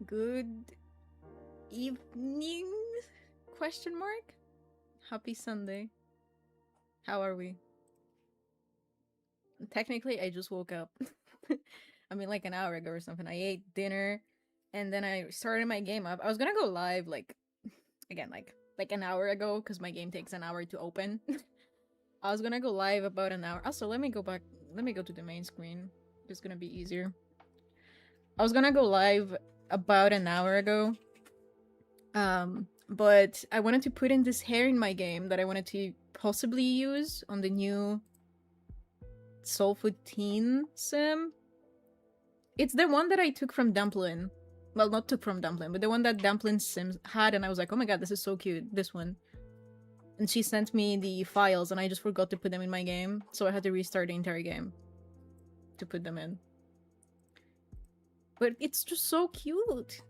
Good evening? Question mark? Happy Sunday. How are we? Technically, I just woke up. I mean, like an hour ago or something. I ate dinner, and then I started my game up. I was gonna go live, like, again, like an hour ago, because my game takes an hour to open. I was gonna go live about an hour. Also, let me go back. Let me go to the main screen. It's gonna be easier. I was gonna go live about an hour ago, but I wanted to put in this hair in my game that I wanted to possibly use on the new Soulfood Teen sim. It's the one that I took from Dumplin. Well, not took from Dumplin, but the one that Dumplin Sims had, and I was like, oh my god, this is so cute, this one. And she sent me the files, and I just forgot to put them in my game, so I had to restart the entire game to put them in. But it's just so cute.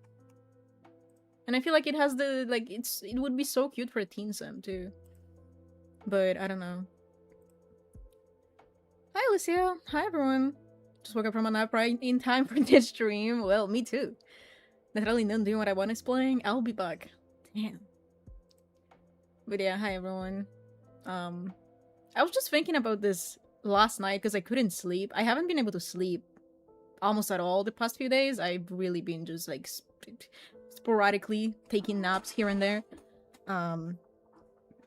And I feel like it has the, like, it would be so cute for a teen sim, too. But I don't know. Hi, Lucia. Hi, everyone. Just woke up from a nap right in time for this stream. Well, me too. Literally not doing what I want is playing. I'll be back. Damn. But yeah, hi, everyone. I was just thinking about this last night because I couldn't sleep. I haven't been able to sleep almost at all the past few days. I've really been just, like, sporadically taking naps here and there. So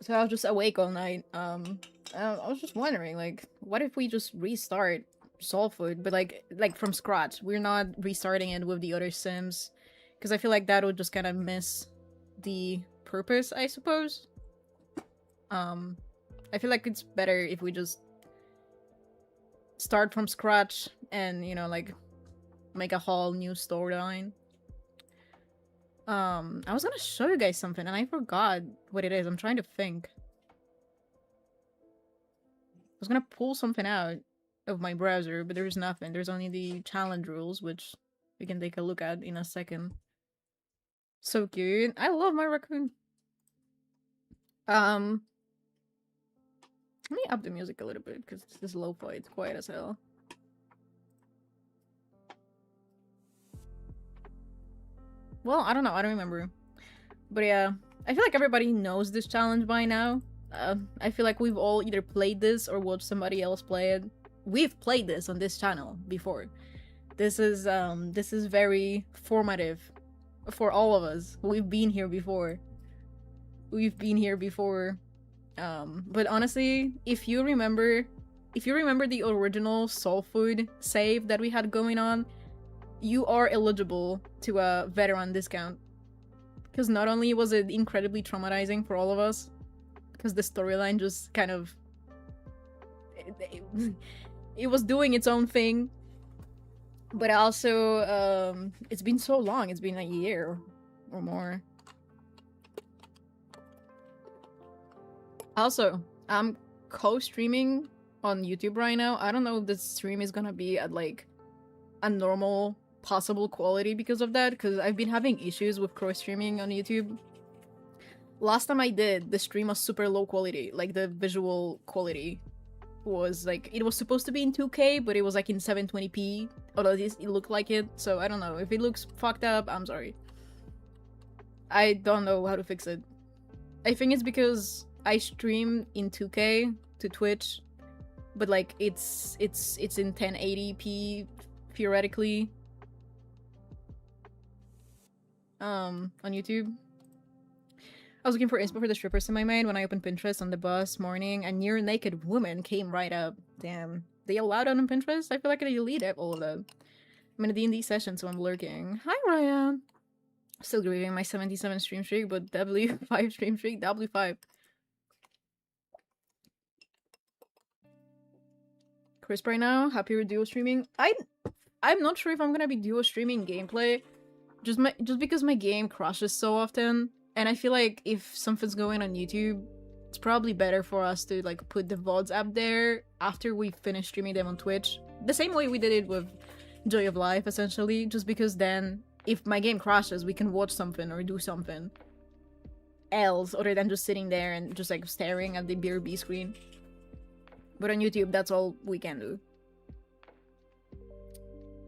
I was just awake all night. I was just wondering, like, what if we just restart Soulfood, but like from scratch? We're not restarting it with the other Sims, because I feel like that would just kind of miss the purpose, I suppose. I feel like it's better if we just start from scratch and, you know, like, make a whole new storyline. I was gonna show you guys something and I forgot what it is. I'm trying to think. I was gonna pull something out of my browser, but there's nothing. There's only the challenge rules, which we can take a look at in a second. So cute. I love my raccoon. Let me up the music a little bit, because this is lo-fi. It's quiet as hell. Well, I don't know. I don't remember. But yeah, I feel like everybody knows this challenge by now. I feel like we've all either played this or watched somebody else play it. We've played this on this channel before. This is very formative for all of us. We've been here before. But honestly, if you remember the original Soulfood save that we had going on, you are eligible to a veteran discount. Because not only was it incredibly traumatizing for all of us, because the storyline just kind of it was doing its own thing, but also it's been so long. It's been a year or more. Also, I'm co-streaming on YouTube right now. I don't know if the stream is gonna be at, like, a normal possible quality because of that, because I've been having issues with cross-streaming on YouTube. Last time I did, the stream was super low quality. Like, the visual quality was, like, it was supposed to be in 2K, but it was, like, in 720p, although it looked like it. So I don't know. If it looks fucked up, I'm sorry. I don't know how to fix it. I think it's because I stream in 2K to Twitch, but, like, it's in 1080p theoretically on YouTube. I was looking for inspo for the strippers in my mind when I opened Pinterest on the bus morning. A near naked woman came right up. Damn. They allowed on Pinterest? I feel like I delete all of them. I'm in a D&D session, so I'm lurking. Hi, Ryan. Still grieving my 77 stream streak, but W5 stream streak, W5. Crisp right now. Happy with duo streaming. I'm not sure if I'm gonna be duo streaming gameplay. Just because my game crashes so often. And I feel like if something's going on YouTube, it's probably better for us to, like, put the VODs up there after we finish streaming them on Twitch. The same way we did it with Joy of Life, essentially. Just because then, if my game crashes, we can watch something or do something else other than just sitting there and just, like, staring at the BRB screen. But on YouTube, that's all we can do.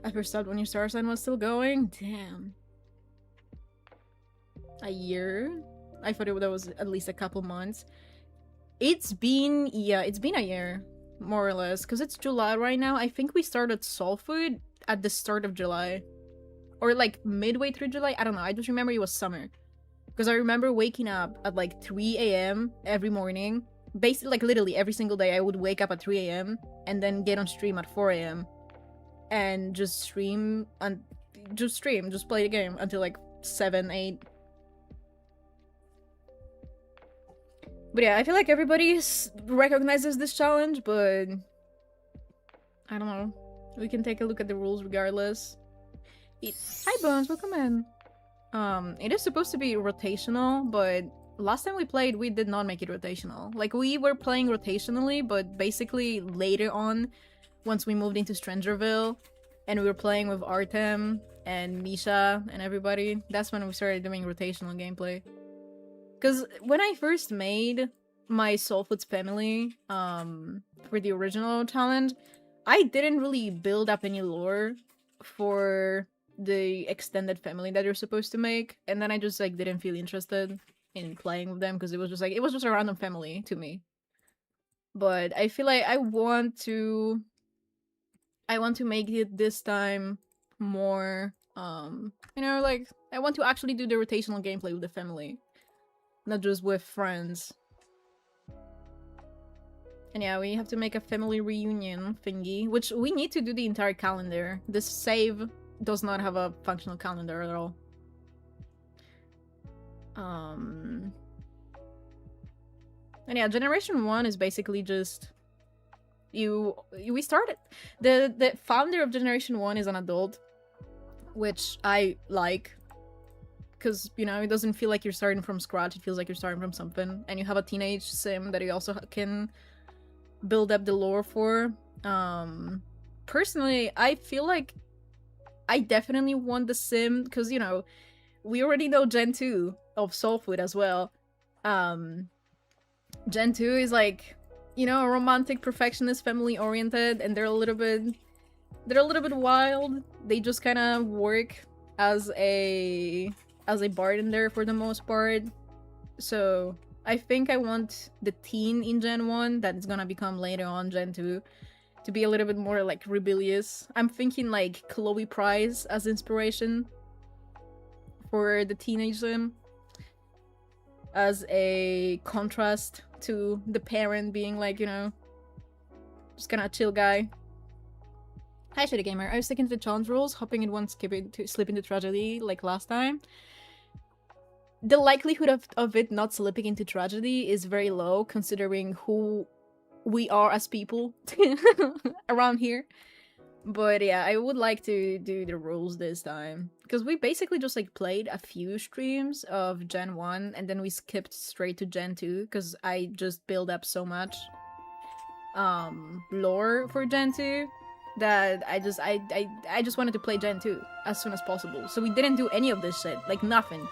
I first stopped when your star sign was still going? Damn. a year. I thought that was at least a couple months. It's been a year, more or less, because it's July right now. I think we started Soul Food at the start of July. Or like midway through July. I don't know. I just remember it was summer. Because I remember waking up at like 3 a.m. every morning. Basically, like literally every single day, I would wake up at 3 a.m. and then get on stream at 4 a.m. and just stream and just play the game until like 7, 8. But yeah, I feel like everybody recognizes this challenge, but I don't know. We can take a look at the rules regardless. Hi Bones, welcome in. It is supposed to be rotational, but last time we played, we did not make it rotational. Like, we were playing rotationally, but basically later on, once we moved into Strangerville, and we were playing with Artem and Misha and everybody, that's when we started doing rotational gameplay. Because when I first made my Soul Foods family, for the original challenge, I didn't really build up any lore for the extended family that you're supposed to make, and then I just like didn't feel interested in playing with them because it was just a random family to me. But I feel like I want to make it this time more you know, like I want to actually do the rotational gameplay with the family, not just with friends. And yeah, we have to make a family reunion thingy, which we need to do the entire calendar. This save does not have a functional calendar at all. And yeah, Generation 1 is basically just we started. The founder of Generation 1 is an adult, which I like, because, you know, it doesn't feel like you're starting from scratch. It feels like you're starting from something, and you have a teenage sim that you also can build up the lore for. Personally, I feel like I definitely want the sim, because, you know, we already know Gen 2 of Soul Food as well. Gen 2 is like, you know, a romantic perfectionist, family oriented, and they're a little bit wild. They just kind of work as a bartender for the most part. So I think I want the teen in Gen 1 that is gonna become later on Gen 2 to be a little bit more like rebellious. I'm thinking like Chloe Price as inspiration for the teenage sim, as a contrast to the parent being like, you know, just kind of chill guy. Hi Shitty Gamer, I was sticking to the challenge rules, hopping in one, skipping to slip into tragedy like last time. The likelihood of it not slipping into tragedy is very low, considering who we are as people around here. But yeah, I would like to do the rules this time, because we basically just like played a few streams of Gen 1 and then we skipped straight to Gen 2 because I just built up so much lore for Gen 2 that I just wanted to play Gen 2 as soon as possible. So we didn't do any of this shit. Like, nothing.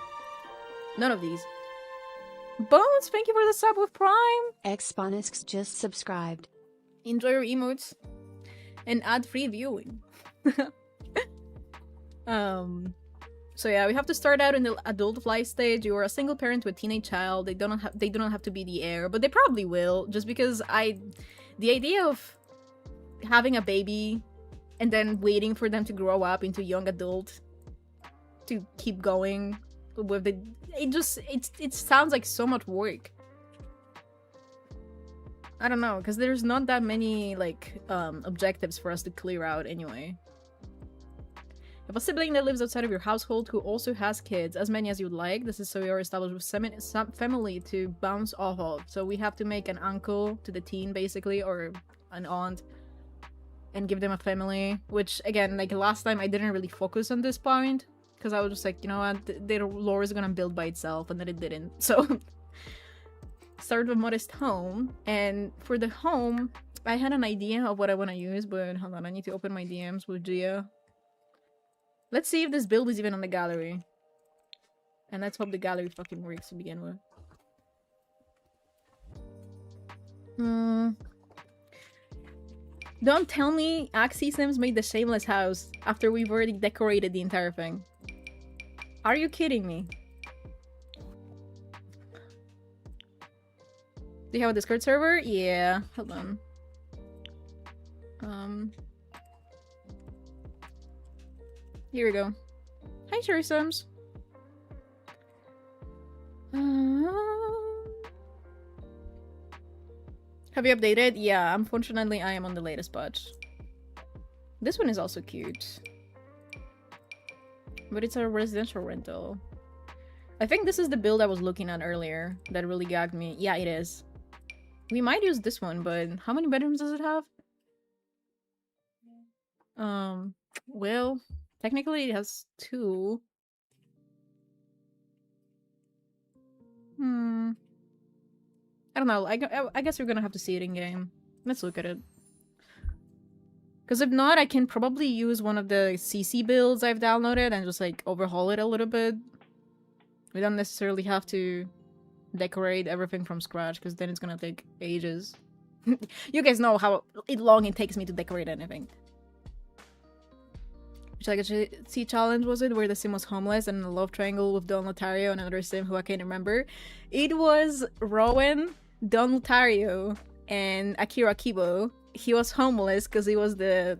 None of these. Bones, thank you for the sub with Prime! Xponix just subscribed. Enjoy your emotes. And ad-free viewing. So yeah, we have to start out in the adult life stage. You are a single parent with a teenage child. They do not have to be the heir, but they probably will, just because the idea of having a baby and then waiting for them to grow up into young adult to keep going with it sounds like so much work. I don't know, because there's not that many, like, objectives for us to clear out anyway. If a sibling that lives outside of your household who also has kids, as many as you'd like, this is so you're established with some family to bounce off of. So we have to make an uncle to the teen, basically, or an aunt, and give them a family. Which, again, like, last time I didn't really focus on this point, because I was just like, you know what, their lore is gonna build by itself, and then it didn't. So start with a modest home, and for the home I had an idea of what I want to use, but hold on, I need to open my DMs with Gia. Let's see if this build is even on the gallery, and let's hope the gallery fucking works to begin with. Don't tell me Axie Sims made the Shameless house after we've already decorated the entire thing. Are you kidding me? Do you have a Discord server? Yeah. Hold on. Here we go. Hi, Cherry Sims. Have you updated? Yeah, unfortunately I am on the latest patch. This one is also cute. But it's a residential rental. I think this is the build I was looking at earlier that really gagged me. Yeah, it is. We might use this one, but how many bedrooms does it have? Well, technically it has 2. I don't know. I guess we're gonna have to see it in game. Let's look at it. Because if not, I can probably use one of the CC builds I've downloaded and just like overhaul it a little bit. We don't necessarily have to decorate everything from scratch because then it's gonna take ages. You guys know how long it takes me to decorate anything. Which like a sea challenge was it, where the sim was homeless and in a love triangle with Don Lotario and another sim who I can't remember. It was Rowan, Don Lotario, and Akira Kibo. He was homeless because it was the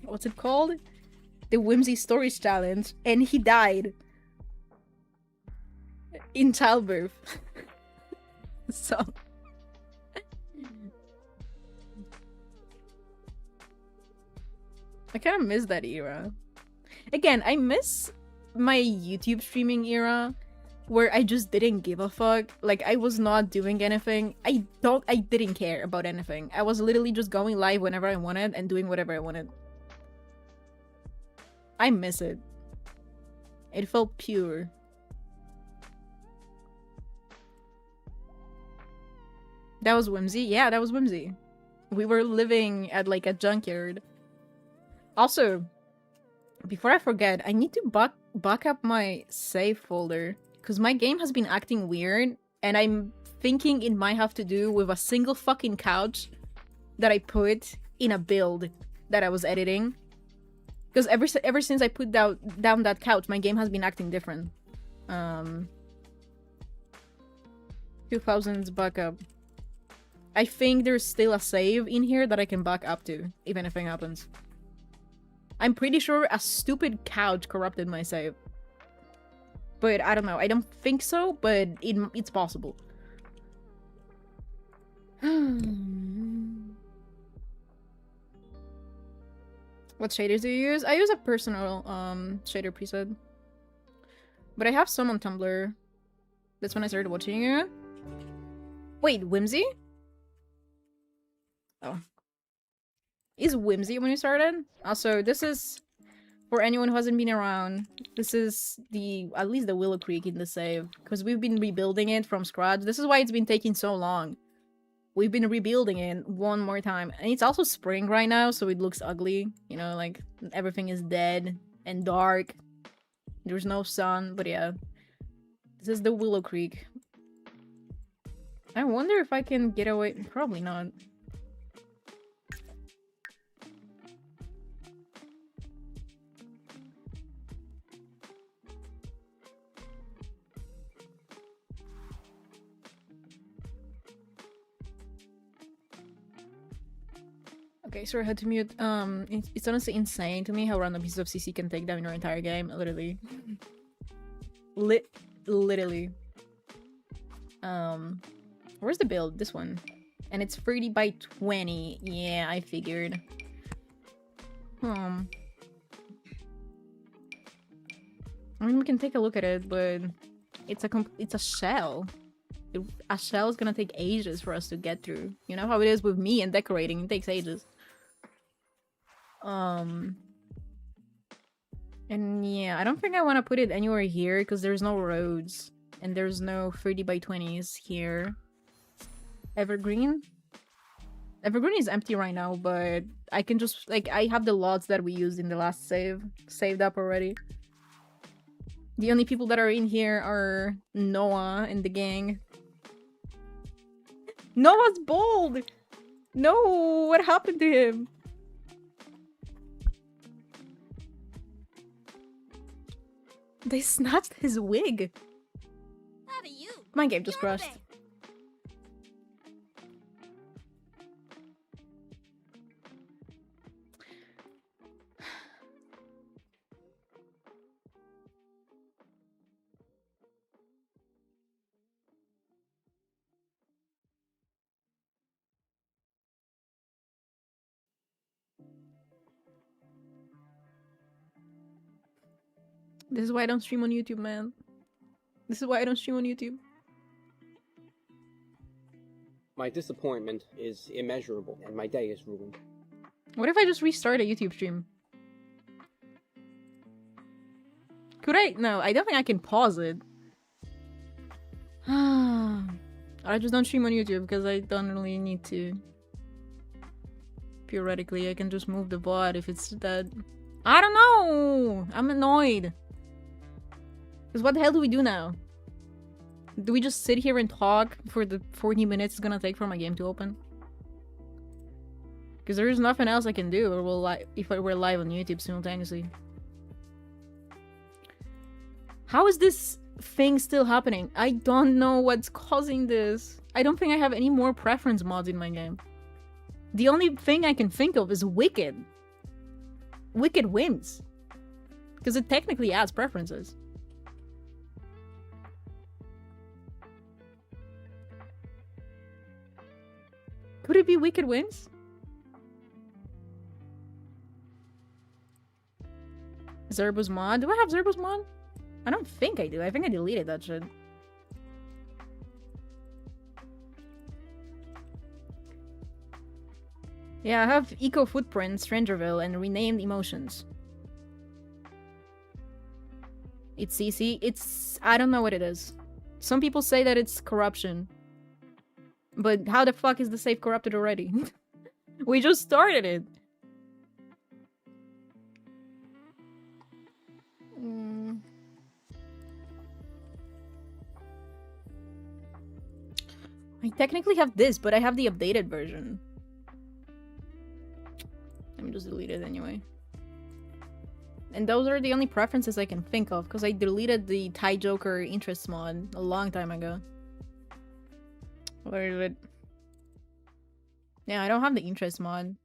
what's it called? The Whimsy Stories Challenge, and he died in childbirth. So I kind of miss that era. Again, I miss my YouTube streaming era where I just didn't give a fuck. Like, I was not doing anything. I didn't care about anything. I was literally just going live whenever I wanted and doing whatever I wanted. I miss it. It felt pure. That was Whimsy? Yeah, that was Whimsy. We were living at like a junkyard. Also, before I forget, I need to back up my save folder because my game has been acting weird and I'm thinking it might have to do with a single fucking couch that I put in a build that I was editing. Because ever since I put down that couch, my game has been acting different. 2000s backup. I think there's still a save in here that I can back up to if anything happens. I'm pretty sure a stupid couch corrupted my save. But I don't know. I don't think so, but it's possible. What shaders do you use? I use a personal shader preset. But I have some on Tumblr. That's when I started watching you. Wait, Whimsy? Oh. Is Whimsy when you started? Also, this is, for anyone who hasn't been around, this is at least the Willow Creek in the save. Because we've been rebuilding it from scratch. This is why it's been taking so long. We've been rebuilding it one more time. And it's also spring right now, so it looks ugly. You know, like, everything is dead and dark. There's no sun, but yeah. This is the Willow Creek. I wonder if I can get away. Probably not. Okay, sorry, I had to mute. It's honestly insane to me how random pieces of CC can take down your entire game. Literally. Literally. Where's the build? This one. And it's 30 by 20. Yeah, I figured. I mean, we can take a look at it, but it's a shell. A shell is gonna take ages for us to get through. You know how it is with me and decorating. It takes ages. And yeah, I don't think I want to put it anywhere here because there's no roads and there's no 30 by 20s here. Evergreen is empty right now, but I can just like I have the lots that we used in the last save saved up already. The only people that are in here are Noah and the gang. Noah's bald! No, what happened to him? They snatched his wig. How do you? My game just crashed. This is why I don't stream on YouTube, man. This is why I don't stream on YouTube. My disappointment is immeasurable, and my day is ruined. What if I just restart a YouTube stream? Could I? No, I don't think I can pause it. I just don't stream on YouTube because I don't really need to. Theoretically, I can just move the VOD if it's that. I don't know! I'm annoyed. Because what the hell do we do now? Do we just sit here and talk for the 40 minutes it's gonna take for my game to open? Because there's nothing else I can do, or if we're live on YouTube simultaneously. How is this thing still happening? I don't know what's causing this. I don't think I have any more preference mods in my game. The only thing I can think of is Wicked. Wicked wins. Because it technically adds preferences. Could it be Wicked wins? Zerbo's mod? Do I have Zerbo's mod? I don't think I do. I think I deleted that shit. Yeah, I have Eco Footprint, Strangerville, and Renamed Emotions. It's CC. It's... I don't know what it is. Some people say that it's corruption. But how the fuck is the save corrupted already? We just started it. I technically have this, but I have the updated version. Let me just delete it anyway. And those are the only preferences I can think of, because I deleted the Thai Joker interest mod a long time ago. Where is it? Yeah, I don't have the interest mod.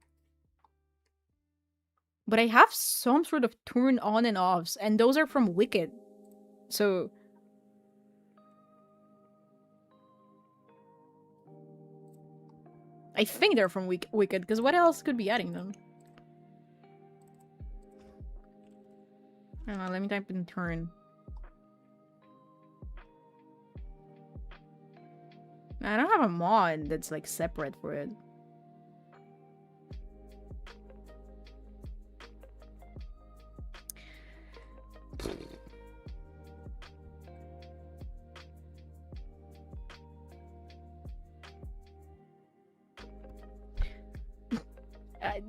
But I have some sort of turn on and offs, and those are from Wicked. So... I think they're from Wicked, because what else could be adding them? I don't know, let me type in turn. I don't have a mod that's like separate for it.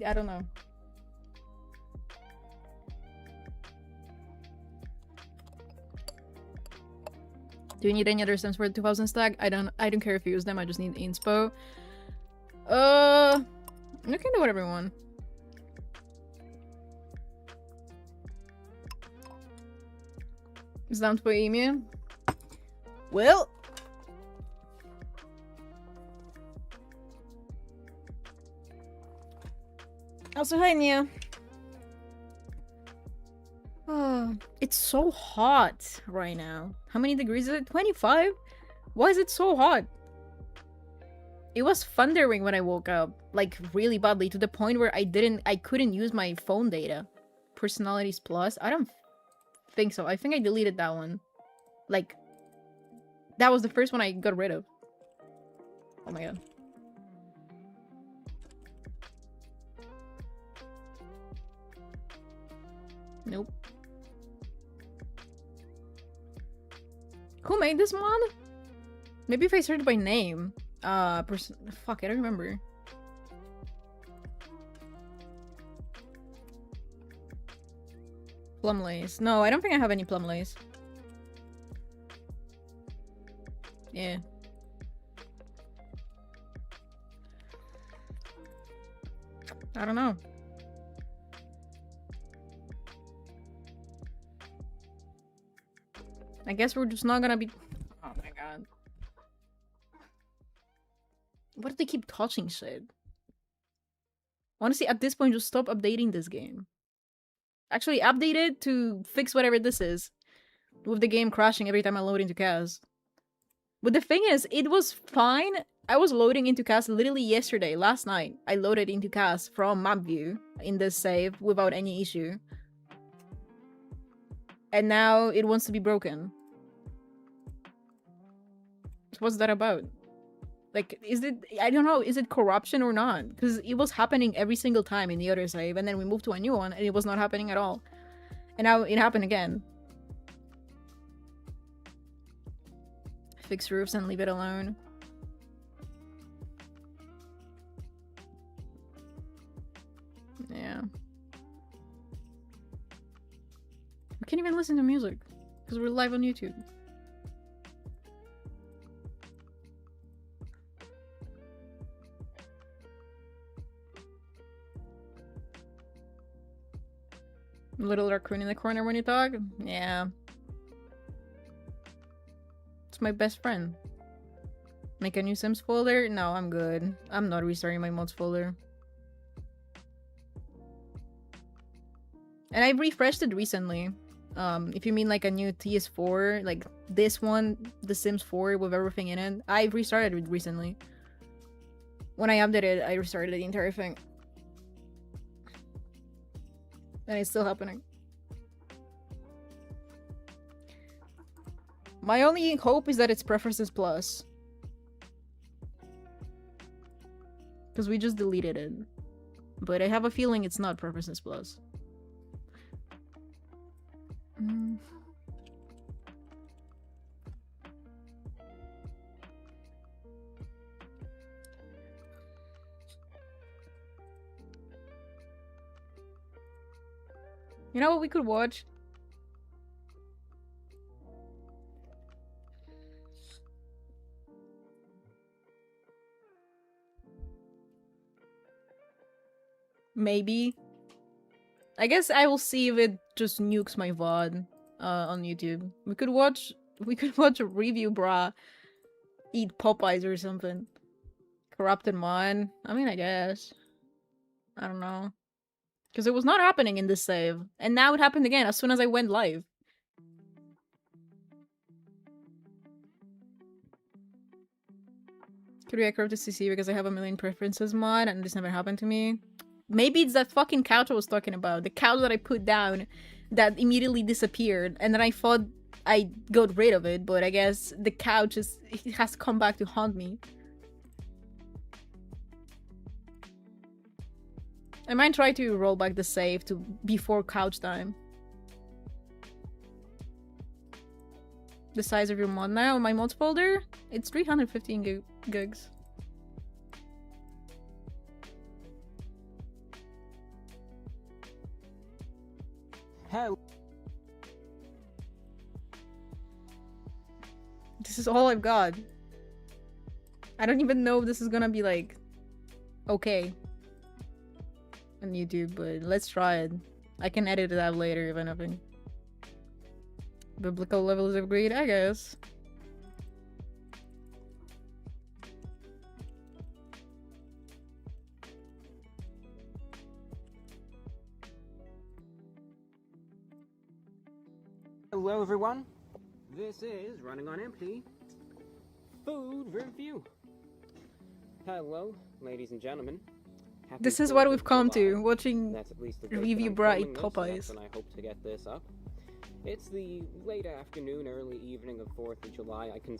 I don't know. Do you need any other stems for the 2000 stack? I don't care if you use them, I just need inspo. You can do whatever you want. It's down to Bohemia. Well, also, hi, Nia. It's so hot right now. How many degrees is it? 25? Why is it so hot? It was thundering when I woke up, like really badly, to the point where I couldn't use my phone data. Personalities Plus? I don't think so. I think I deleted that one. Like, that was the first one I got rid of. Oh my god. Nope. Who made this mod? Maybe if I search by name. Fuck, I don't remember. Plumlace. No, I don't think I have any Plumlace. Yeah. I don't know. I guess we're just not gonna be... Oh my god. Why do they keep touching shit? Honestly, at this point, just stop updating this game. Actually, update it to fix whatever this is. With the game crashing every time I load into CAS. But the thing is, it was fine. I was loading into CAS literally yesterday, last night. I loaded into CAS from map view in this save without any issue. and now it wants to be broken. So what's that about? Like, is it, I don't know, is it corruption or not? Because it was happening every single time in the other save, and then we moved to a new one, and it was not happening at all. And now it happened again. Fix roofs and leave it alone. Yeah. We can't even listen to music, because we're live on YouTube. Little raccoon in the corner when you talk? Yeah. It's my best friend. Make a new Sims folder? No, I'm good. I'm not restarting my mods folder. And I refreshed it recently. If you mean like a new TS4, like this one, The Sims 4 with everything in it, I restarted it recently. When I updated, I restarted the entire thing. And it's still happening. My only hope is that it's Preferences Plus. Because we just deleted it. But I have a feeling it's not Preferences Plus. You know what we could watch? Maybe. I guess I will see if it just nukes my VOD on YouTube. We could watch a review bra eat Popeyes or something. Corrupted mod. I mean, I guess. I don't know. Because it was not happening in this save. And now it happened again as soon as I went live. Could we corrupt the CC because I have a million preferences mod and this never happened to me? Maybe it's that fucking couch I was talking about. The couch that I put down that immediately disappeared. And then I thought I got rid of it. But I guess the couch it has come back to haunt me. I might try to roll back the save to before couch time. The size of your mod now? My mods folder? It's 315 gigs. Hell. This is all I've got. I don't even know if this is gonna be like okay on YouTube, but let's try it. I can edit it out later if anything. Biblical levels of greed, I guess. Hello everyone, this is Running on Empty Food Review. Hello, ladies and gentlemen. Happy This is 4th what of we've come July. to, watching That's at least the date Review that I'm Bra filming eat this, so Popeyes. that's when I hope to get this up. It's the late afternoon, early evening of 4th of July. I can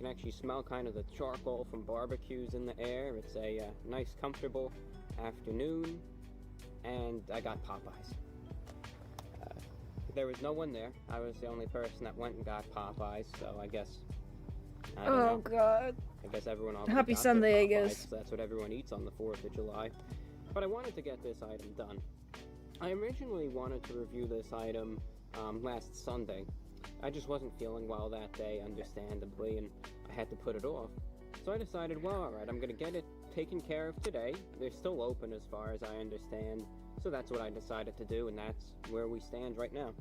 actually smell kind of the charcoal from barbecues in the air. It's a nice, comfortable afternoon, and I got Popeyes. There was no one there. I was the only person that went and got Popeyes, so I guess... I don't know. God. I guess everyone already Happy got their Sunday, I Popeyes, guess. 'cause that's what everyone eats on the 4th of July. But I wanted to get this item done. I originally wanted to review this item last Sunday. I just wasn't feeling well that day, understandably, and I had to put it off. So I decided, well, alright, I'm gonna get it taken care of today. They're still open as far as I understand. So that's what I decided to do, and that's where we stand right now.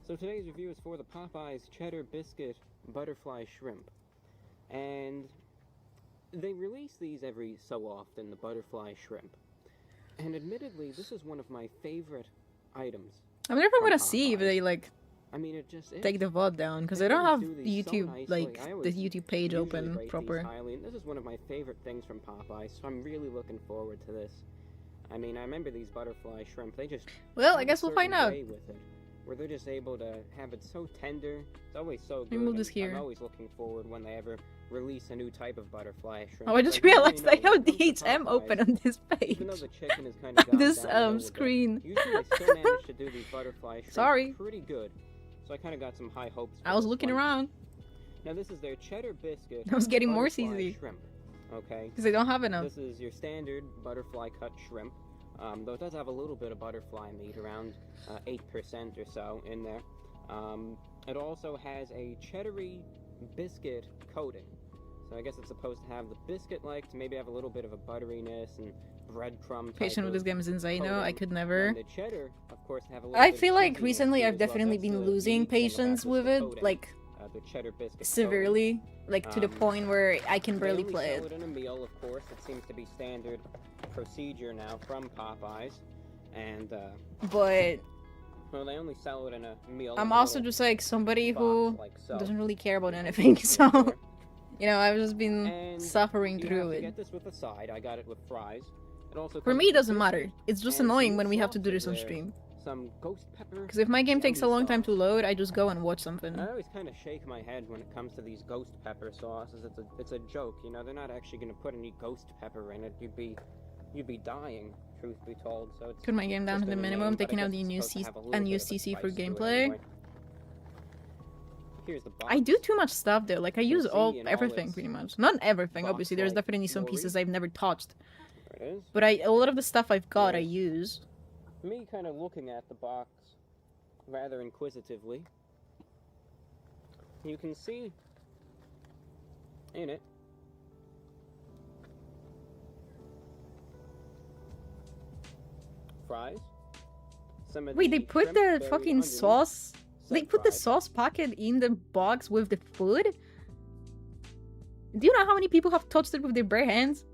So today's review is for the Popeyes Cheddar Biscuit Butterfly Shrimp. And they release these every so often, the Butterfly Shrimp. And admittedly, this is one of my favorite items. I'm never from gonna see if Popeyes. they like I mean, it just is. take the VOD down because They I don't always have do these so YouTube nicely. like I the always YouTube page usually open rate these proper. highly, and this is one of my favorite things from Popeyes, so I'm really looking forward to this. I mean, I remember these butterfly shrimp, they just Well, have I a guess we'll find certain out. way with it. where they're just able to have it so tender. It's always so Let good. me move this and here. I'm always looking forward when they ever release a new type of butterfly shrimp. Oh, I just But usually, realized you know, I when have it comes to DHM open Popeyes, on this page. even though the chicken is kind of On this screen. usually they still manage to do these butterfly shrimp Sorry. pretty good. So I kind of got some high hopes. For I was this looking one. around Now this is their cheddar biscuit. I was getting more butterfly seasoning. shrimp. Okay. because I don't have enough. This is your standard butterfly cut shrimp. Though it does have a little bit of butterfly meat, around 8% or so in there. It also has a cheddary biscuit coating. So I guess it's supposed to have the biscuit-like, to maybe have a little bit of a butteriness and breadcrumb type Patient with of this game is insane. No, I coating. could never. And the cheddar, of course, have a little I bit of feel like cheesiness recently to it I've as well. definitely That's been the losing unique thing about patience this, with the it, coating, like the cheddar biscuit coating. severely, like to the point where I can They barely only play sell it. it in a meal, of course. It seems to be standard procedure now from Popeyes. And, But well, they only sell it in a meal. I'm in a also little just like somebody box who like so. doesn't really care about You can anything, see it so there. you know, I've just been And suffering you through have to it. get this with a side. I got it with fries. It also For comes me, it with doesn't biscuit matter. It's just and some annoying new when we have to do sauces this on there. stream. Some ghost pepper. Because if my game takes a yummy long time to sauce. load, I just go and watch something. And I always kind of shake my head when it comes to these ghost pepper sauces. It's a joke, you know. They're not actually going to put any ghost pepper in it. You'd be dying, truth be told. So it's Put my game down to just the in minimum, name, but I taking out guess the it's supposed to have a little unused bit of a CC for spice to it gameplay. anyway. Here's the box. I do too much stuff though. Like I use see all in all everything its pretty much. Not everything, obviously. There's box-like definitely some glory. pieces I've never touched. There it is. But a lot of the stuff I've got, I Yes. use. Me kind of looking at the box rather inquisitively. You can see in it fries. Some of Wait, they the put shrimp the buried fucking underneath sauce. They said put the fries. sauce packet in the box with the food. Do you know how many people have touched it with their bare hands?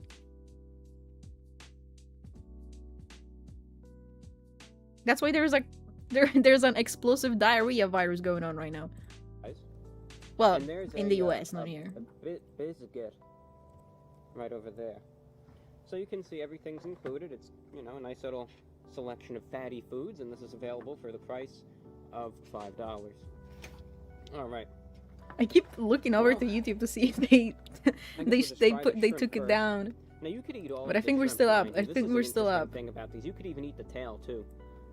That's why there's like there's an explosive diarrhea virus going on right now. Fries. Well, And there's in a, the US, not a here. biscuit right over there. So you can see everything's included. It's, you know, a nice little selection of fatty foods, and this is available for the price of $5. All right. I keep looking over to Well, YouTube to see if they I guess they we'll just they try put the they shrimp took it first. down. Now you could eat all. But of I the think we're shrimp, still up. mind I you. This think is we're an still interesting up. Thing about these, you could even eat the tail too.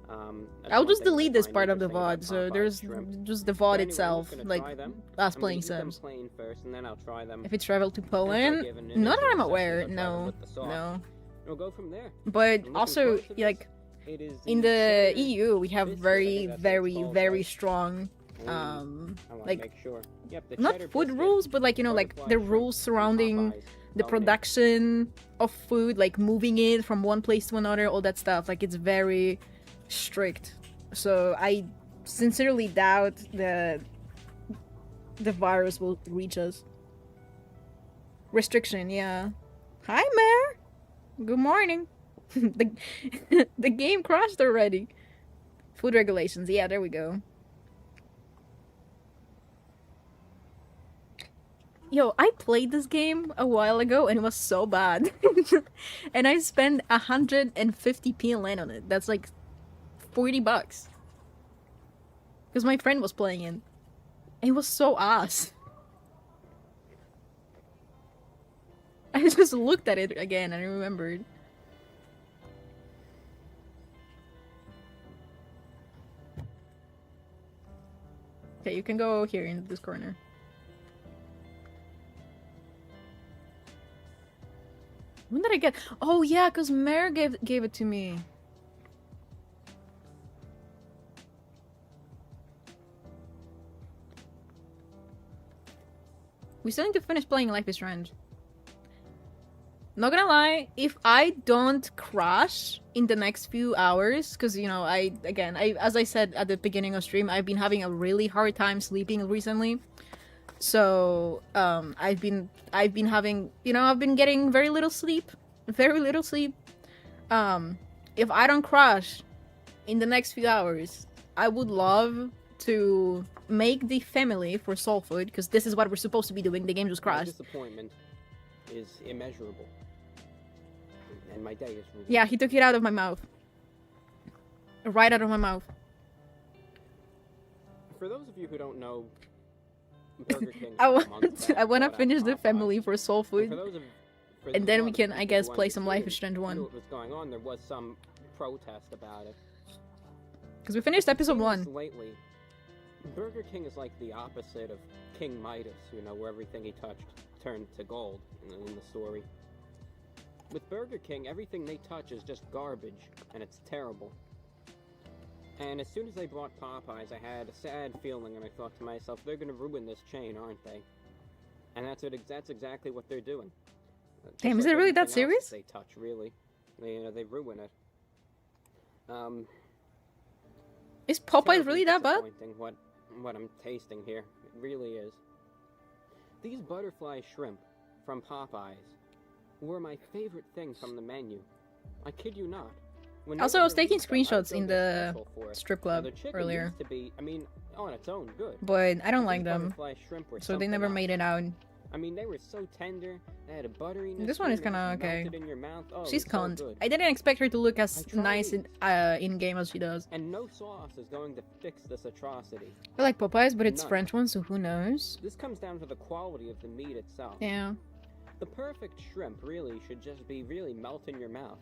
That's I'll one just thing that I delete this find part of the interesting about VOD, so Popeyes there's shrimp. just the So VOD anyway, I'm itself, just gonna like try them. us I'm playing gonna eat them Sims. plain first, and then I'll try them. If it traveled to after I Poland, give an not initial that I'm assessment, aware, I'll try them no, with the sauce. no. We'll go from there. But looking also, forward to this. like It is in the cheddar EU, we have biscuit, I very, think that's what it's very, called, very right? strong, I want like to make sure. Yep, the not cheddar food biscuit, rules, but like you know, like butterfly the shrimp rules from surrounding Popeyes. the Oh, man. production of food, like moving it from one place to another, all that stuff. Like it's very strict. So I sincerely doubt the virus will reach us. Restriction, yeah. Hi, Mayor. Good morning. the game crashed already. Food regulations, yeah, there we go. Yo, I played this game a while ago and it was so bad. And I spent 150 PLN on it. That's like $40. Because my friend was playing it. It was so ass. I just looked at it again and I remembered. Okay, you can go here in this corner. When did I get? Oh yeah, cause Mare gave it to me. We still need to finish playing Life is Strange. Not gonna lie, if I don't crash in the next few hours, because you know, as I said at the beginning of stream, I've been having a really hard time sleeping recently. So I've been having, you know, I've been getting very little sleep. If I don't crash in the next few hours, I would love to make the family for Soul Food, because this is what we're supposed to be doing. The game just My crashed. disappointment is immeasurable. And my day is ruined. Yeah, he took it out of my mouth. Right out of my mouth. For those of you who don't know, Burger King. I want to finish the family for soul food, and then we can, I guess, play some Life is Strange 1. What was going on? There was some protest about it. Because we finished episode 1. Lately, Burger King is like the opposite of King Midas, you know, where everything he touched turned to gold in the story. With Burger King, everything they touch is just garbage, and it's terrible. And as soon as they brought Popeyes, I had a sad feeling, and I thought to myself, they're gonna ruin this chain, aren't they? And that's exactly what they're doing. Just Damn, is like it really that everything else serious? They touch, really. They ruin it. Is Popeyes really that bad? Disappointing what I'm tasting here. It really is. These butterfly shrimp from Popeyes were my favorite thing from the menu. I kid you not. Also, I was taking Whenever screenshots they in released them, I the feel for it. strip Now, club the chicken earlier, used to be, I mean, on its own, good. but I don't But like these them, butterfly shrimp were so they something never else. made it out. I mean, they were so tender. They had a butteriness. This one is to them kinda that just okay. melted in your mouth. Oh, She's it's so cunt. good. I didn't expect her to look as I nice tried. in game as she does. And no sauce is going to fix this atrocity. I like Popeyes, but it's None. French one, so who knows? This comes down to the quality of the meat itself. Yeah. The perfect shrimp really should just be really melt in your mouth.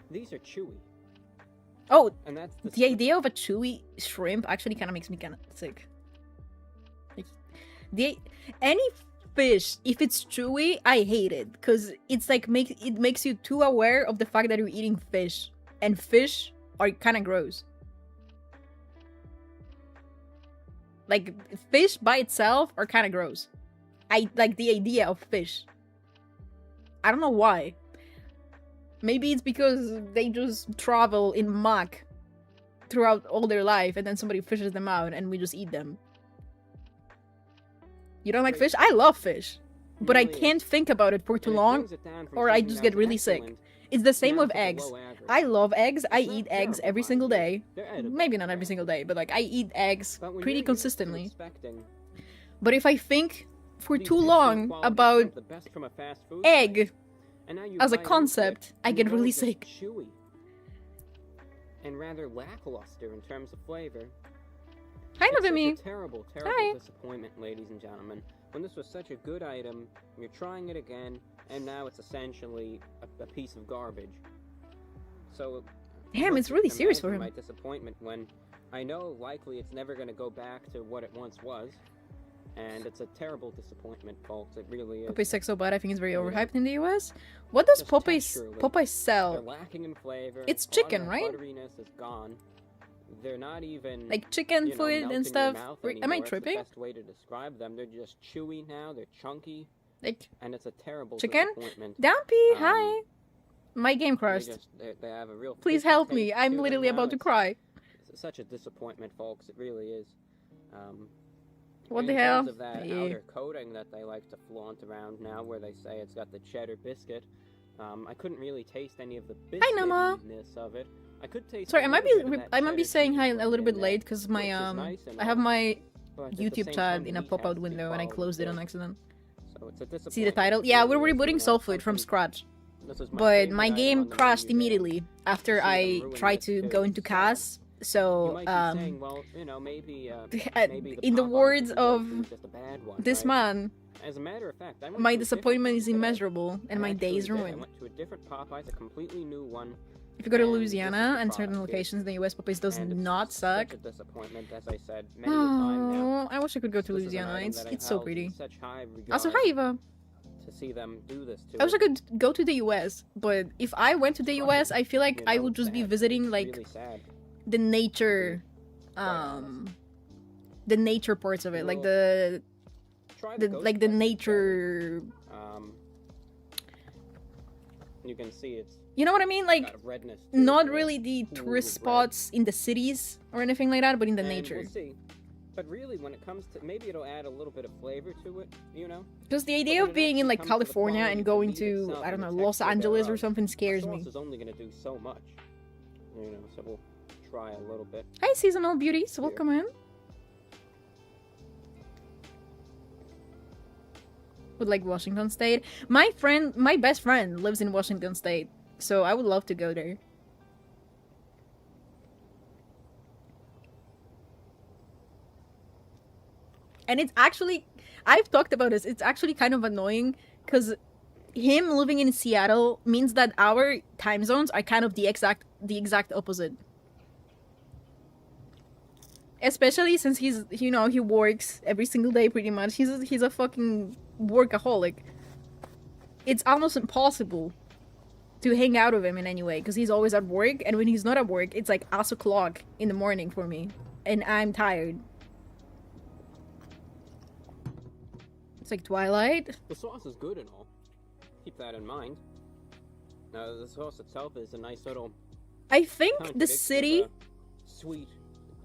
These are chewy, Oh, and that's the idea of a chewy shrimp actually kind of makes me kind of sick. Like, any fish, if it's chewy, I hate it because it's like it makes you too aware of the fact that you're eating fish, and fish are kind of gross. Like fish by itself are kind of gross. I like the idea of fish. I don't know why. Maybe it's because they just travel in muck throughout all their life and then somebody fishes them out and we just eat them. You don't like fish? I love fish. But I can't think about it for too long or I just get really sick. It's the same with eggs. I love eggs. I eat eggs every single day. Maybe not every single day, but like I eat eggs pretty consistently. But if I think for too long about egg as a concept, I get really sick. Chewy and rather lackluster in terms of flavor. Hi, It's such Novemi. a terrible Hi. disappointment, ladies and gentlemen. When this was such a good item, you're trying it again, and now it's essentially a piece of garbage. So, Damn, it's really serious for him. My disappointment when I know likely it's never going to go back to what it once was, and it's a terrible disappointment, folks. It really is. Popeyes so bad, I think it's very overhyped in the US. What does Just Popeyes texturally. Popeyes sell? They're lacking in flavor. It's A lot of chicken, that right? Butteriness is gone. They're not even Like chicken you know, food melt and in your stuff? mouth Am I anymore. That's tripping? the best way to describe them. They're just chewy now. They're chunky, Like and it's a terrible chicken? disappointment. Dampy, Um, hi. My game They crashed. they have a real. Please fishy help me. taste I'm to them literally now. about to It's- cry. It's such a disappointment, folks. It really is. What and the in hell? terms of that Yeah. outer coating that they like to flaunt around now, where they say it's got the cheddar biscuit. I couldn't really taste any of the Nama. biscuitness of it. I could taste. Sorry, a I might little bit of that I might be cheddar saying hi cheese a little bit in there, late because my which is nice and I have all, my but at the YouTube same chat time, in the a meat pop-out has to be window and I quality closed it too. on accident. So it's a disappointment. See the title? Yeah, we're Really is, rebooting you know, Soul Food from something- scratch. This is my But favorite my item game on the crashed menu there. immediately after See them I ruin tried this to too, go into so CAS. You So, might be saying, well, you know, maybe in the Popeyes words that we go of to is just a bad one, this right? man, As a matter of fact, I went my to a different disappointment one is today. immeasurable and my I day is actually did. I ruined. went to a different Popeyes, a completely new one. If you go to and this is Louisiana the and certain product here. locations in the US, Popeyes does And it's not suck. Such a disappointment, as I said many a time now. Oh, I wish I could go to This is an Louisiana. item It's that I it's so held in pretty. Such high regard Also, hi Eva. to see them do this to I wish it. I could go to the US, but if I went to the US, I feel like You I know, would just be sad. visiting It's like really sad. the nature, honest. the nature parts of it, like Well, Try the Ghost like the Pepper nature. jelly. You can see it's You know what I mean? Like got a redness to it, not right? really the Cool tourist red. spots in the cities or anything like that, but in the And nature. We'll see. But really, when it comes to maybe it'll add a little bit of flavor to it, you know. Because the But idea when of it being in actually like comes to the California quality and of the going meat to itself I don't and know the Los texture Angeles or thereof, something the scares sauce me. is only gonna do so much, you know. So we'll try a little bit. Hi, seasonal beauties, welcome in. Would like Washington State. My best friend lives in Washington State, so I would love to go there. And it's actually, I've talked about this. It's actually kind of annoying because him living in Seattle means that our time zones are kind of the exact opposite. Especially since he's, you know, he works every single day pretty much. He's a fucking workaholic. It's almost impossible to hang out with him in any way because he's always at work, and when he's not at work, it's like ass o'clock in the morning for me, and I'm tired. It's like Twilight. The sauce is good and all. Keep that in mind. The sauce itself is a nice little I think the contradiction city. of a sweet.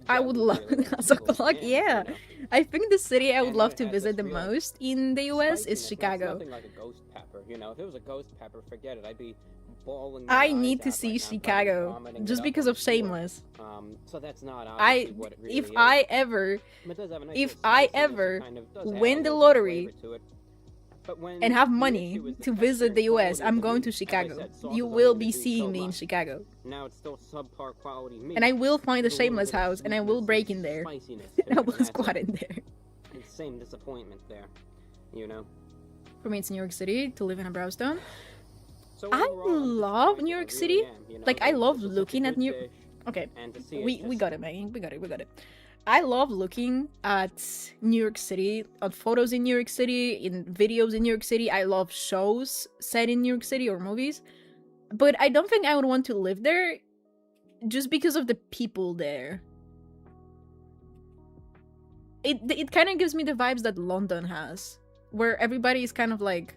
I would jelly love really ass o'clock. in, Yeah, you know? I think the city I would And love it to has visit the this real most in the U.S. is Spiciness, that's Chicago. nothing like a ghost pepper. You know, if it was a ghost pepper, forget it. I'd be bawling my I eyes need to out see right now, probably Chicago vomiting just it up because on of the floor. Shameless. So that's not obviously what it really If is. I ever It does have a nice if little I spiciness, it ever kind of does add win a the little bit of lottery flavor to it. But when and have the money issue is the to texture visit and the U.S., quality I'm of the going meat, to as I Chicago. said, sauce You is will only be gonna do seeing so me in much. Chicago. Now it's still subpar quality meat. And I will find a with a little Shameless bit of house, and I will sweetness break and in there. spiciness to And I it, will and that's squat it. in there. It's the same disappointment there, you know. For me, it's New York City to live in a brownstone. So I overall, I'm love disappointed, New I York really City. am, you know, Like, I love this was such a looking at good New. dish, Okay, and to see it we just got it, Maggie. We got it. I love looking at New York City, at photos in New York City, in videos in New York City. I love shows set in New York City or movies. But I don't think I would want to live there just because of the people there. It kind of gives me the vibes that London has, where everybody is kind of like,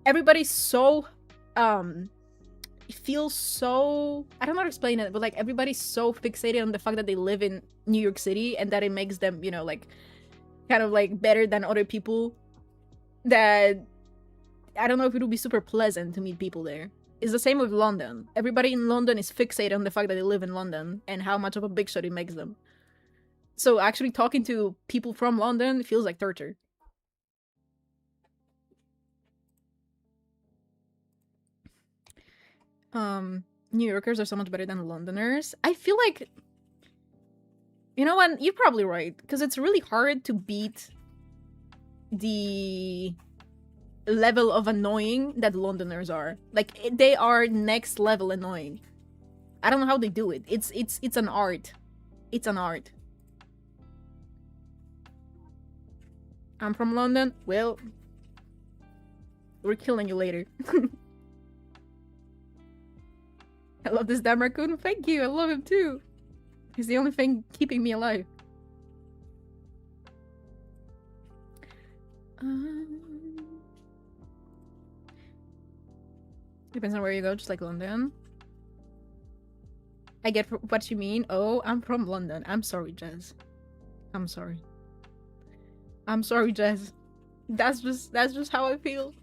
everybody's so it feels so, I don't know how to explain it, but like everybody's so fixated on the fact that they live in New York City and that it makes them, you know, like kind of like better than other people, that I don't know if it would be super pleasant to meet people there. It's the same with London. Everybody in London is fixated on the fact that they live in London and how much of a big shot it makes them. So actually talking to people from London feels like torture. New Yorkers are so much better than Londoners. I feel like, you know what, you're probably right, because it's really hard to beat the level of annoying that Londoners are. Like, they are next level annoying. I don't know how they do it. It's an art. It's an art. I'm from London. Well, we're killing you later. I love this damn raccoon. Thank you. I love him too. He's the only thing keeping me alive. Depends on where you go, just like London. I get what you mean. Oh, I'm from London. I'm sorry, Jazz. I'm sorry. I'm sorry, Jazz. That's just how I feel.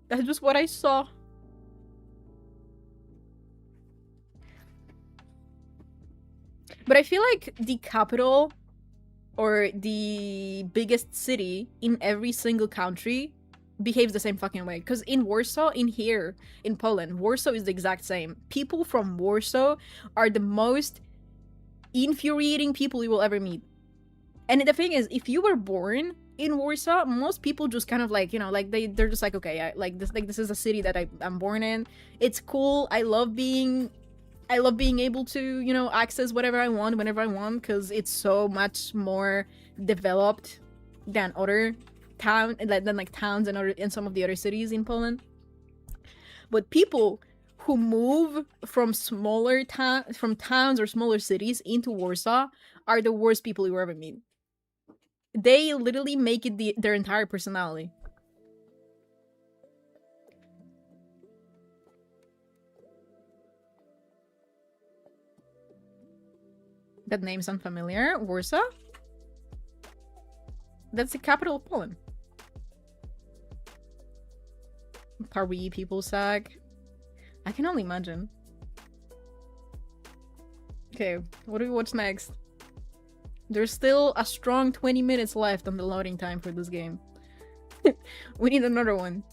That's just what I saw. But I feel like the capital or the biggest city in every single country behaves the same fucking way. Because in Warsaw, in here, in Poland, Warsaw is the exact same. People from Warsaw are the most infuriating people you will ever meet. And the thing is, if you were born in Warsaw, most people just kind of like, you know, like they're just like, okay, this is a city that I'm born in. It's cool. I love being able to, you know, access whatever I want whenever I want, because it's so much more developed than other towns and some of the other cities in Poland. But people who move from towns or smaller cities into Warsaw are the worst people you ever meet. They literally make it their entire personality. That name sounds familiar. Warsaw? That's the capital of Poland. Paris people sag. I can only imagine. Okay, what do we watch next? There's still a strong 20 minutes left on the loading time for this game. We need another one.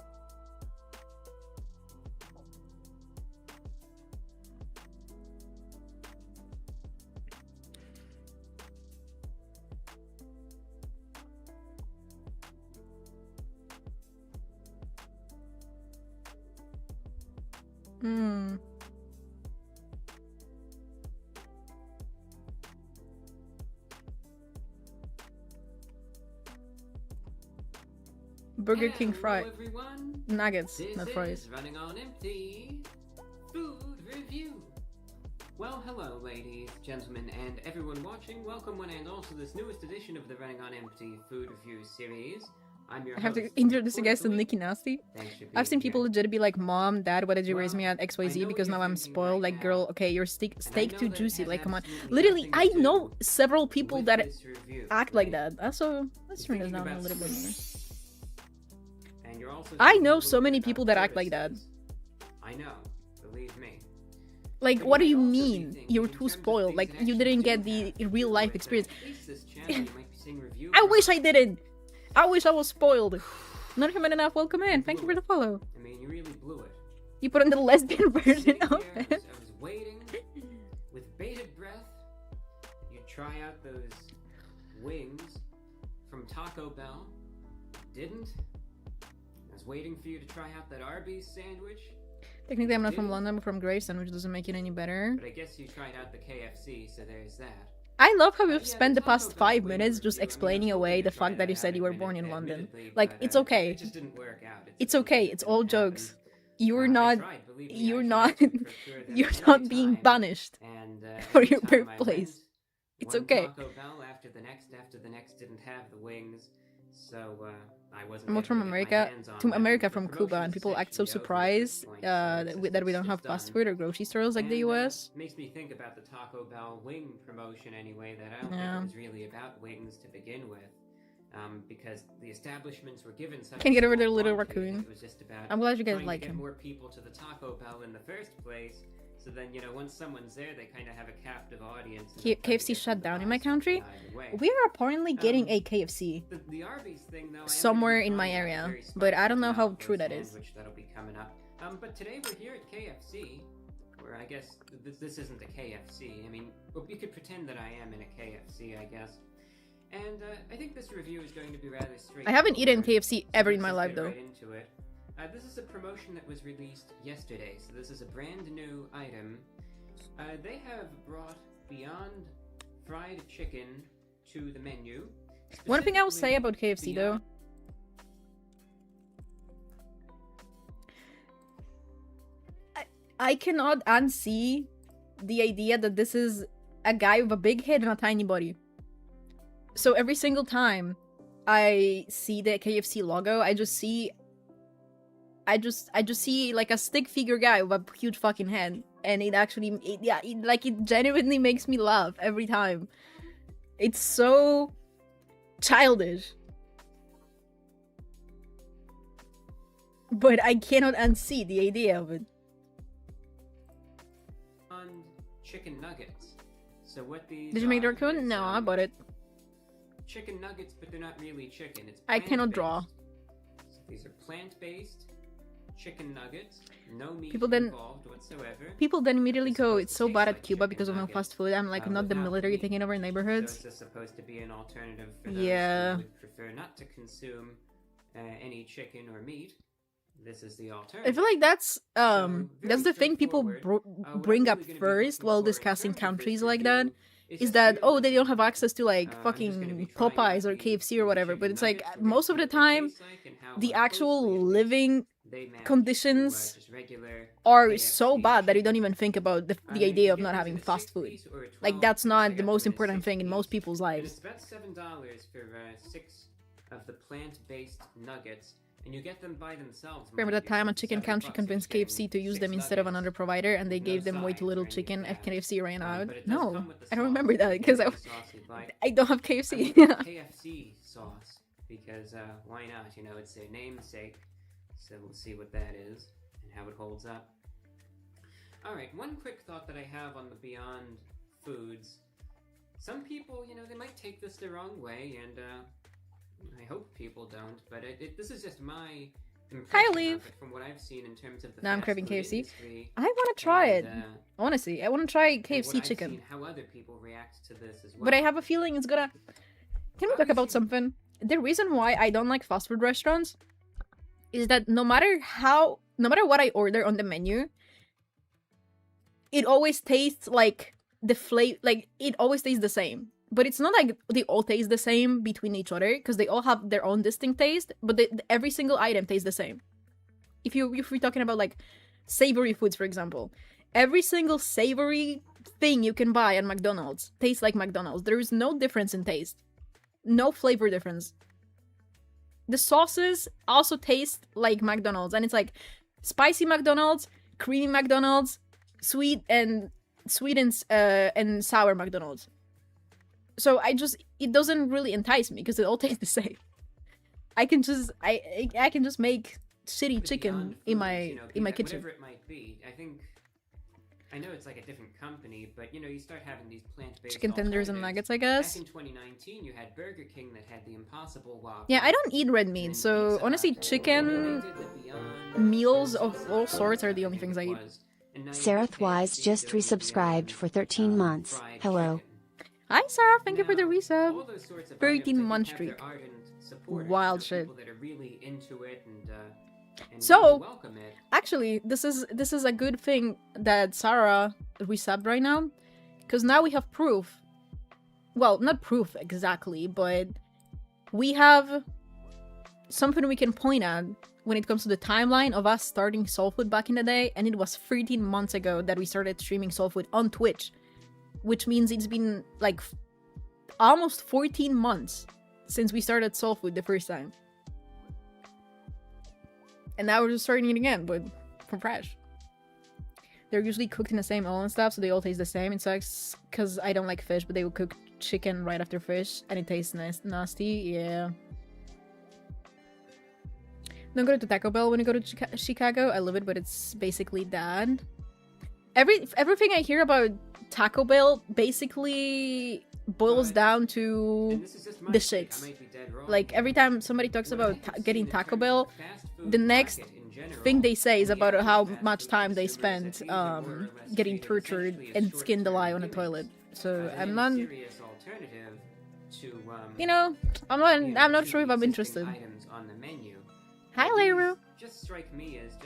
Hmm. Burger King Hello, fry everyone. nuggets, This not fries. is Running on Empty Food Review. Well, hello, ladies, gentlemen, and everyone watching. Welcome one and all to this newest edition of the Running on Empty Food Review series. I'm your I have to host, introduce you guys to Forsley. Nikki Nasty. Thanks for being I've seen people here. legit be like, "Mom, Dad, why did you raise me Well, at I XYZ?" know Because what now you're I'm thinking spoiled. right Like, girl, now, okay, your and I steak know too that it juicy. has Like, come on. absolutely Literally, nothing to I do know several people with that this review, act like right? that. Also, let's You're turn this thinking down a about little bit more. And you're also I thinking know a so little many bit people about that act like that. services. I know, believe me. Like, But what do you you might also be mean? thinking You're in too terms of spoiled. things Like, that you actually didn't do get the have to real do life with, experience. at least this channel you might be seeing reviews I wish on. I didn't. I wish I was spoiled. Not human enough. Welcome in. Thank you for the follow. I mean, you really blew it. You put in the lesbian version Sitting of here, it. I was waiting with bated breath. You try out those wings from Taco Bell. Didn't. I was waiting for you to try out that Arby's sandwich. Technically, I'm not from Didn't. London, but from Grayson, which doesn't make it any better. But I guess you tried out the KFC, so there's that. I love how we've Yeah, spent the Taco past Bell 5 wing minutes just review, I mean, I explaining was away hoping the to try fact that you that said you were out born in London. admittedly, Like, but, it's okay. It just didn't work out. It's okay. It's all didn't happen. jokes. You're I not. tried, believe me, I You're tried not. to procure them You're every not being time, banished and, for every your time I birthplace. went, It's one okay. Taco Bell after the next didn't have the wings, so I wasn't. I'm not able from to get my America. hands on To them. America The from Cuba, promotion and people act so section over at this surprised point, that we don't have it's fast done. food or grocery stores like the And, US. makes me think about the Taco Bell wing promotion anyway, that I don't Yeah. think it was really about wings to begin with. Because the establishments were given such Can't a get over small the little quantity that raccoon. It was just about I'm glad you guys trying like to get him. more people to the Taco Bell in the first place. So then, once someone's there, they kind of have a captive audience. and they'll try to KFC get shut them to down in buy my country. something either way. We are apparently getting Um, a KFC The Arby's thing, though, I am somewhere gonna be in my trying out a area, very but I spicy don't know how Diablo true that is. sandwich that'll be coming up. But today we're here at KFC, where I guess this isn't a KFC. I mean, we could pretend that I am in a KFC, I guess. And I think this review is going to be rather straightforward. I haven't eaten KFC So ever in let's my just life get though. right into it. This is a promotion that was released yesterday, so this is a brand new item. They have brought Beyond Fried Chicken to the menu. One thing I will say Specifically, about KFC though, I cannot unsee the idea that this is a guy with a big head and a tiny body. So every single time I see the KFC logo, I just see like a stick figure guy with a huge fucking head, and it genuinely makes me laugh every time. It's so childish. But I cannot unsee the idea of it. On chicken nuggets. So what these Did you make the are raccoon? is, No, I bought it. chicken nuggets, but they're not really chicken. It's I cannot draw. plant-based. So these are plant-based chicken nuggets. No meat People then- involved whatsoever. People then immediately It's go, supposed it's to so taste bad like at Cuba chicken because of no nuggets, fast food. I'm like, not the without military meat. taking over So neighborhoods. it's just supposed to be an alternative for those Yeah. who would prefer not to consume any chicken or meat. This is the I alternative. feel like that's very the thing people straightforward. What I'm bring really up gonna be first looking while for in discussing terms of this countries like that. review Is just that, oh, they don't have realism. access to like I'm just gonna fucking be trying Popeyes or out KFC or these whatever, chicken but it's like nuggets. We're gonna most of see the what they time taste like and how, the closely, actual at least, living they match to, conditions just regular are so KFC bad that you don't chicken. even think about the I mean, idea you of get not these having in a fast food. 6-piece or a Like 12 that's piece. I not got the them most in a important thing in 6-piece. most people's And lives. it's about $7 for 6 of the plant-based nuggets, and you get them by themselves. Remember mind that you, time a for chicken $7 country you're convinced getting KFC to use 6 them instead of nuggets another provider, and they with gave no them way sides too or little anything chicken, like and that. KFC ran out? But it does No, come with the I don't sauce, remember that whatever because sauce you'd like. I don't have I KFC. went with KFC sauce because why not? It's their namesake, so we'll see what that is and how it holds up. All right, one quick thought that I have on the Beyond Foods. Some people, they might take this the wrong way, and I hope people don't. But this is just my impression Leave. of it from what I've seen in terms of the Now I'm fast craving food KFC. industry. I want to try it. And, Honestly, I want to try and what KFC I've chicken. seen, how other people react to this as well. But I have a feeling it's gonna. Can we talk about Obviously- something? The reason why I don't like fast food restaurants is that no matter what I order on the menu, it always tastes like the flavor, like it always tastes the same. But it's not like they all taste the same between each other because they all have their own distinct taste. But every single item tastes the same. If we're talking about like savory foods, for example, every single savory thing you can buy at McDonald's tastes like McDonald's. There is no difference in taste, no flavor difference. The sauces also taste like McDonald's, and it's like spicy McDonald's, creamy McDonald's, sweet and sour McDonald's. So it doesn't really entice me because it all tastes the same. I can just make shitty chicken in my kitchen. Whatever it might be, I know it's like a different company, but you start having these plant-based Chicken tenders and nuggets, I Back guess. in 2019, you had Burger King that had the Impossible Whopper. Yeah, I don't eat red meat, so honestly, chicken meals of all sorts are the only things I eat. Sarah Wise just resubscribed for 13 months. Hello. Hi, Sarah. Thank you for the resub. 13-month streak. Wild shit. So, actually, this is a good thing that Sarah resubbed right now, because now we have proof. Well, not proof exactly, but we have something we can point at when it comes to the timeline of us starting Soulfood back in the day, and it was 13 months ago that we started streaming Soulfood on Twitch, which means it's been like almost 14 months since we started Soulfood the first time. And now we're just starting it again, but from fresh. They're usually cooked in the same oil and stuff, so they all taste the same. It sucks because I don't like fish, but they will cook chicken right after fish, and it tastes nasty. Yeah. Don't go to Taco Bell when you go to Chicago. I love it, but it's basically that. Everything I hear about Taco Bell basically boils down to the shits. Like, every time somebody talks about getting Taco Bell, the next thing they say is about how much time they spent getting tortured and skinned alive on a toilet. So I'm not, I'm not sure if I'm interested. Hi, Leru. Just strike me as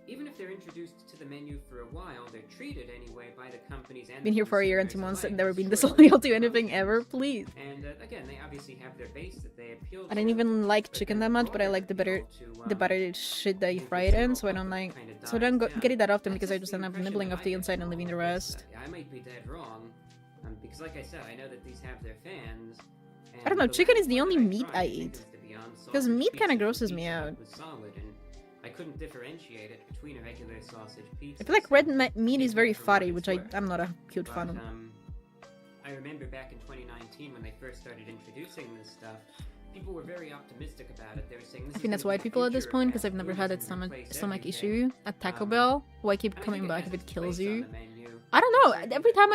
even if they're introduced to the menu for a while, they're treated anyway by the companies and been here for a year and 2 months and never been disloyal to anything ever, please. And again, they obviously have their base that they appeal to. I don't even like chicken that much, but I like the better shit that you fry it in, so I don't get it that often because I just end up nibbling off the inside and leaving the rest. I might be dead wrong, because like I said, I know that these have their fans. I don't know, chicken is the only meat I eat. Because meat kind of grosses me out. I couldn't differentiate it between a regular sausage pizza. I feel like red meat is very fatty, which I'm not a huge fan of. I remember back in 2019 when they first started introducing this stuff, people were very optimistic about it. They were saying, I think that's white people at this point, because I've never had that stomach issue at Taco Bell. Why keep coming back if it kills you? I don't know. Every time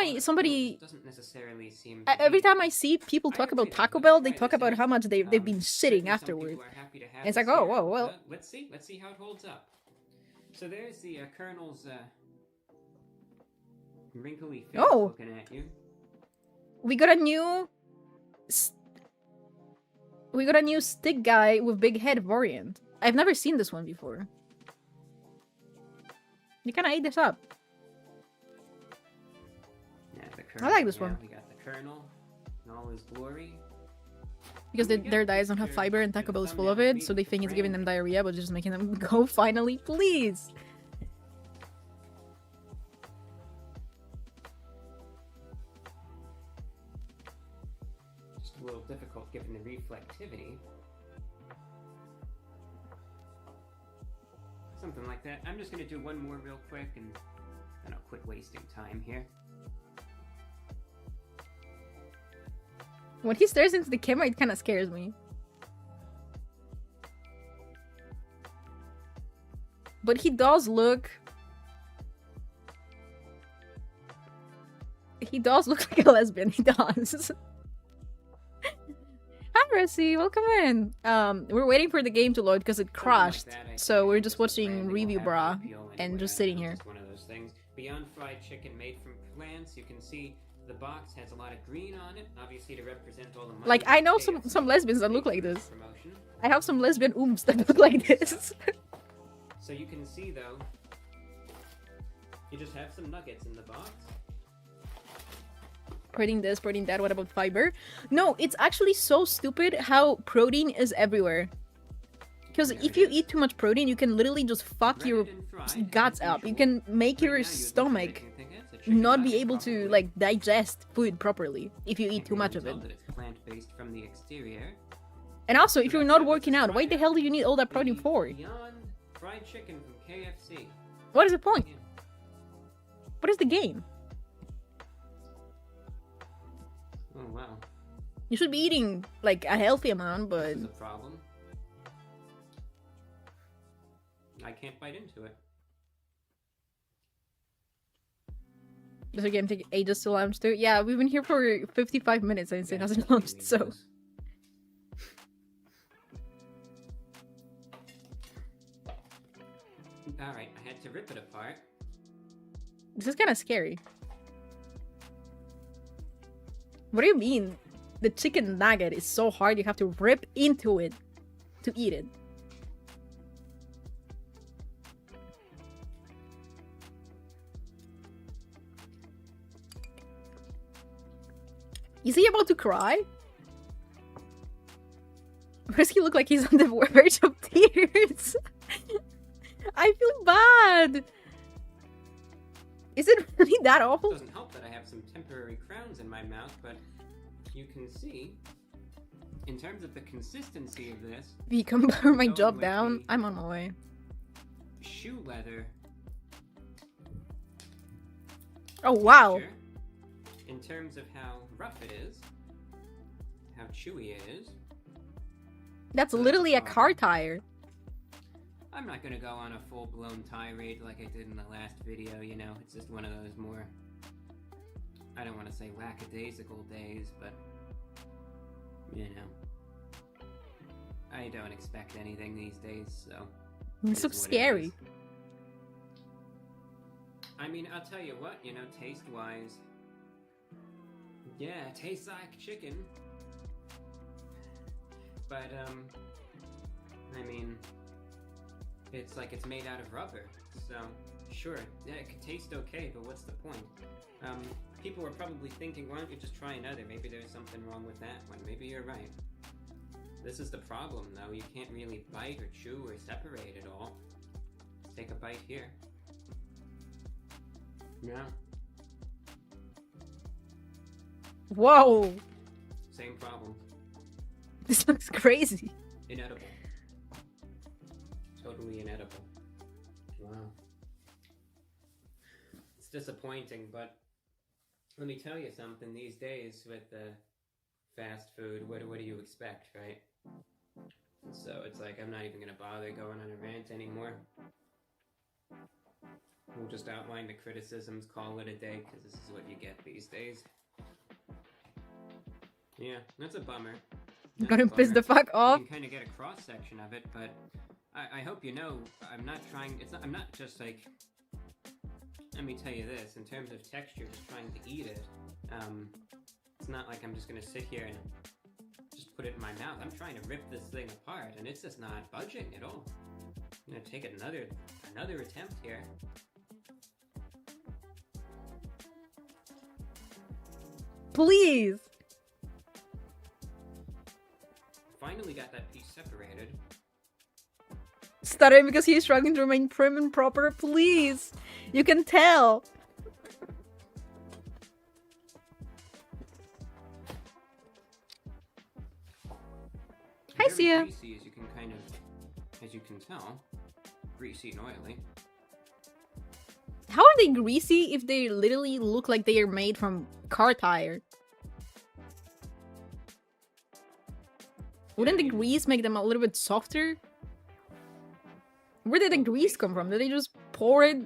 every time I see people talk about Taco Bell, they talk about how much they've been shitting afterward. And it's like, oh, whoa, well. Let's see how it holds up. So there's the Colonel's wrinkly face looking at you. We got a new stick guy with big head variant. I've never seen this one before. You kind of ate this up. I like this one. We got the Colonel in all his glory. Because their diets don't have fiber and Taco Bell is full of it, so they think it's giving them diarrhea, but just making them go finally, please. Just a little difficult given the reflectivity. Something like that. I'm just gonna do one more real quick and then I'll quit wasting time here. When he stares into the camera, it kind of scares me. But he does look... He does look like a lesbian, he does. Hi, Ressi, welcome in. We're waiting for the game to load because it crashed. So we're just watching Review Bra and just sitting here. One of those things. Beyond fried chicken made from plants, you can see the box has a lot of green on it, obviously to represent all the money. Like, I know some lesbians that look like this. I have some lesbian ooms that look like this. So you can see, though, You just have some nuggets in the box. Protein this, protein that, what about fiber? No, it's actually so stupid how protein is everywhere. Because if you eat too much protein, you can literally just fuck your guts up. You can make your stomach not be able to, like, digest food properly if you eat too much of it. Plant-based from the exterior. And also, if you're not working out, why the hell do you need all that protein for? Beyond fried chicken from KFC. What is the point? What is the game? Oh wow. You should be eating, like, a healthy amount, but... This is a problem. I can't bite into it. Does the game take ages to launch too? Yeah, we've been here for 55 minutes and it hasn't launched, so... Alright, I had to rip it apart. This is kind of scary. What do you mean? The chicken nugget is so hard you have to rip into it to eat it. Is he about to cry? Why does he look like he's on the verge of tears? I feel bad. Is it really that awful? It doesn't help that I have some temporary crowns in my mouth, but you can see, in terms of the consistency of this... If you come burn my job down, I'm on my way. Shoe leather. Oh, wow. Texture, in terms of how rough it is, how chewy it is. That's literally a car tire. I'm not gonna go on a full-blown tirade like I did in the last video, you know, it's just one of those more, I don't want to say lackadaisical days, but, you know, I don't expect anything these days, so... It's so scary. I mean, I'll tell you what, you know, taste-wise, yeah, it tastes like chicken, but, I mean... It's like it's made out of rubber, so sure, yeah, it could taste okay, but what's the point? People are probably thinking, why don't you just try another? Maybe there's something wrong with that one. Maybe you're right. This is the problem, though. You can't really bite or chew or separate it all. Let's take a bite here. Yeah. Whoa! Same problem. This looks crazy. Inedible. Totally inedible. Wow. It's disappointing, but let me tell you something. These days with the fast food, what do you expect, right? So it's like I'm not even gonna bother going on a rant anymore. We'll just outline the criticisms, call it a day, because this is what you get these days. Yeah, that's a bummer. I'm gonna piss the fuck off. You can kind of get a cross-section of it, but I hope you know, I'm not trying, I'm not just like, let me tell you this, in terms of texture, just trying to eat it, it's not like I'm just gonna sit here and just put it in my mouth. I'm trying to rip this thing apart, and it's just not budging at all. I'm gonna take another attempt here. Please! Finally got that piece separated. Stuttering because he's struggling to remain prim and proper. Please! You can tell! Hi, Sia! Greasy, as you can tell. Greasy and oily. How are they greasy if they literally look like they are made from car tire? Wouldn't the grease make them a little bit softer? Where did the grease come from? Did they just pour it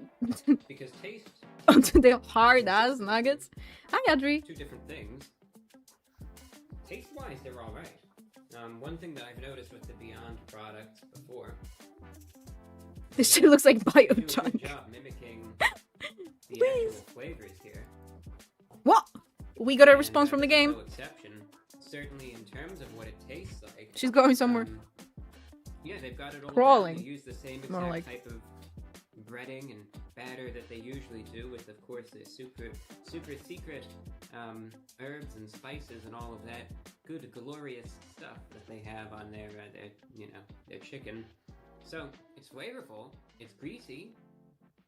Because taste onto the hard-ass nuggets? Hi, Audrey. two different things. Taste-wise, they're all right. One thing that I've noticed with the Beyond products before. This shit looks like bio They do a junk. good job mimicking the actual flavors here. What? We got a And, response from the there's game. no exception. Certainly in terms of what it tastes like. She's going somewhere. Yeah, they've got it all Crawling. down. They use the same More exact like. type of breading and batter that they usually do with, of course, the super secret herbs and spices and all of that good, glorious stuff that they have on their their chicken. So it's flavorful, it's greasy,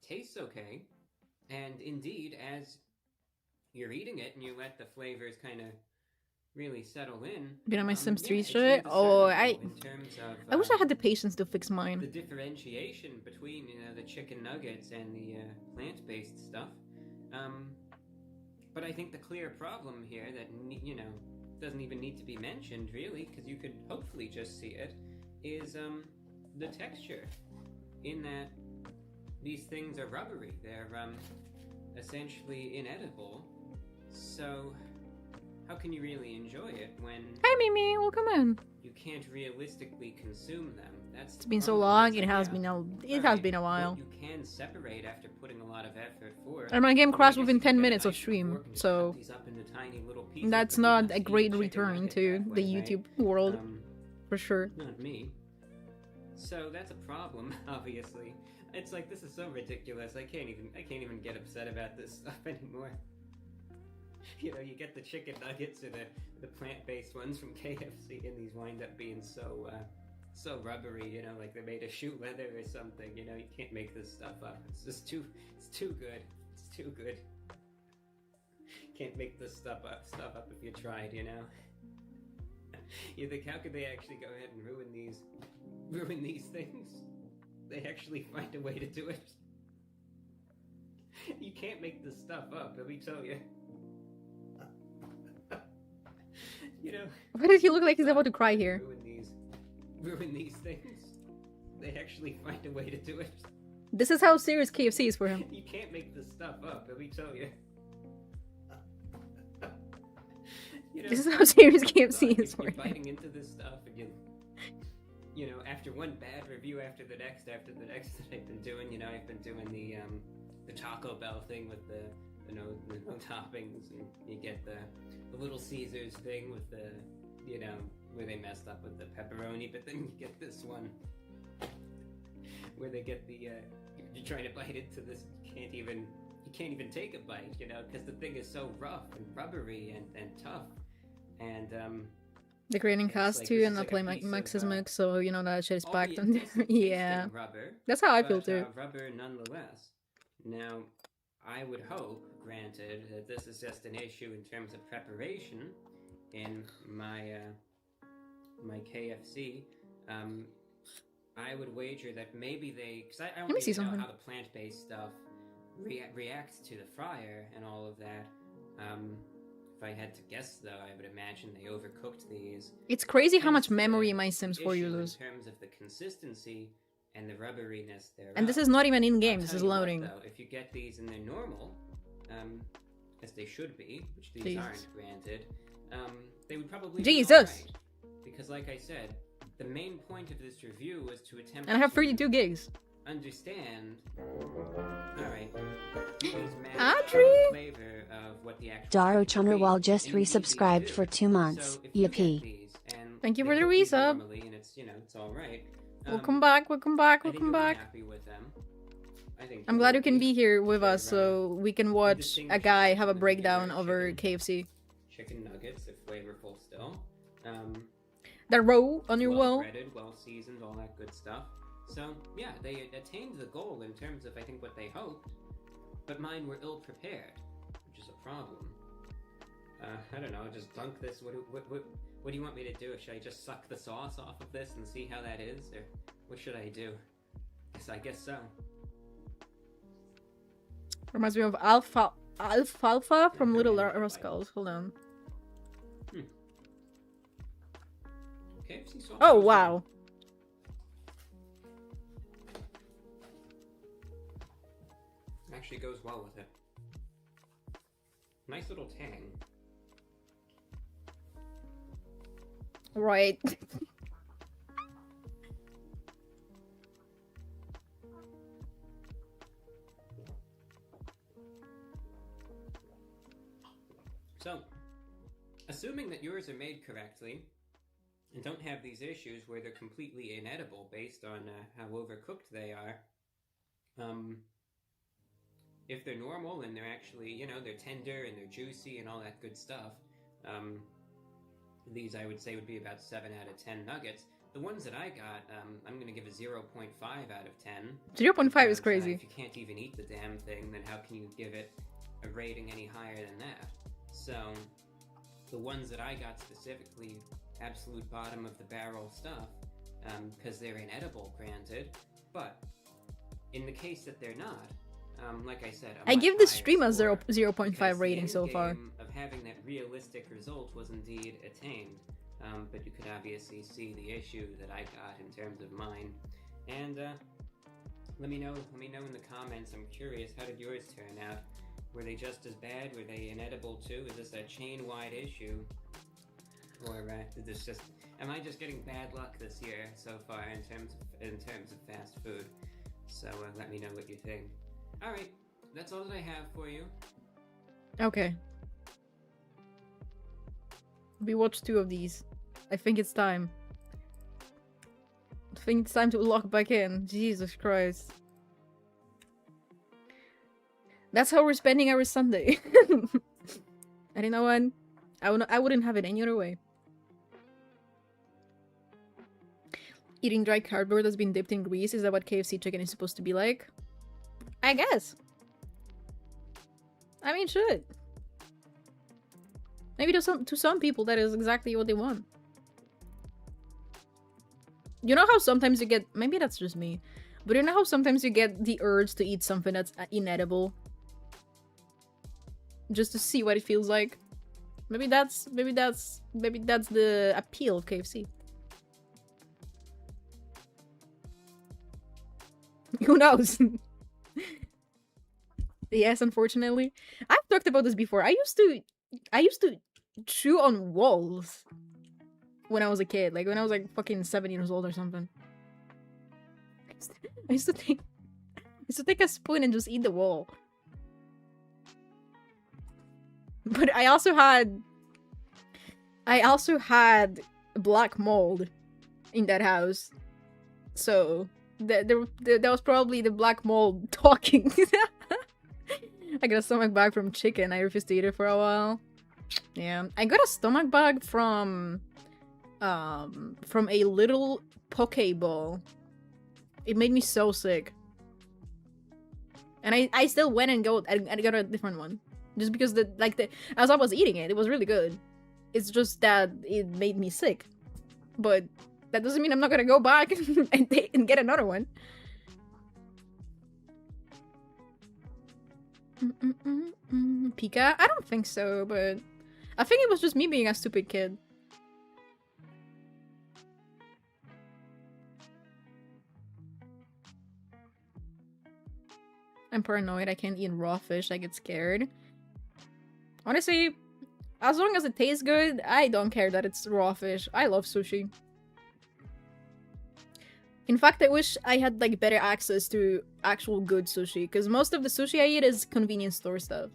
tastes okay, and indeed, as you're eating it and you let the flavors kind of really settle in. Been on my Sims 3 it's shit? Oh, in terms of, I wish I had the patience to fix the mine. differentiation between the chicken nuggets and the plant-based stuff. But I think the clear problem here that doesn't even need to be mentioned really, because you could hopefully just see it, is the texture. In that these things are rubbery. They're essentially inedible. So how can you really enjoy it when Hi, Mimi. Welcome in. you can't realistically consume them? That's It's been so long. It has been a while. You can separate after putting a lot of effort forward. And my game But I crashed guess within if you 10 get a minutes of knife and stream, fork and just so cut these up into tiny little pieces, that's but you're not a eating great chicken return nugget to halfway, the right? YouTube world, Um, for sure. Not me. So that's a problem, obviously. It's like, this is so ridiculous. I can't even get upset about this stuff anymore. You know, you get the chicken nuggets or the plant-based ones from KFC, and these wind up being so rubbery, you know, like they're made of shoe leather or something. You know, you can't make this stuff up. It's just too good. It's too good. Can't make this stuff up if you tried, you know. You think, how could they actually go ahead and ruin these things? They actually find a way to do it. You can't make this stuff up, let me tell you. You know, Why does he look like he's about to cry here? ruin these things. They actually find a way to do it. This is how serious KFC is for him. You can't make this stuff up, let me tell you. You know, This is how serious KFC is for you're him. biting into this stuff, and you know, after one bad review after the next that I've been doing, you know, I've been doing the Taco Bell thing with the no toppings, and you get the Little Caesars thing with the, you know, where they messed up with the pepperoni, but then you get this one where they get the you're trying to bite into this, you can't even take a bite, you know, because the thing is so rough and rubbery and tough, and The creating it's cast like, too, this and is I like a play piece of, Max's Mix, so you know that shit is packed on albeit there. Yeah, tasting rubber, that's how I feel but, too. rubber nonetheless. Now, I would hope, granted, that this is just an issue in terms of preparation in my my KFC. I would wager that maybe because I Let don't me see even know something. how the plant-based stuff reacts to the fryer and all of that. If I had to guess, though, I would imagine they overcooked these. It's crazy how Hence much the memory my Sims 4 issue uses. in terms of the consistency and the rubberiness thereof. And this is not even in I'll game, this tell is you what, loading. though, if you get these in their normal, as they should be, which these Jesus. aren't, granted, they would probably Jesus! be alright. Because, like I said, the main point of this review was to attempt And I have to 32 gigs. understand. Alright. These Audrey! flavor of what the actual Daro chicken would be, Chunderwall just and indeed these resubscribed do. for 2 months. So if you get Yippee. these, and Thank you they for the cook these resub. normally, and it's, you know, it's all right. Welcome back, welcome back, I think welcome you'll be back. happy with them. I think I'm you glad will you can be here with us so we can watch a distinguish guy have a the breakdown regular over chicken. KFC. Chicken nuggets, they're flavorful still. That row on your well wall. breaded, well seasoned, all that good stuff. So yeah, they attained the goal in terms of I think what they hoped, but mine were ill prepared, which is a problem. I don't know, just dunk this. What do you want me to do? Should I just suck the sauce off of this and see how that is, or what should I do? I guess so. Reminds me of Alfalfa from Little Rascals. Hold on. KFC sauce. Oh, wow. Actually goes well with it. Nice little tang. Right. So, assuming that yours are made correctly and don't have these issues where they're completely inedible based on how overcooked they are, if they're normal and they're actually, you know, they're tender and they're juicy and all that good stuff, these I would say would be about 7 out of 10 nuggets. The ones that I got, I'm going to give a 0.5 out of 10. 0.5 is crazy. If you can't even eat the damn thing, then how can you give it a rating any higher than that? So, the ones that I got specifically, absolute bottom of the barrel stuff, because they're inedible, granted, but in the case that they're not, like I said, I give the stream a 0.5 rating so far. Of having that realistic result was indeed attained, but you could obviously see the issue that I got in terms of mine. And let me know in the comments. I'm curious, how did yours turn out? Were they just as bad? Were they inedible too? Is this a chain-wide issue, or did this just? Am I just getting bad luck this year so far in terms of fast food? So let me know what you think. Alright, that's all that I have for you. Okay. We watched 2 of these. I think it's time. I think it's time to log back in. Jesus Christ. That's how we're spending our Sunday. And you know what? I wouldn't have it any other way. Eating dry cardboard that's been dipped in grease, is that what KFC chicken is supposed to be like? I guess. I mean, should. Maybe to some people that is exactly what they want. You know how sometimes you get... Maybe that's just me. But you know how sometimes you get the urge to eat something that's inedible? Just to see what it feels like? Maybe that's the appeal of KFC. Who knows? Yes, unfortunately. I've talked about this before. I used to chew on walls when I was a kid. Like when I was like fucking 7 years old or something. I used to take a spoon and just eat the wall. But I also had black mold in that house. So that was probably the black mold talking. I got a stomach bug from chicken. I refused to eat it for a while. Yeah, I got a stomach bug from a little Pokeball. It made me so sick. And I still went and got a different one. Just because as I was eating it, it was really good. It's just that it made me sick. But that doesn't mean I'm not gonna go back and get another one. Pika? I don't think so, but I think it was just me being a stupid kid. I'm paranoid. I can't eat raw fish. I get scared. Honestly, as long as it tastes good, I don't care that it's raw fish. I love sushi. In fact, I wish I had like better access to actual good sushi, because most of the sushi I eat is convenience store stuff.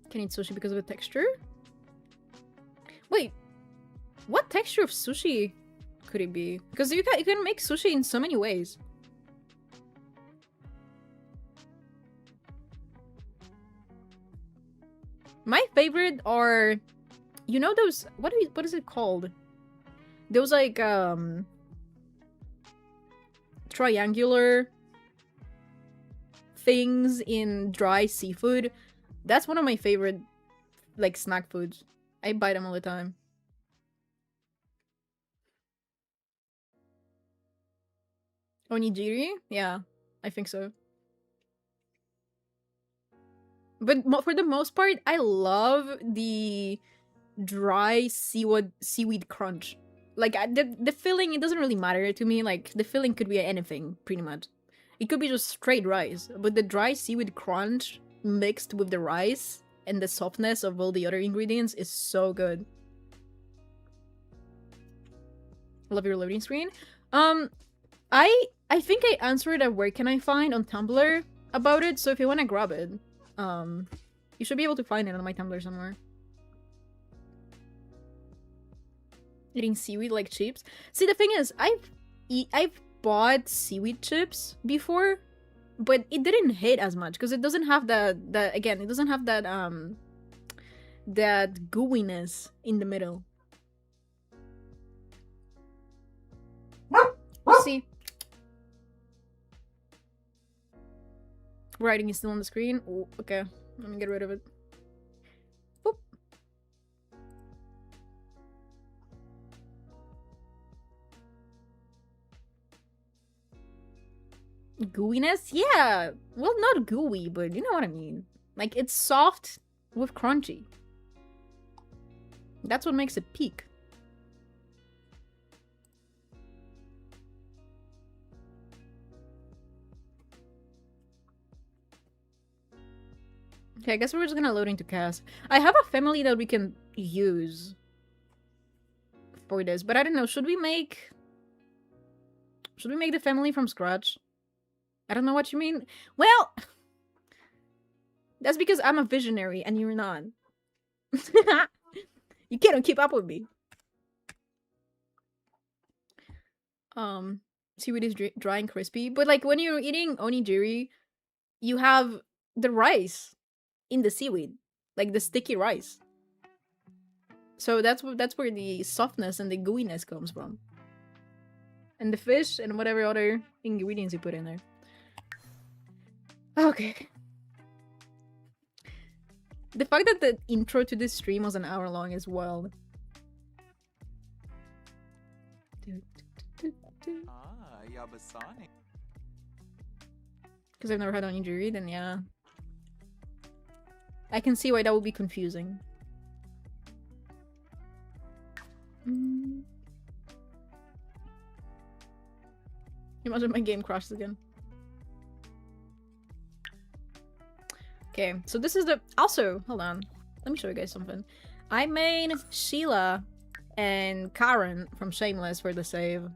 Can eat sushi because of the texture? Wait, what texture of sushi could it be? Because you can make sushi in so many ways. My favorite are, you know those, what is it called? Those like triangular things in dry seafood. That's one of my favorite like snack foods. I buy them all the time. Onigiri? Yeah, I think so. But for the most part, I love the dry seaweed crunch. Like, the filling, it doesn't really matter to me. Like, the filling could be anything, pretty much. It could be just straight rice. But the dry seaweed crunch mixed with the rice and the softness of all the other ingredients is so good. Love your loading screen. I think I answered a where can I find on Tumblr about it, so if you want to grab it, You should be able to find it on my Tumblr somewhere. Eating seaweed like chips. See, the thing is, I've bought seaweed chips before, but it didn't hit as much because it doesn't have that again, it doesn't have that that gooiness in the middle. See, writing is still on the screen. Oh, okay, let me get rid of it. Boop. Gooiness? Yeah. Well, not gooey, but you know what I mean. Like, it's soft with crunchy. That's what makes it peak. Okay, I guess we're just gonna load into cast. I have a family that we can use for this, but I don't know. Should we make the family from scratch? I don't know what you mean. Well, that's because I'm a visionary and you're not. You can't keep up with me. Seaweed is dry and crispy, but like when you're eating onigiri, you have the rice in the seaweed, like the sticky rice. So that's where the softness and the gooiness comes from, and the fish and whatever other ingredients you put in there. Okay. The fact that the intro to this stream was an hour long is wild. Yabasani. Because I've never had onigiri, then yeah. I can see why that would be confusing. Imagine my game crashes again. Okay, so this is the... Also, hold on. Let me show you guys something. I made Sheila and Karen from Shameless for the save.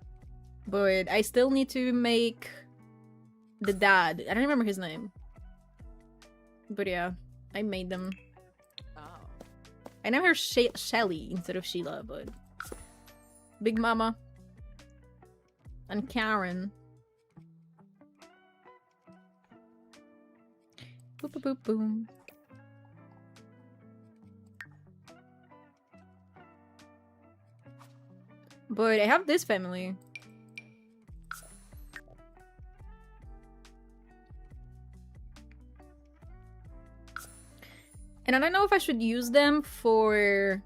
But I still need to make the dad. I don't remember his name. But yeah, I made them. Oh. I named her Shelly instead of Sheila, but... Big Mama. And Karen. Boop, boop, boop, boom. But I have this family. And I don't know if I should use them for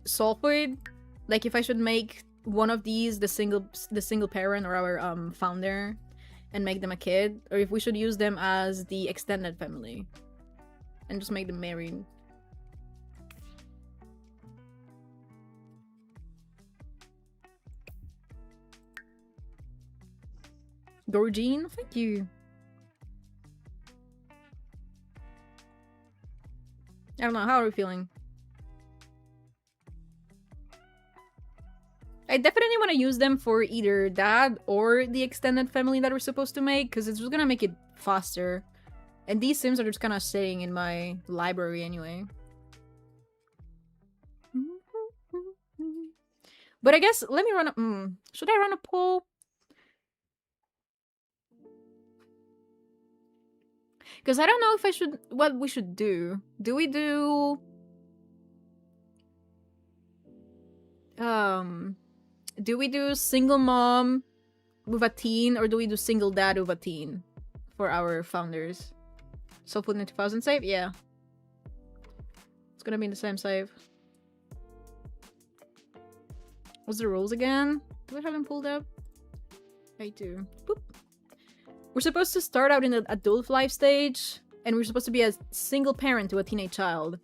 soulfood. Like if I should make one of these the single parent or our founder and make them a kid, or if we should use them as the extended family and just make them married. Gorgine, thank you. I don't know, how are we feeling? I definitely want to use them for either that or the extended family that we're supposed to make, because it's just gonna make it faster. And these sims are just kind of sitting in my library anyway. But I guess, let me run a... should I run a poll? Because I don't know if I should... what we should do. Do we do... do we do single mom with a teen, or do we do single dad with a teen for our founders? So put in the 2000 save? Yeah. It's gonna be in the same save. What's the rules again? Do I have them pulled up? I do. Boop. We're supposed to start out in the adult life stage, and we're supposed to be a single parent to a teenage child.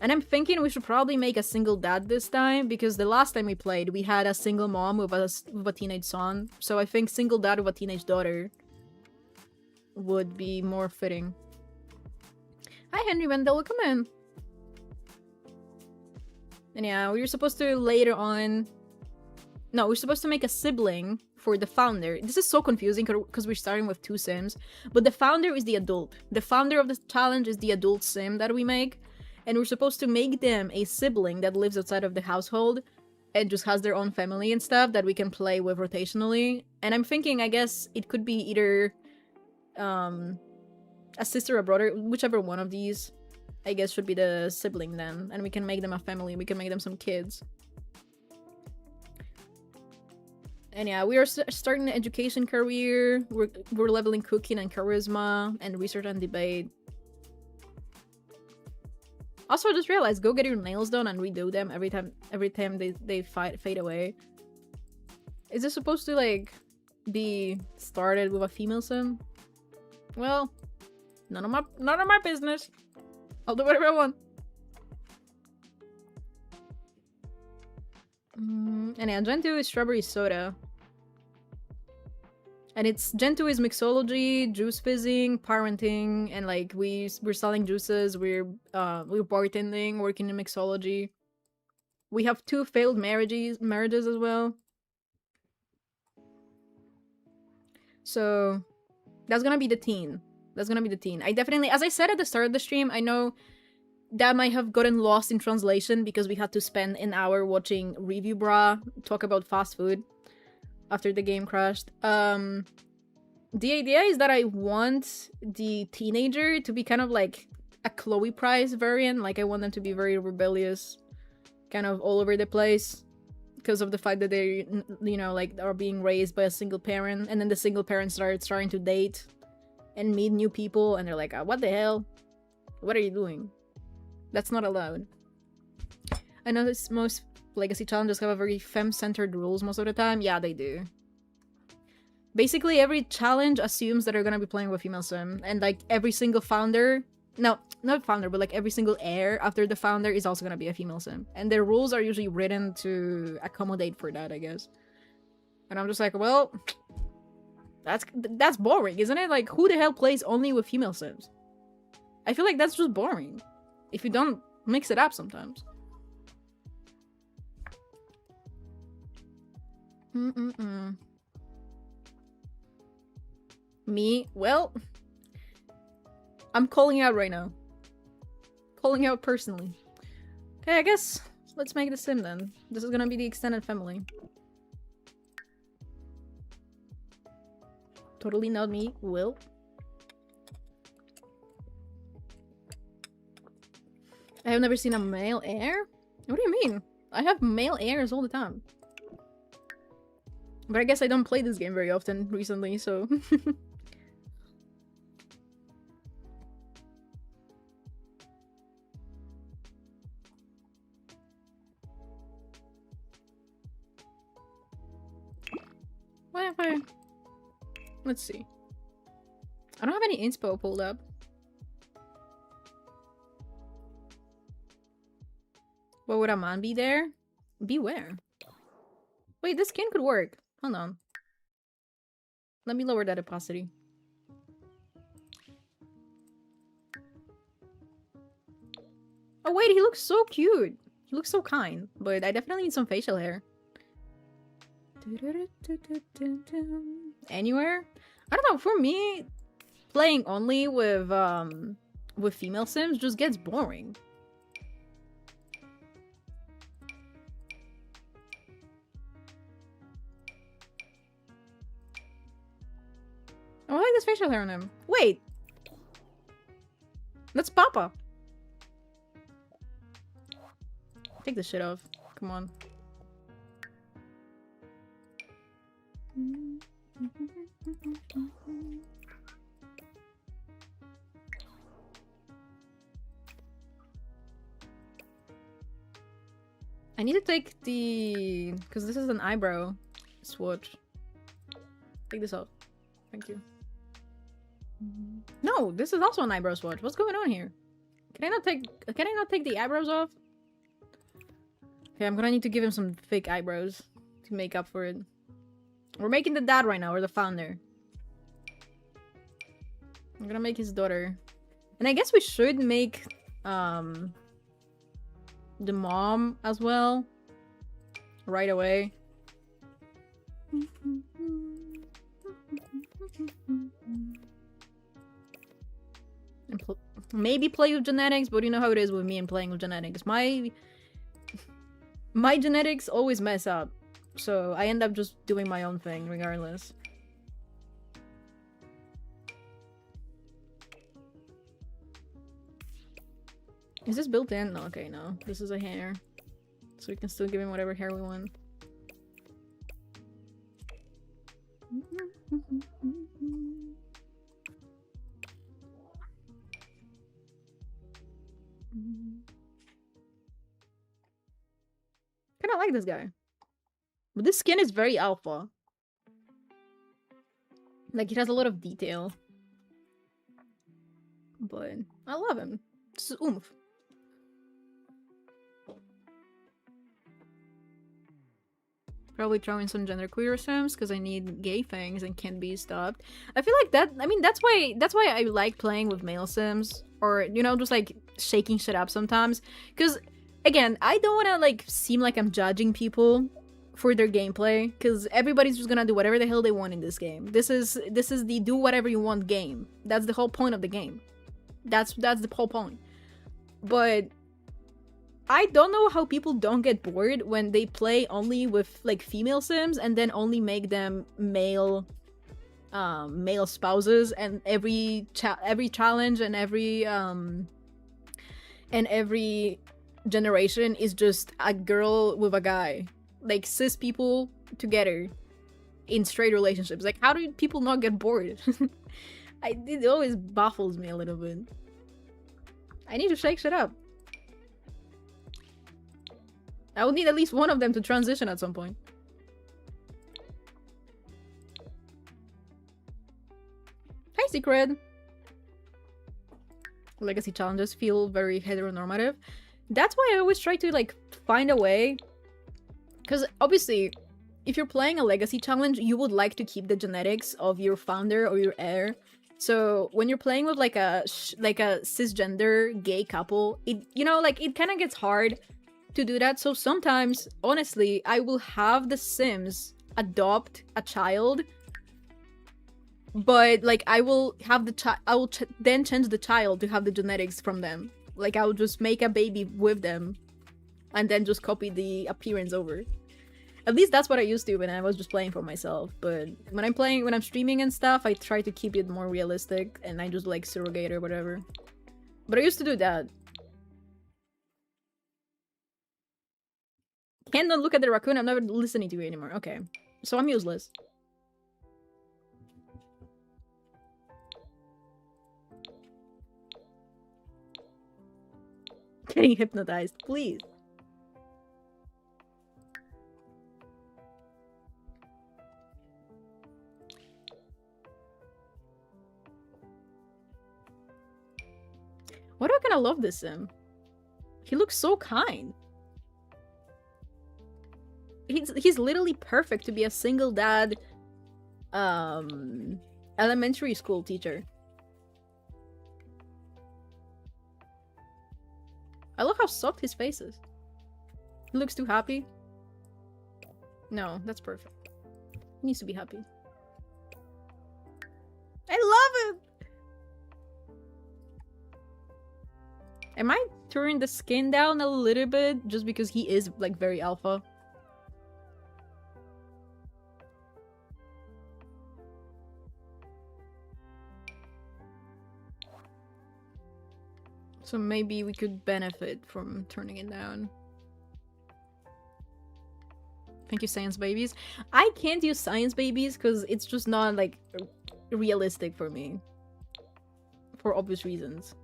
And I'm thinking we should probably make a single dad this time, because the last time we played, we had a single mom with a teenage son. So I think single dad with a teenage daughter would be more fitting. Hi, Henry Wendell, welcome in. And yeah, we were supposed to later on No, we're supposed to make a sibling for the founder. This is so confusing because we're starting with 2 sims, but the founder is the adult. The founder of the challenge is the adult sim that we make, and we're supposed to make them a sibling that lives outside of the household and just has their own family and stuff that we can play with rotationally. And I'm thinking, I guess it could be either a sister or brother, whichever one of these, I guess, should be the sibling then, and we can make them a family. We can make them some kids. And yeah, we are starting the education career. We're leveling cooking and charisma and research and debate. Also, I just realized, go get your nails done and redo them every time they fade away. Is this supposed to like be started with a female sim? Well, none of my business. I'll do whatever I want. And yeah, Gen 2 is strawberry soda. And it's Gen 2 is mixology, juice fizzing, parenting, and like we're selling juices, we're bartending, working in mixology. We have 2 failed marriages as well. So that's gonna be the teen. That's gonna be the teen. I definitely, as I said at the start of the stream, I know that might have gotten lost in translation because we had to spend an hour watching Review Bra talk about fast food after the game crashed. The idea is that I want the teenager to be kind of like a Chloe Price variant. Like, I want them to be very rebellious, kind of all over the place, because of the fact that they, you know, like, are being raised by a single parent, and then the single parent starts trying to date and meet new people, and they're like, what the hell? What are you doing? That's not allowed. I notice most Legacy challenges have a very femme-centered rules most of the time. Yeah, they do. Basically, every challenge assumes that they're gonna be playing with female sim, and like every single founder, no, not founder, but like every single heir after the founder is also gonna be a female sim, and their rules are usually written to accommodate for that, I guess. And I'm just like, well, that's boring, isn't it? Like, who the hell plays only with female sims? I feel like that's just boring if you don't mix it up sometimes. Me? Well, I'm calling out right now. Calling out personally. Okay, I guess let's make the sim then. This is gonna be the extended family. Totally not me. Will. I have never seen a male heir? What do you mean? I have male heirs all the time. But I guess I don't play this game very often recently, so... Whatever. Let's see. I don't have any inspo pulled up. What would a man be there? Beware. Wait, this skin could work. Hold on. Let me lower that opacity. Oh wait, he looks so cute. He looks so kind. But I definitely need some facial hair. Anywhere? I don't know, for me, playing only with female sims just gets boring. Oh, I like this facial hair on him. Wait! That's Papa! Take this shit off. Come on. I need to take the... because this is an eyebrow swatch. Take this off. Thank you. No, this is also an eyebrow swatch. What's going on here? Can I not take the eyebrows off? Okay, I'm gonna need to give him some fake eyebrows to make up for it. We're making the dad right now, or the founder. I'm gonna make his daughter. And I guess we should make the mom as well right away. Maybe play with genetics, but you know how it is with me and playing with genetics. My genetics always mess up, so I end up just doing my own thing regardless. Is this built in? No, okay, no. This is a hair. So we can still give him whatever hair we want. Kinda like this guy. But this skin is very alpha. Like, it has a lot of detail. But I love him. This is oomph. Probably throwing some genderqueer sims because I need gay things and can't be stopped. I feel like that. I mean, that's why I like playing with male sims, or you know, just like shaking shit up sometimes. Because again, I don't want to like seem like I'm judging people for their gameplay, because everybody's just gonna do whatever the hell they want in this game. This is the do whatever you want game. That's the whole point of the game. That's the whole point. But I don't know how people don't get bored when they play only with like female sims and then only make them male spouses, and every challenge and every generation is just a girl with a guy, like cis people together in straight relationships. Like, how do people not get bored? It always baffles me a little bit. I need to shake shit up. I would need at least one of them to transition at some point. Hi, Secret! Legacy challenges feel very heteronormative. That's why I always try to, like, find a way. Because, obviously, if you're playing a legacy challenge, you would like to keep the genetics of your founder or your heir. So, when you're playing with, like, a cisgender gay couple, it, you know, like, it kind of gets hard to do that. So sometimes, honestly, I will have the sims adopt a child, but like I will have the then change the child to have the genetics from them. Like, I will just make a baby with them and then just copy the appearance over. At least that's what I used to when I was just playing for myself. But when I'm streaming and stuff, I try to keep it more realistic and I just like surrogate or whatever. But I used to do that. Can't not look at the raccoon. I'm never listening to you anymore. Okay. So I'm useless. Getting hypnotized, please. Why do I kind of love this sim? He looks so kind. He's literally perfect to be a single dad elementary school teacher. I love how soft his face is. He looks too happy. No, that's perfect. He needs to be happy. I love him! Am I turning the skin down a little bit just because he is like very alpha? So maybe we could benefit from turning it down. Thank you, Science Babies. I can't use Science Babies because it's just not, like, realistic for me. For obvious reasons.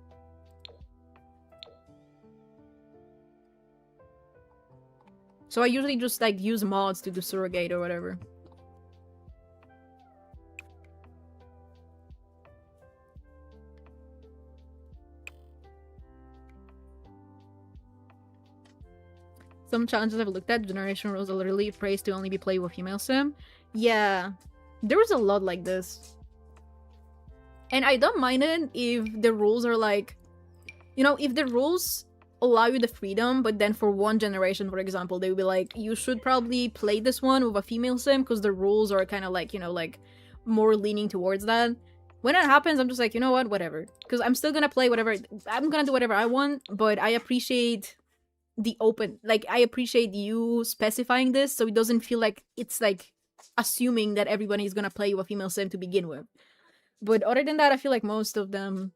So I usually just, like, use mods to do surrogate or whatever. Some challenges I've looked at, Generation Rules are literally praised to only be played with female sim. Yeah, there was a lot like this. And I don't mind it if the rules are like... You know, if the rules allow you the freedom, but then for one generation, for example, they would be like, you should probably play this one with a female sim because the rules are kind of like, you know, like more leaning towards that. When that happens, I'm just like, you know what, whatever. Because I'm still gonna play whatever, I'm gonna do whatever I want, but I appreciate the open, like, I appreciate you specifying this so it doesn't feel like it's like assuming that everybody is gonna play with a female sim to begin with. But other than that, I feel like most of them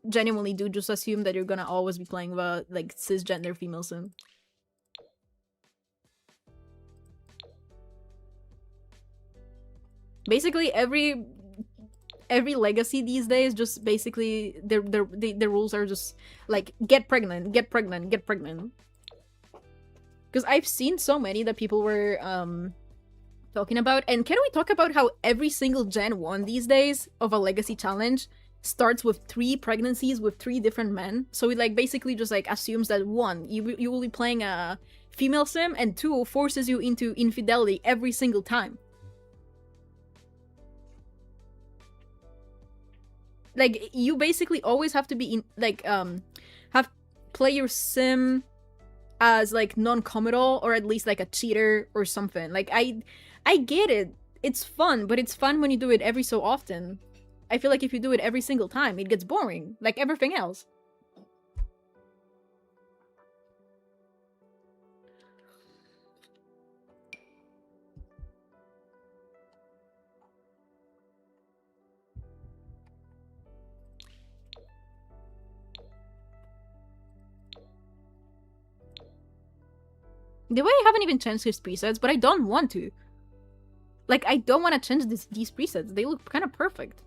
genuinely do just assume that you're gonna always be playing with a, like, cisgender female sim. Basically, every legacy these days, just basically, the rules are just like, get pregnant, get pregnant, get pregnant. Because I've seen so many that people were talking about. And can we talk about how every single Gen 1 these days of a legacy challenge starts with 3 pregnancies with 3 different men? So it like basically just like assumes that 1, you will be playing a female sim, and 2, forces you into infidelity every single time. Like, you basically always have to be in, like, play your sim as like non-committal, or at least like a cheater or something. Like, I get it. It's fun, but it's fun when you do it every so often. I feel like if you do it every single time, it gets boring, like everything else. The way I haven't even changed his presets, but I don't want to. Like, I don't want to change these presets. They look kind of perfect.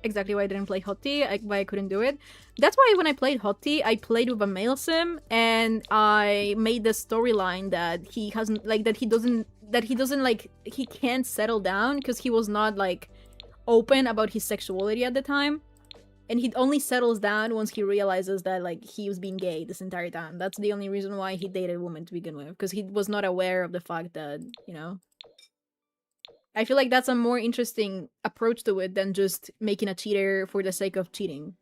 Exactly why I didn't play Hot Tea, why I couldn't do it. That's why when I played Hot Tea, I played with a male sim, and I made the storyline that he hasn't, like, that he doesn't, like, he can't settle down because he was not, like, open about his sexuality at the time. And he only settles down once he realizes that, like, he was being gay this entire time. That's the only reason why he dated women to begin with, because he was not aware of the fact that, you know... I feel like that's a more interesting approach to it than just making a cheater for the sake of cheating.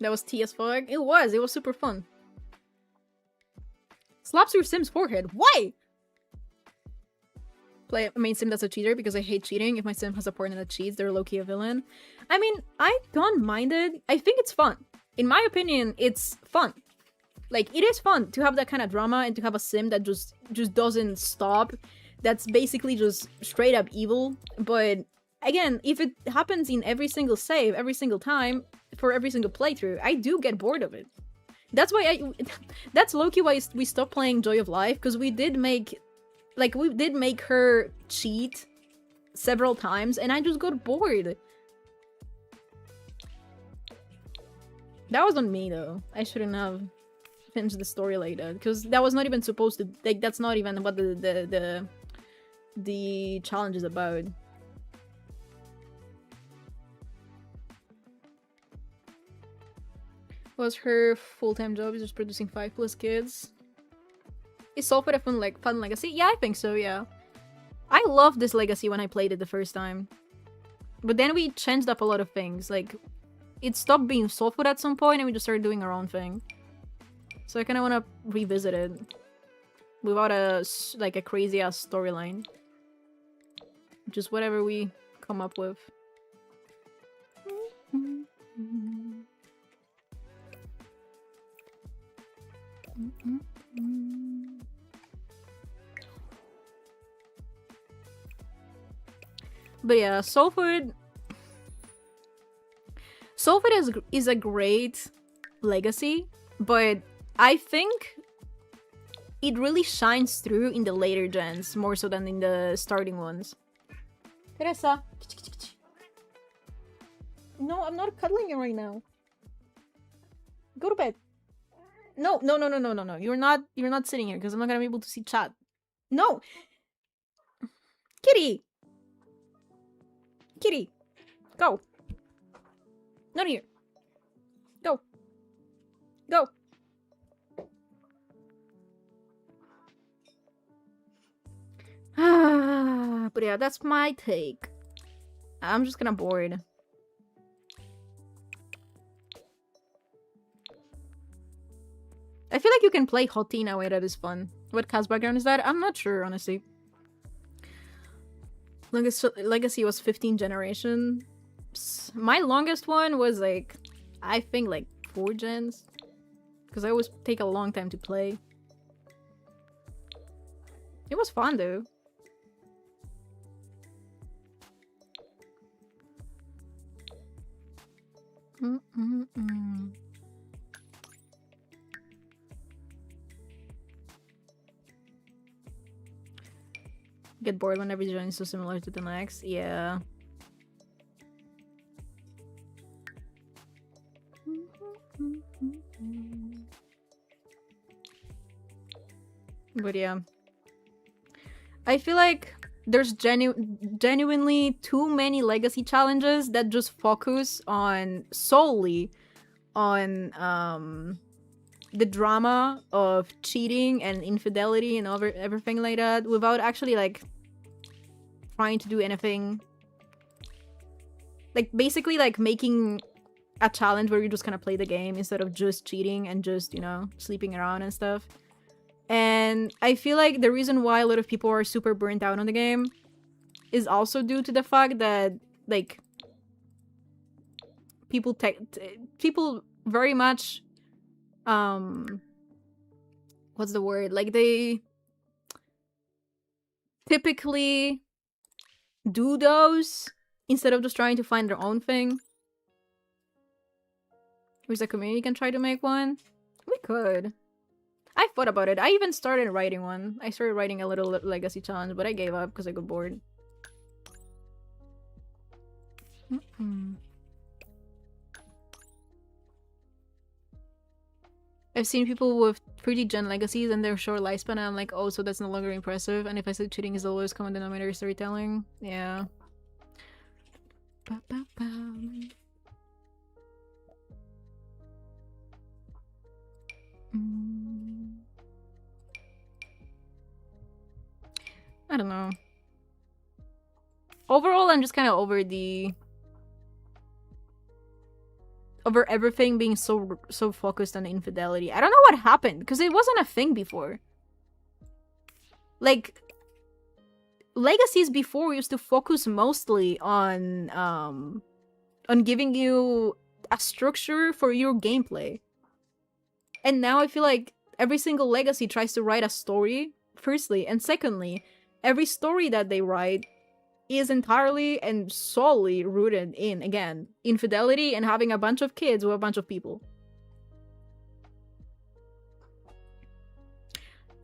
That was tea as fuck. It was super fun. Slaps your sim's forehead. Why? Play a main sim that's a cheater because I hate cheating. If my sim has a partner that cheats, they're low-key a villain. I mean, I don't mind it. I think it's fun. In my opinion, it's fun. Like, it is fun to have that kind of drama and to have a sim that just doesn't stop. That's basically just straight up evil. But again, if it happens in every single save, every single time, for every single playthrough, I do get bored of it. That's why that's low-key why we stopped playing Joy of Life, because we did make her cheat several times, and I just got bored. That was on me, though. I shouldn't have finished the story like that, because that was not even supposed to, like, that's not even what the challenge is about. Was her full-time job is just producing 5+ kids? Is Sulfur a fun legacy? Yeah, I think so, yeah. I loved this legacy when I played it the first time. But then we changed up a lot of things. Like, it stopped being Sulfur at some point and we just started doing our own thing. So I kind of want to revisit it. Without a crazy-ass storyline. Just whatever we come up with. But yeah, Soulfood is a great legacy, but I think it really shines through in the later gens more so than in the starting ones. Teresa. No, I'm not cuddling you right now. Go to bed. No. You're not sitting here because I'm not gonna be able to see chat. No. Kitty. Kitty. Go. Not here. Go. Go. But yeah, that's my take. I'm just kinda bored. I feel like you can play Hottie in a way that is fun. What cast background is that? I'm not sure, honestly. Legacy was 15 generations. My longest one was like, I think like 4 gens. Because I always take a long time to play. It was fun though. Get bored when every gen is so similar to the next. Yeah. But yeah. I feel like there's genuinely too many legacy challenges that just focus on solely on the drama of cheating and infidelity and everything like that without actually like trying to do anything, like basically like making a challenge where you just kind of play the game instead of just cheating and just, you know, sleeping around and stuff. And I feel like the reason why a lot of people are super burnt out on the game is also due to the fact that like people very much what's the word, like they typically do those instead of just trying to find their own thing. Wish the community can try to make one. We could. I thought about it. I even started writing one. I started writing a little legacy challenge, but I gave up because I got bored. I've seen people with 3D gen legacies and their short lifespan, and I'm like, oh, so that's no longer impressive. And if I said cheating is the lowest common denominator storytelling, yeah. I don't know. Overall, I'm just kind of over everything being so focused on infidelity. I don't know what happened because it wasn't a thing before. Like legacies before used to focus mostly on giving you a structure for your gameplay. And now I feel like every single legacy tries to write a story, firstly, and secondly, every story that they write is entirely and solely rooted in, again, infidelity and having a bunch of kids with a bunch of people.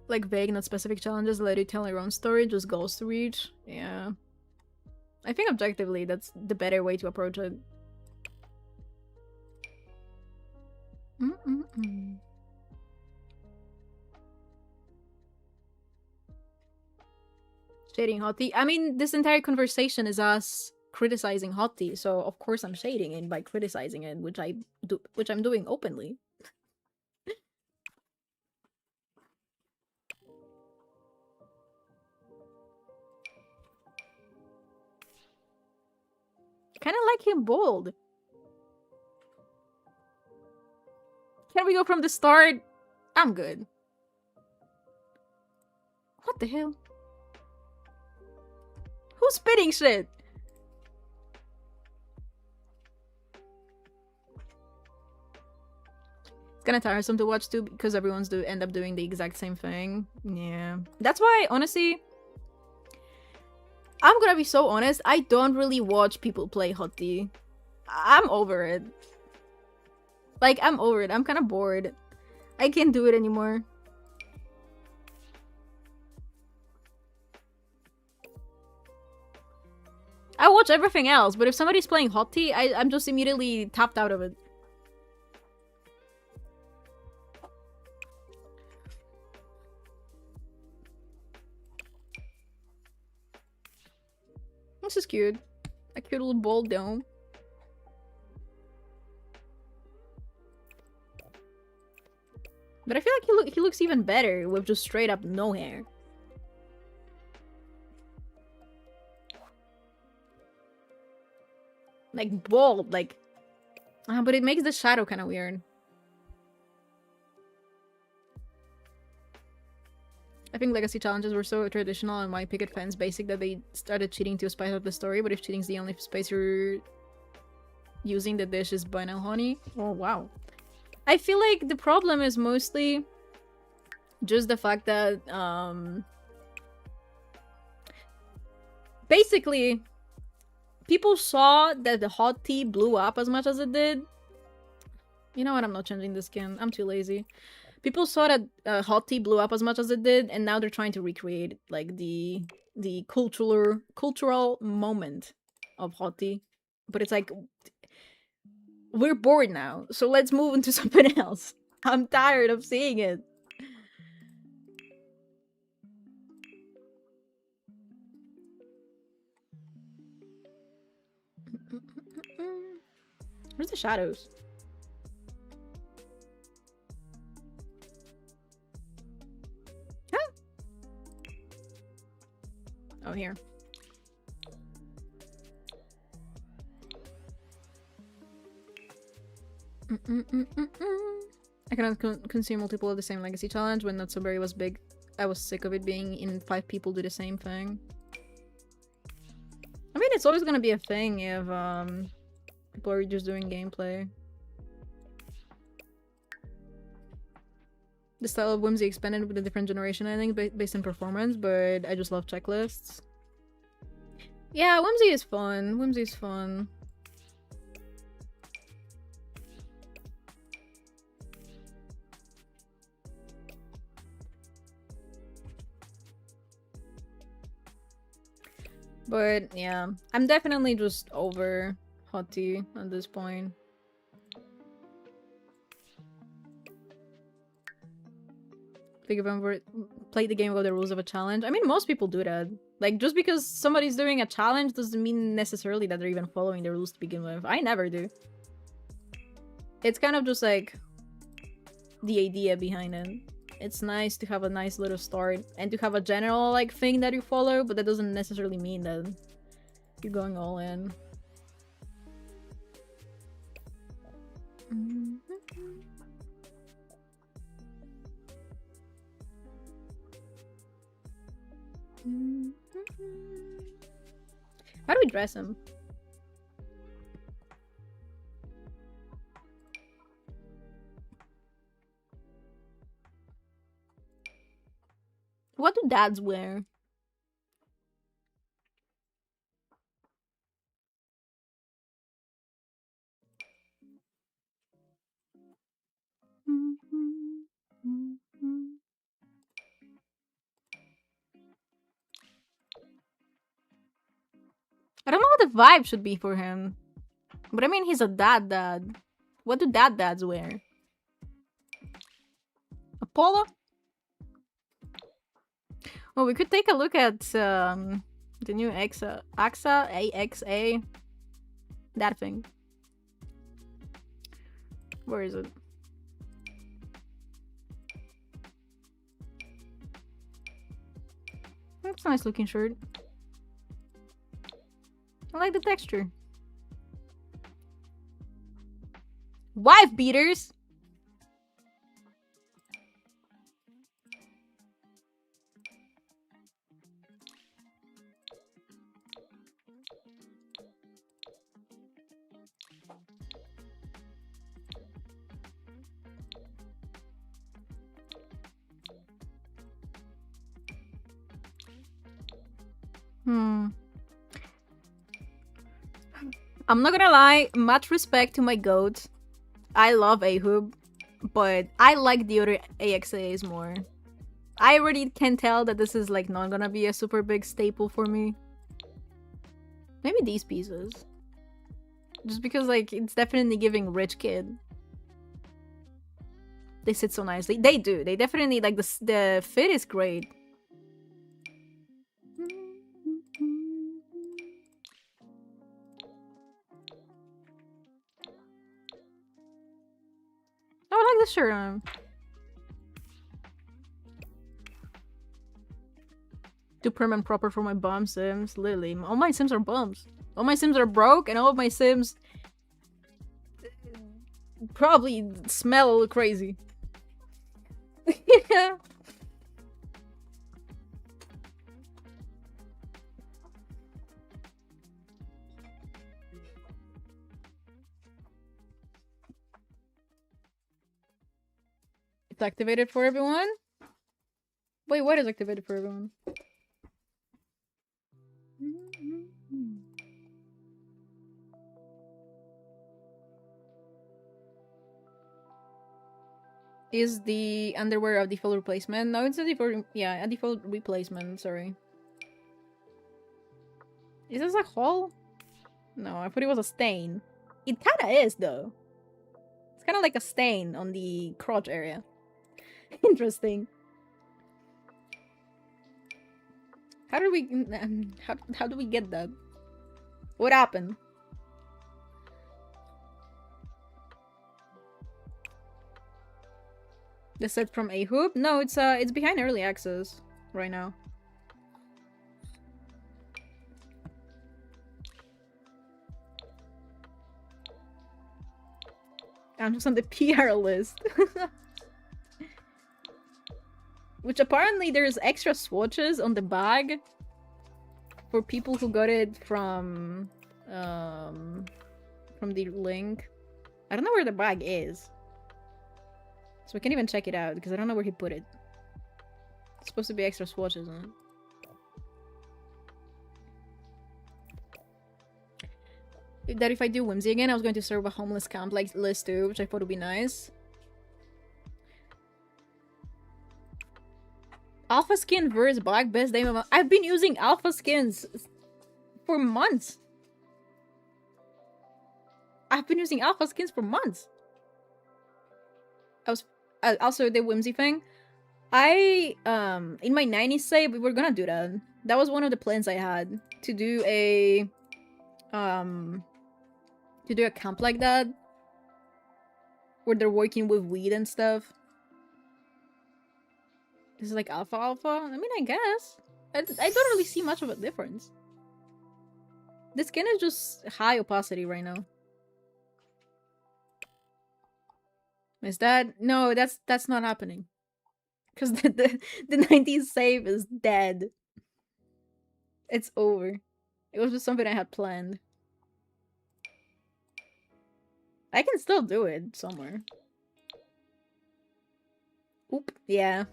Like vague, not specific challenges let you tell your own story, just goals to reach. Yeah. I think objectively that's the better way to approach it. Shading Hottie. I mean, this entire conversation is us criticizing Hottie, so of course I'm shading it by criticizing it, which I'm doing openly. Kind of like him bold. Can we go from the start? I'm good. What the hell? Who's spitting shit? It's kind of tiresome to watch too because everyone's end up doing the exact same thing. Yeah. That's why, honestly, I'm gonna be so honest, I don't really watch people play Hottie. I'm over it. Like, I'm over it. I'm kind of bored. I can't do it anymore. I watch everything else, but if somebody's playing Hottie, I'm just immediately tapped out of it. This is cute. A cute little ball dome. But I feel like he looks even better with just straight up no hair. like bold, like. But it makes the shadow kind of weird. I think legacy challenges were so traditional and white picket fence basic that they started cheating to spice up the story. But if cheating's the only space you're using, the dish is banana honey. Oh wow. I feel like the problem is mostly just the fact that basically people saw that the hot tea blew up as much as it did. You know what? I'm not changing the skin. I'm too lazy. People saw that hot tea blew up as much as it did, and now they're trying to recreate like the cultural moment of hot tea. But it's like we're bored now, so let's move into something else. I'm tired of seeing it. Where's the shadows? Huh? Oh, here. I cannot consume multiple of the same legacy challenge. When Not So Berry was big, I was sick of it being in 5 people do the same thing. I mean, it's always gonna be a thing if people are just doing gameplay. The style of Whimsy expanded with a different generation, I think, based on performance, but I just love checklists. Yeah, Whimsy is fun. Whimsy is fun. But yeah, I'm definitely just over hot tea at this point. Think if I've played the game without the rules of a challenge. I mean, most people do that. Like, just because somebody's doing a challenge doesn't mean necessarily that they're even following the rules to begin with. I never do. It's kind of just like the idea behind it. It's nice to have a nice little start and to have a general like thing that you follow, but that doesn't necessarily mean that you're going all in. How do we dress him? What do dads wear? I don't know what the vibe should be for him. But I mean, he's a dad. What do dads wear? A polo? Well, we could take a look at the new AXA, AXA, that thing. Where is it? That's a nice looking shirt. I like the texture. Wife beaters! I'm not gonna lie, much respect to my goat. I love Ahub, but I like the other AXAs more. I already can tell that this is like not gonna be a super big staple for me. Maybe these pieces. Just because like it's definitely giving rich kid. They sit so nicely. They do. They definitely like the fit is great. Oh, I like this shirt on him. Too prim and proper for my bum sims. Literally, all my sims are bums. All my Sims are broke, and all of my Sims probably smell crazy. Yeah. It's activated for everyone? Wait, what is activated for everyone? Is the underwear a default replacement? No, it's a default. Yeah, a default replacement. Sorry. Is this a hole? No, I thought it was a stain. It kinda is, though. It's kinda like a stain on the crotch area. Interesting. How do we... how do we get that? What happened? The set from Ahoop? No, it's behind early access right now. I'm just on the PR list. Which apparently there's extra swatches on the bag for people who got it from the link. I don't know where the bag is. So we can't even check it out because I don't know where he put it. It's supposed to be extra swatches on it. That if I do Whimsy again, I was going to serve a homeless camp like list too, which I thought would be nice. Alpha skin versus black best name of... I've been using alpha skins for months. I've been using alpha skins for months. I was also the Whimsy thing. I in my 90s save we were gonna do that. That was one of the plans I had to do a camp like that where they're working with weed and stuff. This is like alpha. I mean, I guess. I don't really see much of a difference. The skin is just high opacity right now. Is that... No, that's not happening. Because the 90s save is dead. It's over. It was just something I had planned. I can still do it somewhere. Oop, yeah.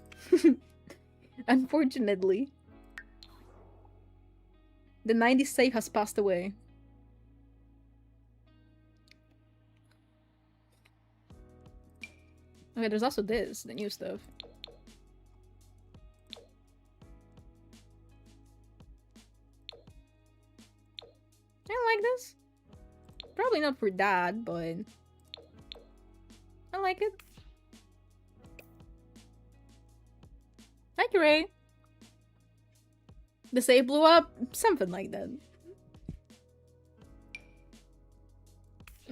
Unfortunately. The 90s save has passed away. Okay, there's also this, the new stuff. I like this. Probably not for that, but I like it. Hi, Gray. The save blew up? Something like that.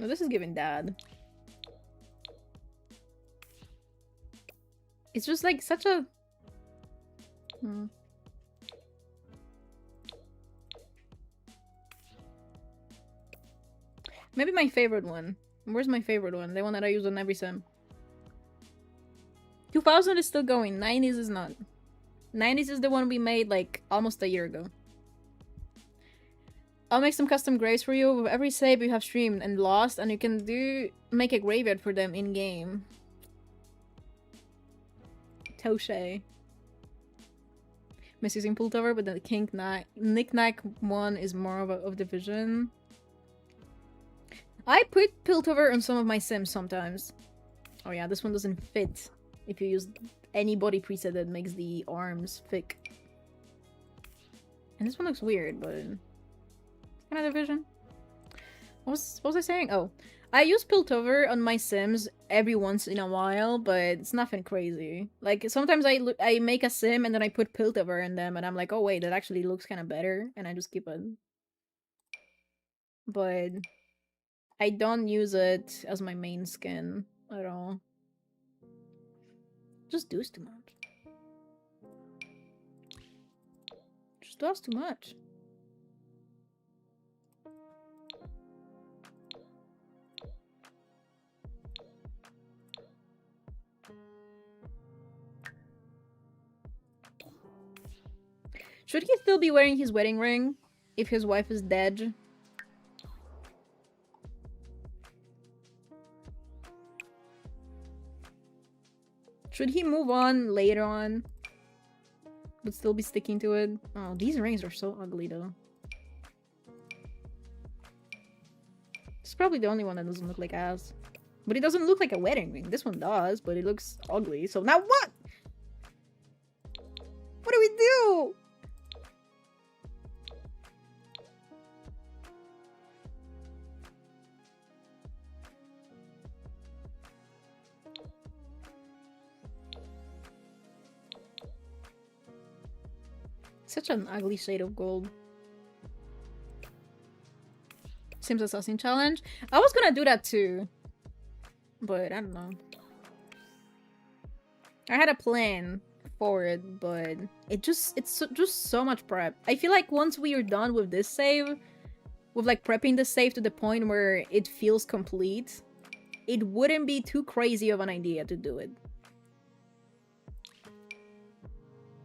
Oh, this is giving dad. It's just like such a... Maybe my favorite one. Where's my favorite one? The one that I use on every sim. 2000 is still going. 90s is not. 90s is the one we made like almost a year ago. I'll make some custom graves for you. With every save you have streamed and lost, and you can make a graveyard for them in game. Touche. Misusing Piltover, but the Knick-Knack one is more of division. I put Piltover on some of my sims sometimes. Oh yeah, this one doesn't fit if you use any body preset that makes the arms thick. And this one looks weird, but... It's kind of division. What was I saying? Oh. I use Piltover on my sims every once in a while, but it's nothing crazy. Like, sometimes I make a sim and then I put Piltover in them and I'm like, oh wait, that actually looks kind of better, and I just keep it. But I don't use it as my main skin at all. Just does too much. Just does too much. Should he still be wearing his wedding ring if his wife is dead? Should he move on later on, but still be sticking to it? Oh, these rings are so ugly though. It's probably the only one that doesn't look like ass. But it doesn't look like a wedding ring. This one does, but it looks ugly. So now what? What do we do? Such an ugly shade of gold. Sims Assassin Challenge. I was gonna do that too. But I don't know. I had a plan for it, but it's just so much prep. I feel like once we are done with this save, with like prepping the save to the point where it feels complete, it wouldn't be too crazy of an idea to do it.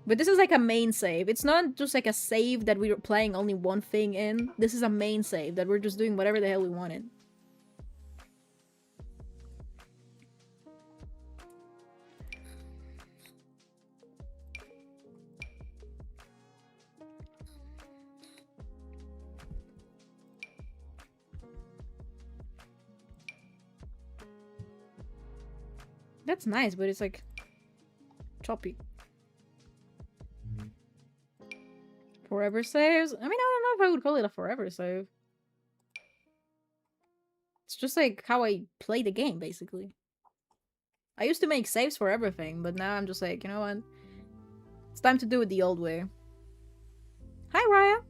But this is like a main save. It's not just like a save that we're playing only one thing in. This is a main save that we're just doing whatever the hell we wanted. That's nice, but it's like choppy. Forever saves? I mean, I don't know if I would call it a forever save. It's just like how I play the game, basically. I used to make saves for everything, but now I'm just like, you know what? It's time to do it the old way. Hi, Raya!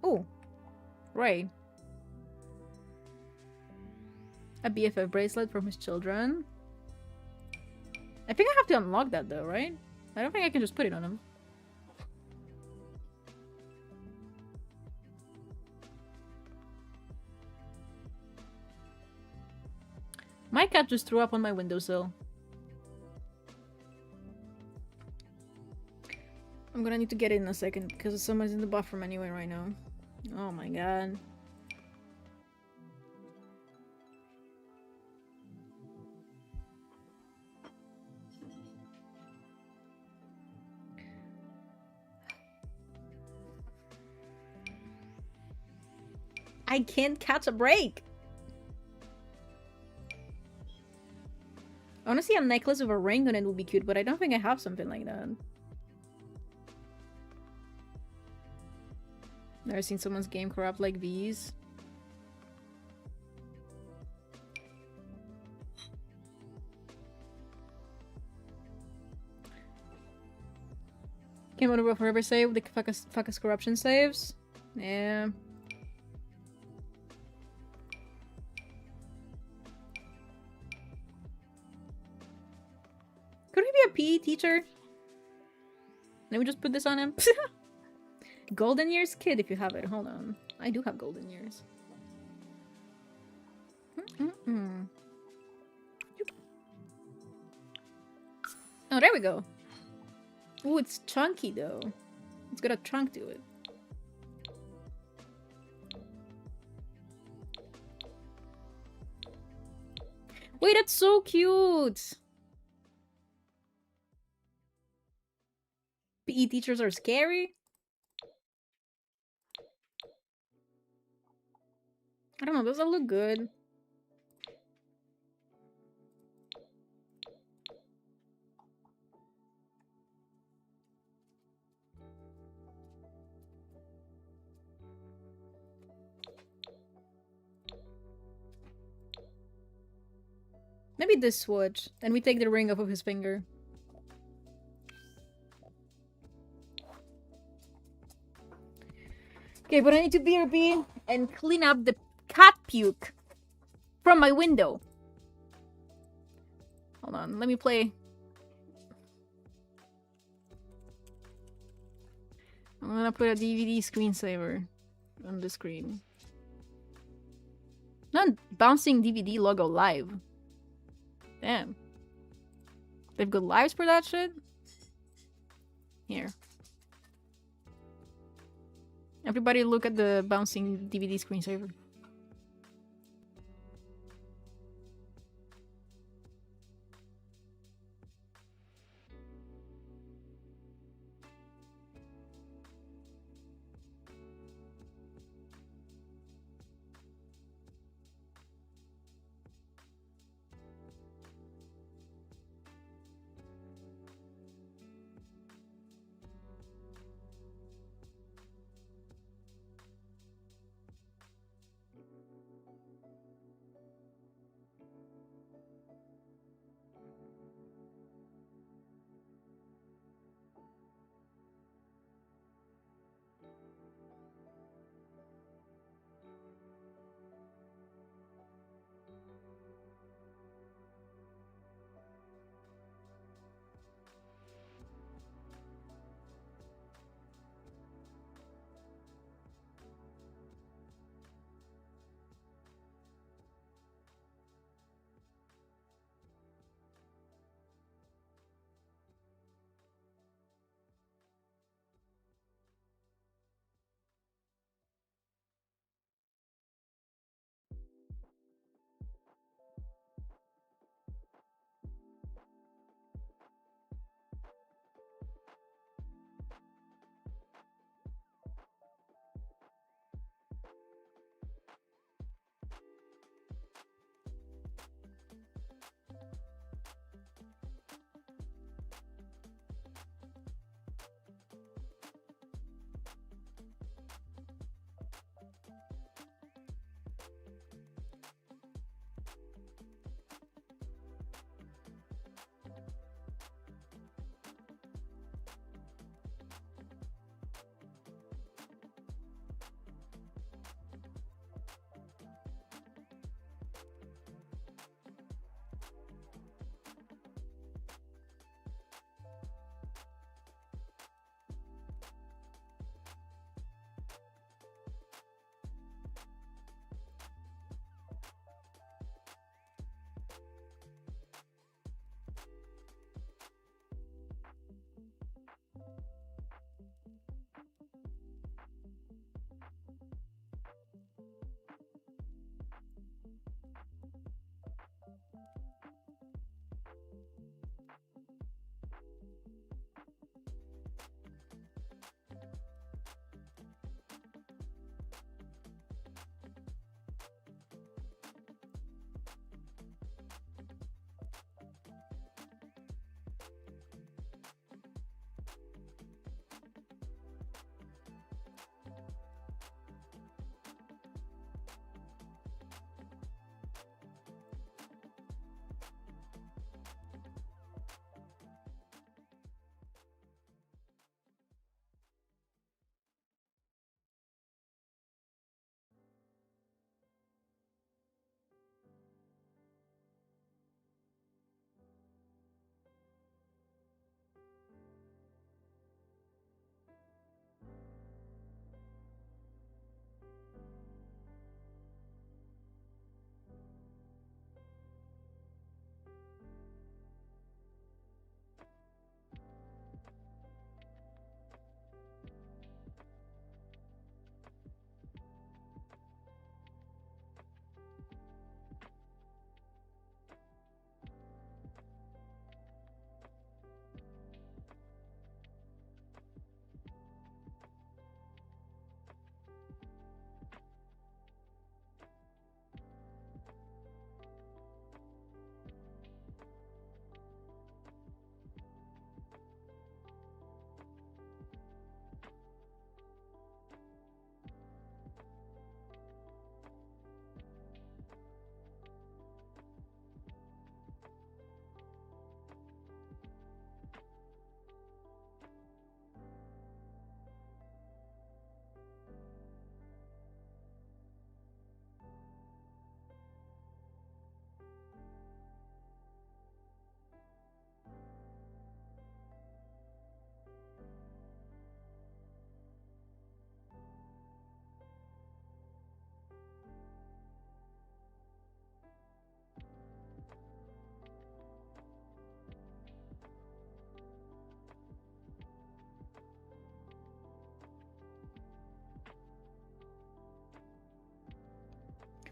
Oh, Ray. A BFF bracelet from his children. I think I have to unlock that though, right? I don't think I can just put it on him. My cat just threw up on my windowsill. I'm gonna need to get it in a second because someone's in the bathroom anyway right now. Oh my god. I can't catch a break! Honestly, a necklace with a ring on it would be cute, but I don't think I have something like that. Never seen someone's game corrupt like these. Can't want to forever save the fuck us corruption saves. Yeah. Could he be a PE teacher? Let me just put this on him. Golden Years Kid, if you have it. Hold on. I do have Golden Years. Oh, there we go. Ooh, it's chunky though. It's got a trunk to it. Wait, that's so cute! PE teachers are scary? I don't know, does that look good? Maybe this switch, and we take the ring off of his finger. Okay, but I need to BRB and clean up the cat puke from my window. Hold on, let me play. I'm gonna put a DVD screensaver on the screen. Not bouncing DVD logo live. Damn. They've got lives for that shit? Here. Everybody look at the bouncing DVD screensaver.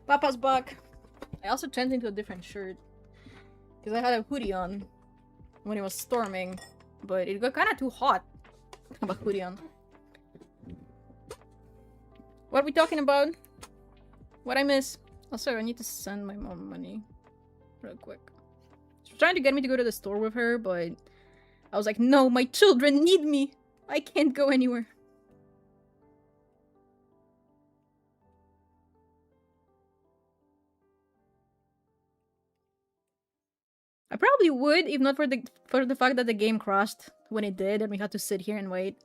Papa's back. I also changed into a different shirt. Because I had a hoodie on when it was storming. But it got kind of too hot. I have a hoodie on. What are we talking about? What I miss? Also, I need to send my mom money. Real quick. She's trying to get me to go to the store with her, but I was like, no, my children need me. I can't go anywhere. I probably would, if not for the fact that the game crashed when it did, and we had to sit here and wait.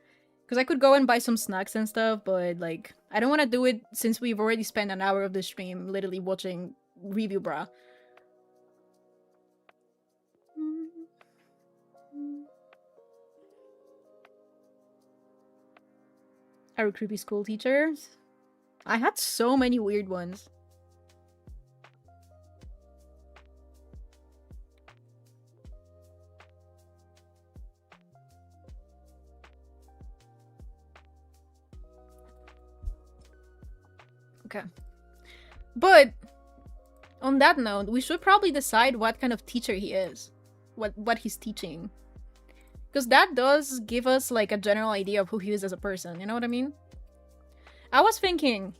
Because I could go and buy some snacks and stuff, but like, I don't want to do it since we've already spent an hour of the stream literally watching Review Bra. Our creepy school teachers. I had so many weird ones. Okay. But on that note, we should probably decide what kind of teacher he is. What he's teaching. Because that does give us like a general idea of who he is as a person, you know what I mean? I was thinking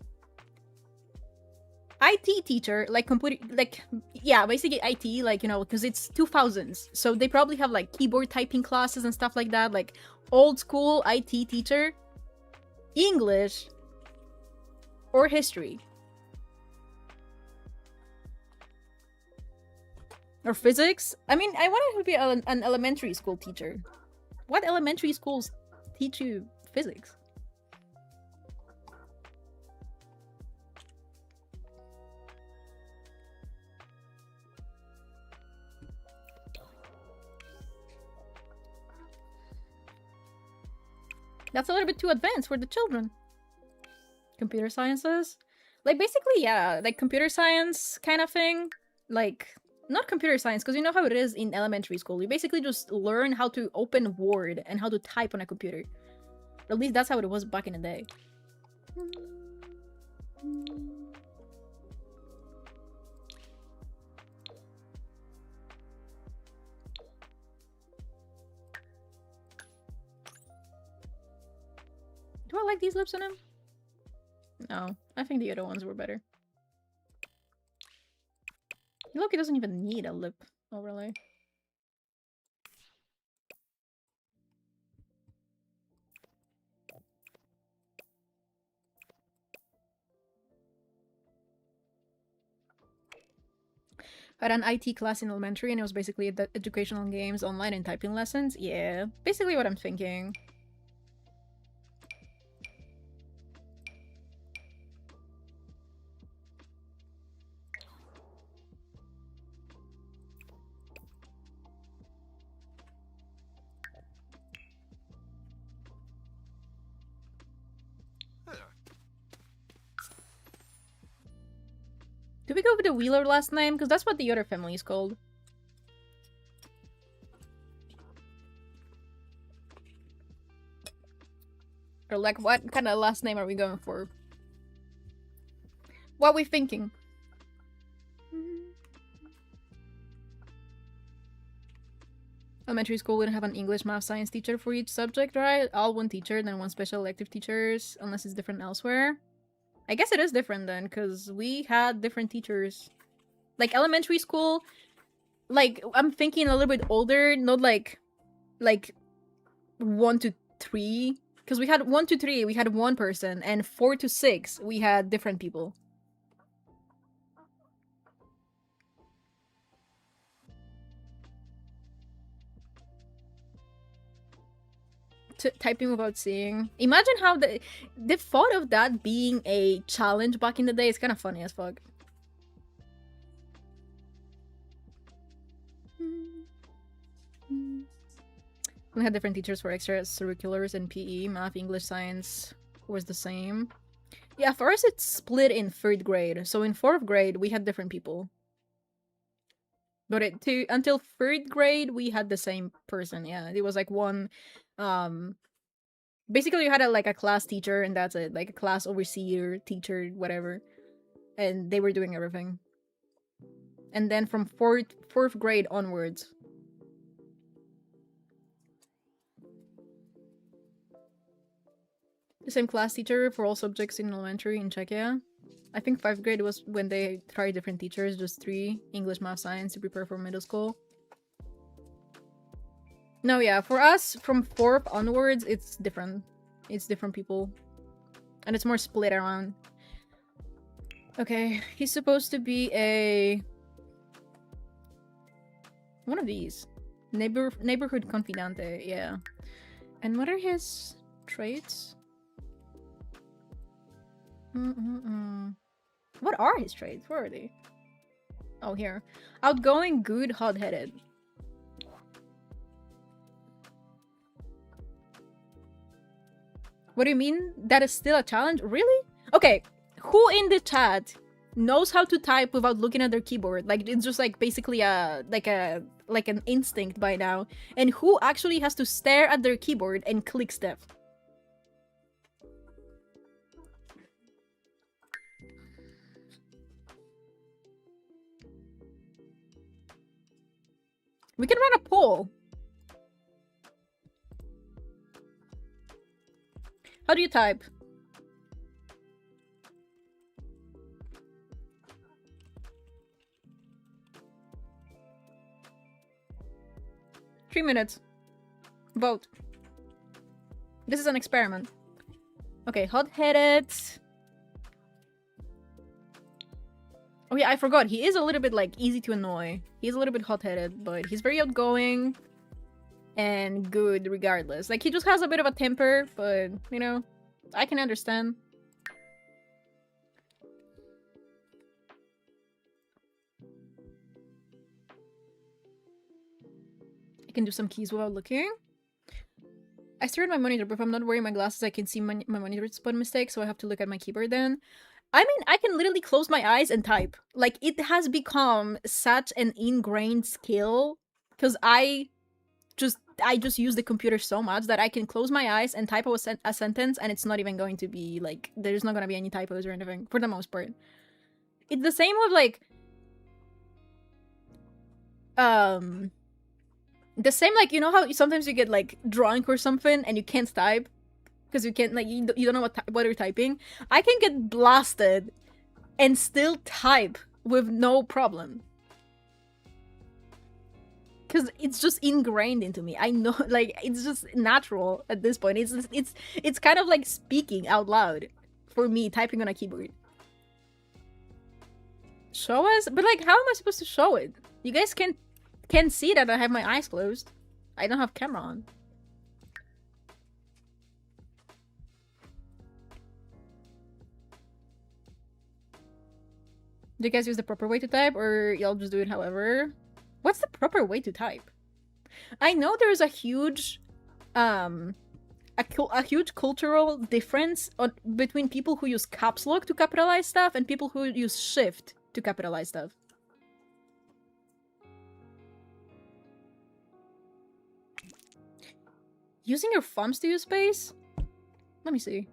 IT teacher, like computer, like, yeah, basically IT, like, you know, because it's 2000s. So they probably have like keyboard typing classes and stuff like that, like old school IT teacher, English, or history. Or physics. I mean, I wanted to be an elementary school teacher. What elementary schools teach you physics? That's a little bit too advanced for the children. Computer sciences? Like, basically, yeah, like computer science kind of thing. Like, not computer science, because you know how it is in elementary school. You basically just learn how to open Word and how to type on a computer. At least that's how it was back in the day. Do I like these lips on him? No, I think the other ones were better. Loki doesn't even need a lip overlay. I had an IT class in elementary and it was basically educational games, online, and typing lessons. Yeah, basically what I'm thinking. Did we go with the Wheeler last name? Because that's what the other family is called. Or like, what kind of last name are we going for? What are we thinking? Elementary school wouldn't have an English, math, science teacher for each subject, right? All one teacher, then one special elective teachers, unless it's different elsewhere. I guess it is different then, because we had different teachers. Like, elementary school, like, I'm thinking a little bit older, not like 1 to 3. Because we had 1 to 3, we had one person, and 4 to 6, we had different people. Typing without seeing. Imagine how the thought of that being a challenge back in the day is kind of funny as fuck. We had different teachers for extracurriculars and PE. Math, English, science was the same. Yeah, for us it's split in 3rd grade. So in 4th grade we had different people. But until 3rd grade we had the same person. Yeah, it was like one basically you had a class teacher and that's it, like a class overseer, teacher, whatever. and they were doing everything. And then from fourth grade onwards. The same class teacher for all subjects in elementary in Czechia. I think 5th grade was when they tried different teachers, just 3, English, math, science, to prepare for middle school. No, yeah, for us, from 4th onwards, it's different. It's different people. And it's more split around. Okay, he's supposed to be a... one of these. Neighborhood confidante, yeah. And what are his traits? What are his traits? Where are they? Oh, here. Outgoing, good, hot-headed. What do you mean? That is still a challenge? Really? Okay, who in the chat knows how to type without looking at their keyboard? Like, it's just like basically like an instinct by now. And who actually has to stare at their keyboard and click stuff? We can run a poll. How do you type? Three minutes. Vote. This is an experiment. Okay, hot-headed. Oh yeah, I forgot. He is a little bit, like, easy to annoy. He's a little bit hot-headed, but he's very outgoing and good regardless. Like, he just has a bit of a temper, but, you know, I can understand. I can do some keys without looking. I stare at my monitor, but if I'm not wearing my glasses, I can see my monitor spot mistake, so I have to look at my keyboard then. I mean, I can literally close my eyes and type. Like, it has become such an ingrained skill, because I just use the computer so much that I can close my eyes and type a sentence, and it's not even going to be, like, there's not going to be any typos or anything, for the most part. It's the same with, like, the same, like, you know how sometimes you get, like, drunk or something, and you can't type? Because you can't, like, you don't know what you're typing? I can get blasted and still type with no problem. Because it's just ingrained into me. I know, like, it's just natural at this point. It's kind of like speaking out loud for me, typing on a keyboard. Show us? But, like, how am I supposed to show it? You guys can't see that I have my eyes closed. I don't have camera on. Do you guys use the proper way to type, or y'all just do it however? What's the proper way to type? I know there's a huge, a huge cultural difference between people who use caps lock to capitalize stuff and people who use shift to capitalize stuff. Using your thumbs to use space? Let me see.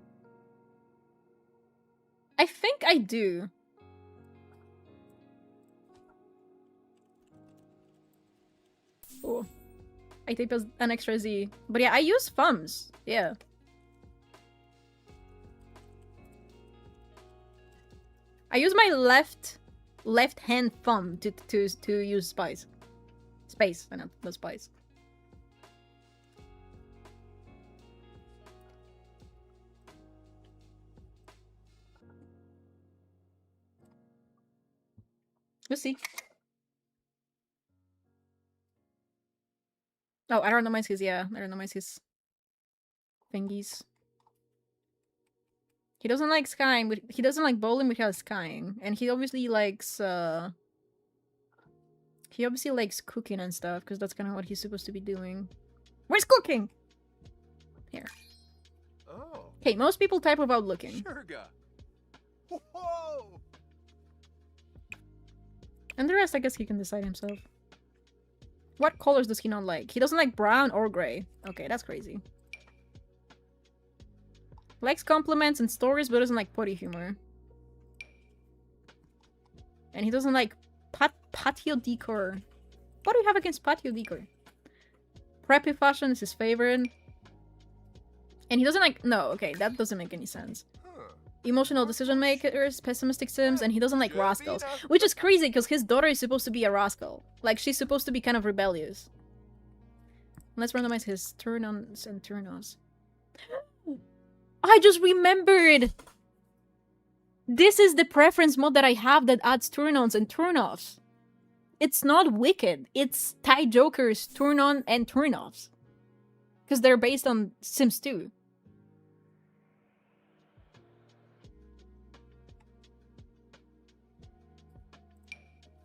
I think I do. Oh, I type as an extra Z. But yeah, I use thumbs. Yeah. I use my left hand thumb to use space. Space, I know, not spice. Let's see. Oh, I don't know his, yeah. I don't know his thingies. He doesn't like skying, but he doesn't like bowling without skying. And he obviously likes, he obviously likes cooking and stuff, because that's kind of what he's supposed to be doing. Where's cooking? Here. Oh. Okay, most people type without looking. Sugar. Whoa. And the rest, I guess he can decide himself. What colors does he not like? He doesn't like brown or gray. Okay, that's crazy. Likes compliments and stories, but doesn't like potty humor. And he doesn't like patio decor. What do we have against patio decor? Preppy fashion is his favorite. And he doesn't like... No, okay, that doesn't make any sense. Emotional decision makers, pessimistic sims, and he doesn't like rascals. Which is crazy, because his daughter is supposed to be a rascal. Like, she's supposed to be kind of rebellious. Let's randomize his turn-ons and turn-offs. I just remembered! This is the preference mode that I have that adds turn-ons and turn-offs. It's not Wicked. It's Thai Joker's turn-on and turn-offs. Because they're based on Sims 2.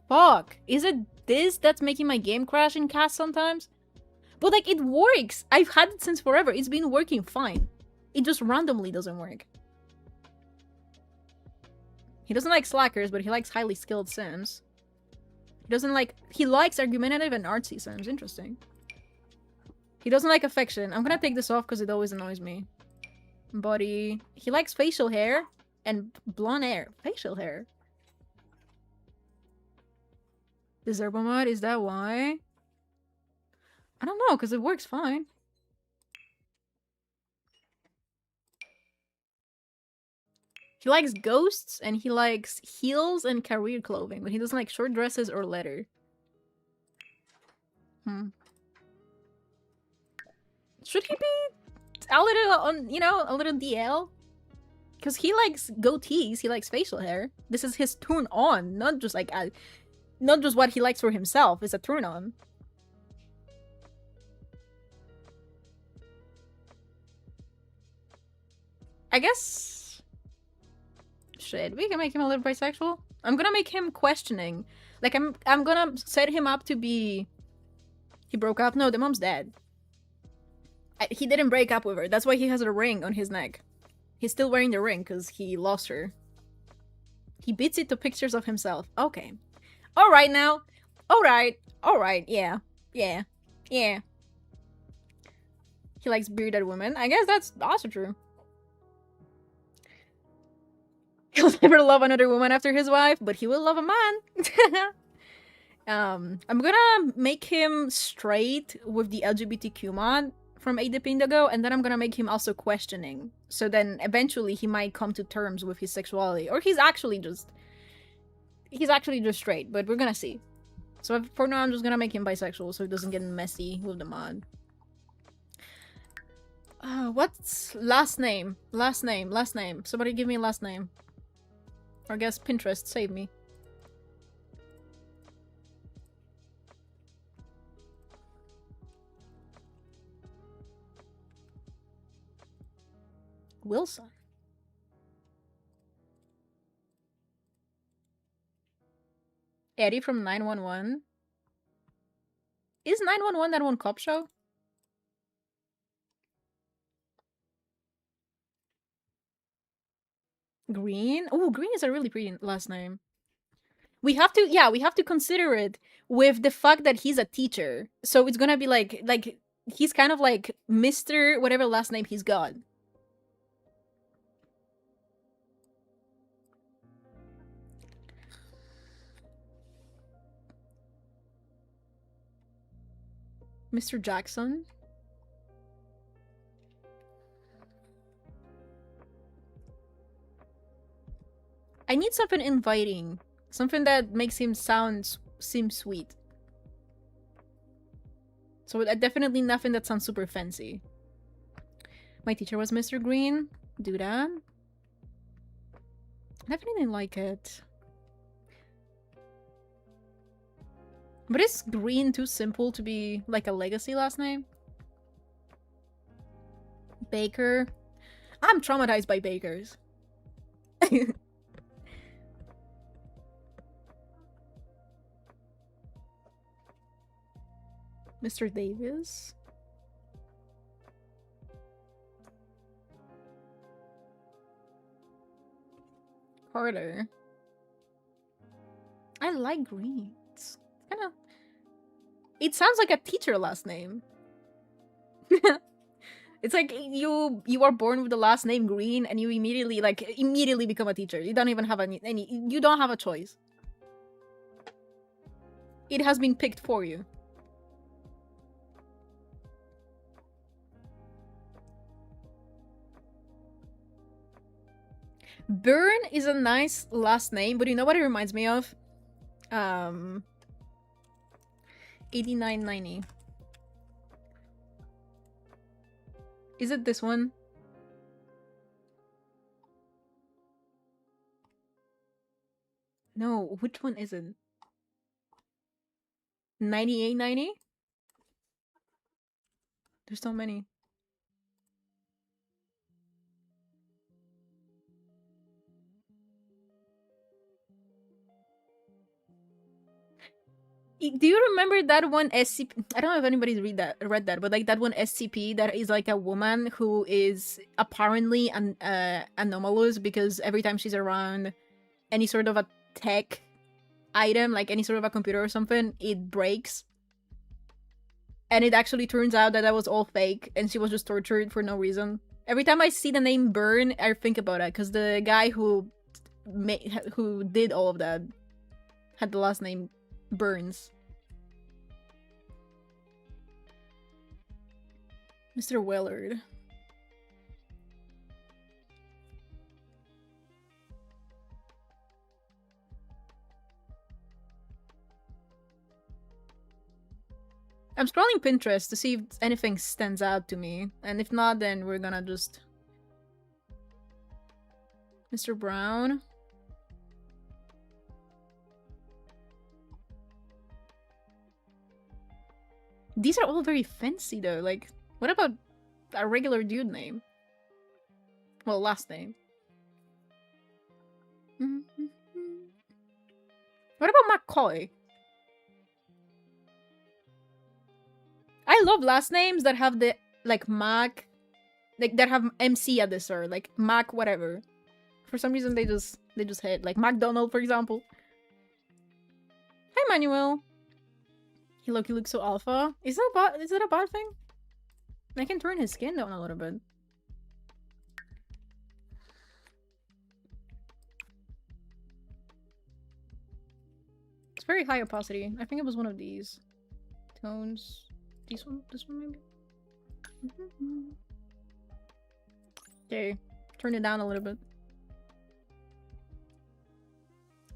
Fuck. Is it this that's making my game crash in cast sometimes? But like, it works! I've had it since forever. It's been working fine. It just randomly doesn't work. He doesn't like slackers, but he likes highly skilled sims. He doesn't like... He likes argumentative and artsy sims. Interesting. He doesn't like affection. I'm gonna take this off because it always annoys me. Body... He likes facial hair and blonde hair. Facial hair. The Zerbo mod, is that why? I don't know, because it works fine. He likes ghosts, and he likes heels and career clothing, but he doesn't like short dresses or leather. Should he be a little on, you know, a little DL? Because he likes goatees, he likes facial hair. This is his turn on, not just like not just what he likes for himself, it's a turn on. I guess... Shit, we can make him a little bisexual. I'm gonna make him questioning. Like, I'm gonna set him up to be... He broke up? No, the mom's dead. He didn't break up with her. That's why he has a ring on his neck. He's still wearing the ring because he lost her. He beats it to pictures of himself. Okay. Alright now. Alright. Alright, yeah. Yeah. Yeah. He likes bearded women. I guess that's also true. He'll never love another woman after his wife, but he will love a man. I'm gonna make him straight with the LGBTQ mod from ADP Indigo, and then I'm gonna make him also questioning. So then eventually he might come to terms with his sexuality. Or he's actually just straight, but we're gonna see. So for now I'm just gonna make him bisexual so he doesn't get messy with the mod. What's last name? Last name. Somebody give me last name. Or I guess Pinterest, save me. Wilson. Eddie from 911. Is 911 that one cop show? Green? Oh, Green is a really pretty last name. We have to consider it with the fact that he's a teacher. So it's gonna be like he's kind of like Mr. whatever last name he's got. Mr. Jackson? I need something inviting. Something that makes him seem sweet. So definitely nothing that sounds super fancy. My teacher was Mr. Green. Do that. Definitely like it. But is Green too simple to be like a legacy last name? Baker. I'm traumatized by bakers. Mr. Davis. Carter. I like greens. Kinda. It sounds like a teacher last name. It's like you are born with the last name Green and you immediately become a teacher. You don't even have any you don't have a choice. it has been picked for you. Byrne is a nice last name, but you know what it reminds me of? 8990. Is it this one? No, which one is it? 9890? There's so many. Do you remember that one SCP? I don't know if anybody's read that, but like that one SCP that is like a woman who is apparently anomalous because every time she's around any sort of a tech item, like any sort of a computer or something, it breaks. And it actually turns out that was all fake, and she was just tortured for no reason. Every time I see the name Byrne, I think about it because the guy who did all of that had the last name Burns. Mr. Willard. I'm scrolling Pinterest to see if anything stands out to me. And if not, then we're gonna just... Mr. Brown. These are all very fancy though, like, what about a regular dude name? Well, last name. What about McCoy? I love last names that have the, like, Mac, like, that have MC at the start, like, Mac whatever. For some reason, they just hit, like, McDonald, for example. Hi, Manuel. He looks so alpha. Is that a bad thing? I can turn his skin down a little bit. It's very high opacity. I think it was one of these. Tones. This one maybe? Okay. Turn it down a little bit.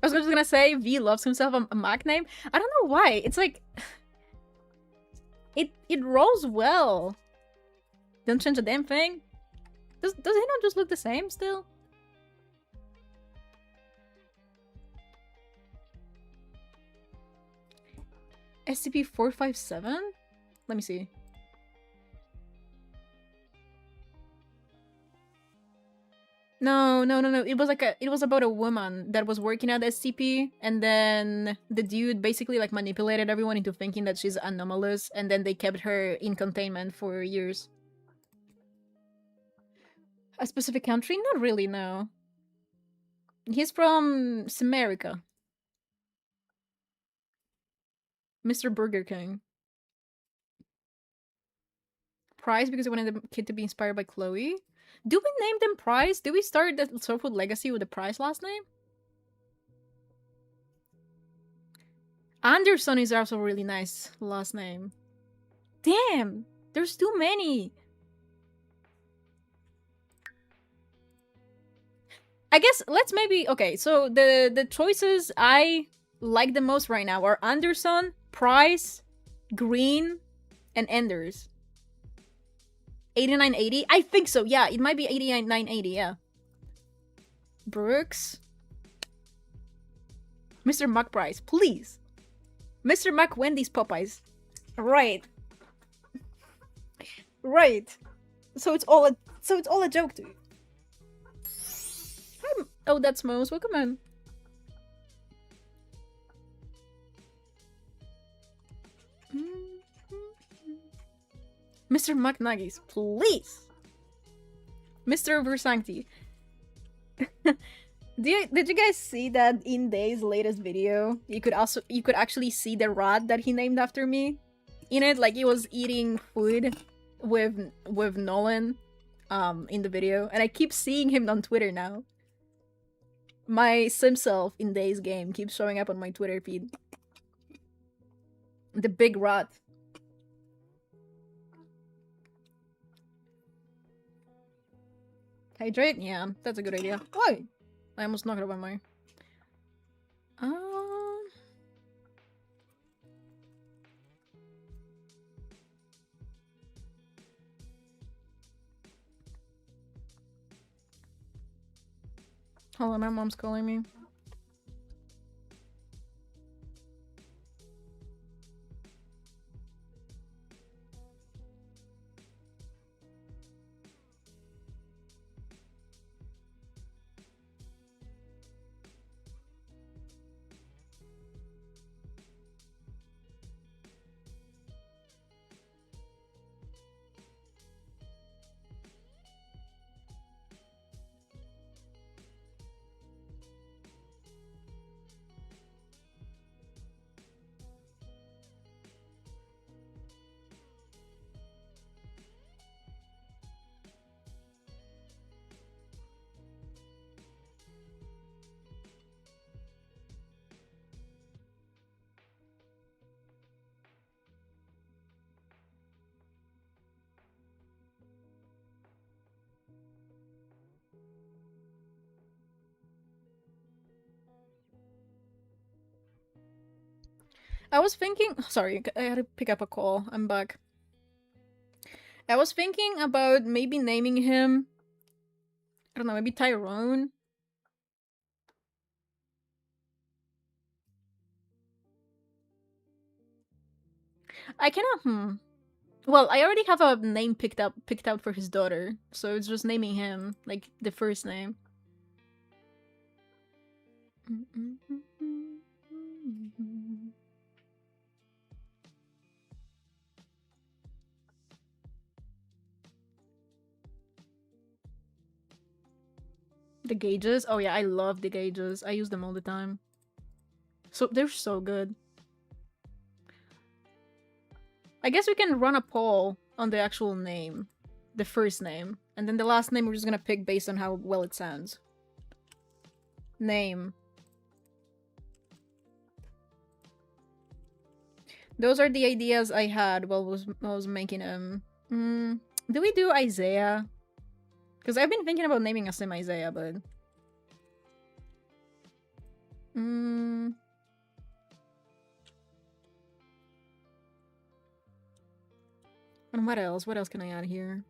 I was just gonna say V loves himself a Mac name. I don't know why. It's like... It rolls well. Don't change a damn thing. Does he not just look the same still? SCP-457? Let me see. No. It was about a woman that was working at SCP, and then the dude basically like manipulated everyone into thinking that she's anomalous, and then they kept her in containment for years. A specific country? Not really, no. He's from Samerica. Mr. Burger King. Price because I wanted the kid to be inspired by Chloe. Do we name them Price? Do we start the Soulfood legacy with the Price last name? Anderson is also a really nice last name. Damn! There's too many! I guess let's maybe... Okay, so the choices I like the most right now are Anderson, Price, Green, and Enders. 8980? I think so, yeah. It might be 8980, yeah. Brooks. Mr. McBrice, please. Mr. McWendy's Popeyes. Right. Right. So it's all a joke to you. Oh, that's Mose. Welcome in. Mr. McNuggies, please. Mr. Versancti. Did you guys see that in Day's latest video? You could actually see the rat that he named after me in it, like he was eating food with Nolan in the video, and I keep seeing him on Twitter now. My sim self in Day's game keeps showing up on my Twitter feed. The big rat. Hydrate? Yeah, that's a good idea. Why? I almost knocked over my... Hold on, my mom's calling me. I was thinking... Sorry, I had to pick up a call. I'm back. I was thinking about maybe naming him... I don't know, maybe Tyrone? I cannot... Well, I already have a name picked out for his daughter, so it's just naming him, like, the first name. The gauges? Oh yeah, I love the gauges. I use them all the time. So they're so good. I guess we can run a poll on the actual name. The first name. And then the last name we're just gonna pick based on how well it sounds. Name. Those are the ideas I had while I was making them. Do we do Isaiah? Because I've been thinking about naming a sim Isaiah, but... And what else? What else can I add here?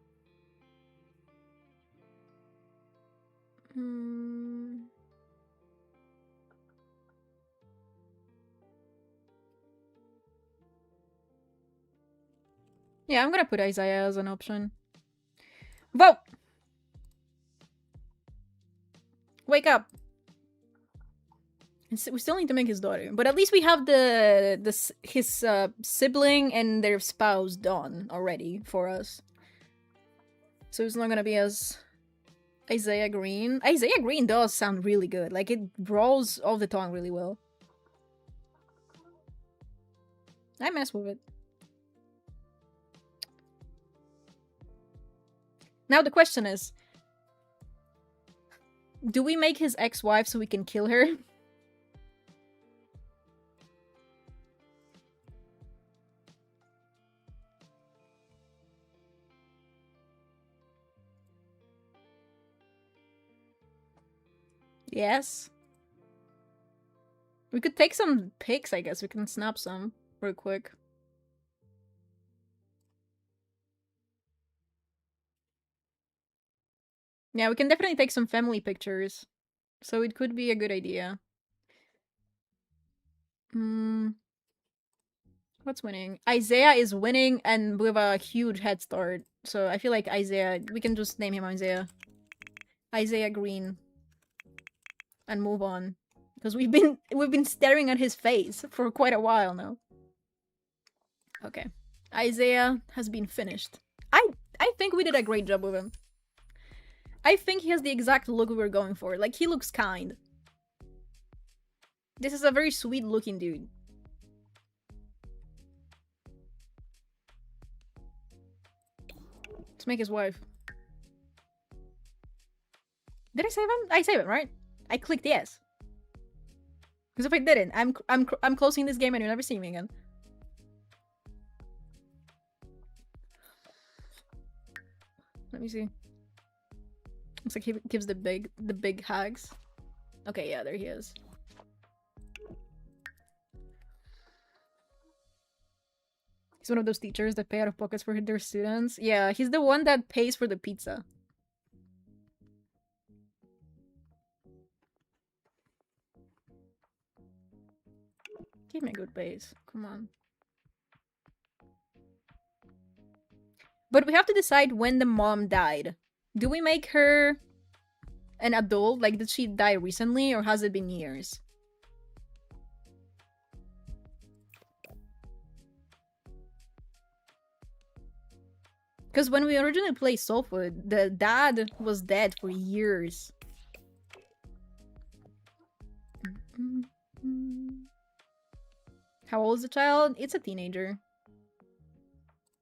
Yeah, I'm gonna put Isaiah as an option. Vote! Wake up! We still need to make his daughter, but at least we have his sibling and their spouse done already for us. So it's not gonna be as Isaiah Green. Isaiah Green does sound really good. Like, it rolls off the tongue really well. I mess with it. Now the question is, do we make his ex-wife so we can kill her? Yes. We could take some pics, I guess. We can snap some real quick. Yeah, we can definitely take some family pictures. So it could be a good idea. What's winning? Isaiah is winning and with a huge head start. So I feel like Isaiah... We can just name him Isaiah. Isaiah Green. And move on. Because we've been staring at his face for quite a while now. Okay. Isaiah has been finished. I think we did a great job with him. I think he has the exact look we were going for. Like, he looks kind. This is a very sweet looking dude. Let's make his wife. Did I save him? I saved him, right? I clicked yes. Because if I didn't, I'm closing this game and you'll never see me again. Let me see. Looks like he gives the big hugs. Okay, yeah, there he is. He's one of those teachers that pay out of pockets for their students. Yeah, he's the one that pays for the pizza. Give me a good base. Come on. But we have to decide when the mom died. Do we make her an adult? Like, did she die recently or has it been years? Because when we originally played Soulfood, the dad was dead for years. How old is the child? It's a teenager.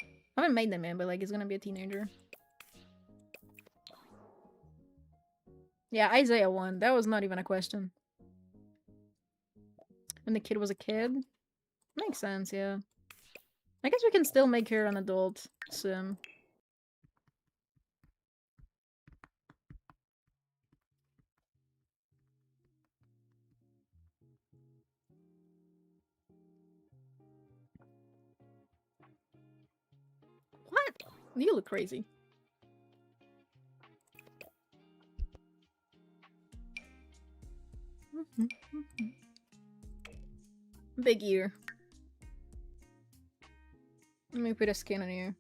I haven't made them yet, but like, it's gonna be a teenager. Yeah, Isaiah won. That was not even a question. When the kid was a kid? Makes sense, yeah. I guess we can still make her an adult sim. What? You look crazy. Big ear. Let me put a skin on you.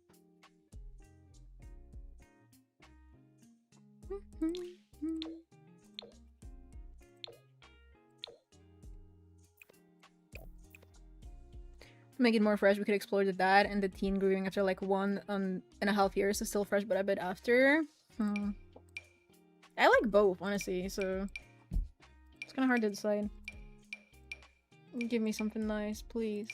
To make it more fresh, we could explore the dad and the teen grieving after like 1.5 years, so still fresh but a bit after. I like both, honestly, so it's kind of hard to decide. Give me something nice, please.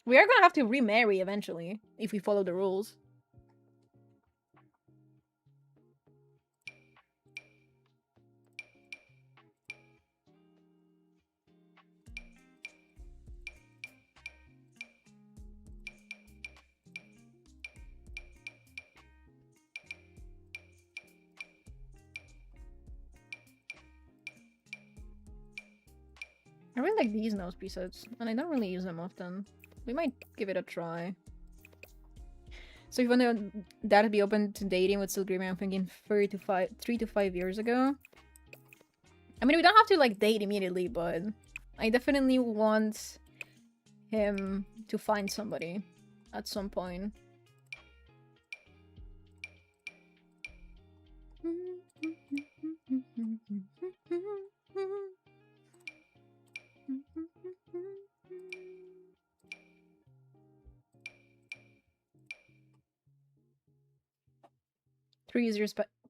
We are gonna have to remarry eventually, if we follow the rules. I really like these nose presets, and I don't really use them often. We might give it a try. So if you want that to be open to dating with Still Dreaming, I'm thinking 3 to 5 years ago. I mean, we don't have to like date immediately, but I definitely want him to find somebody at some point.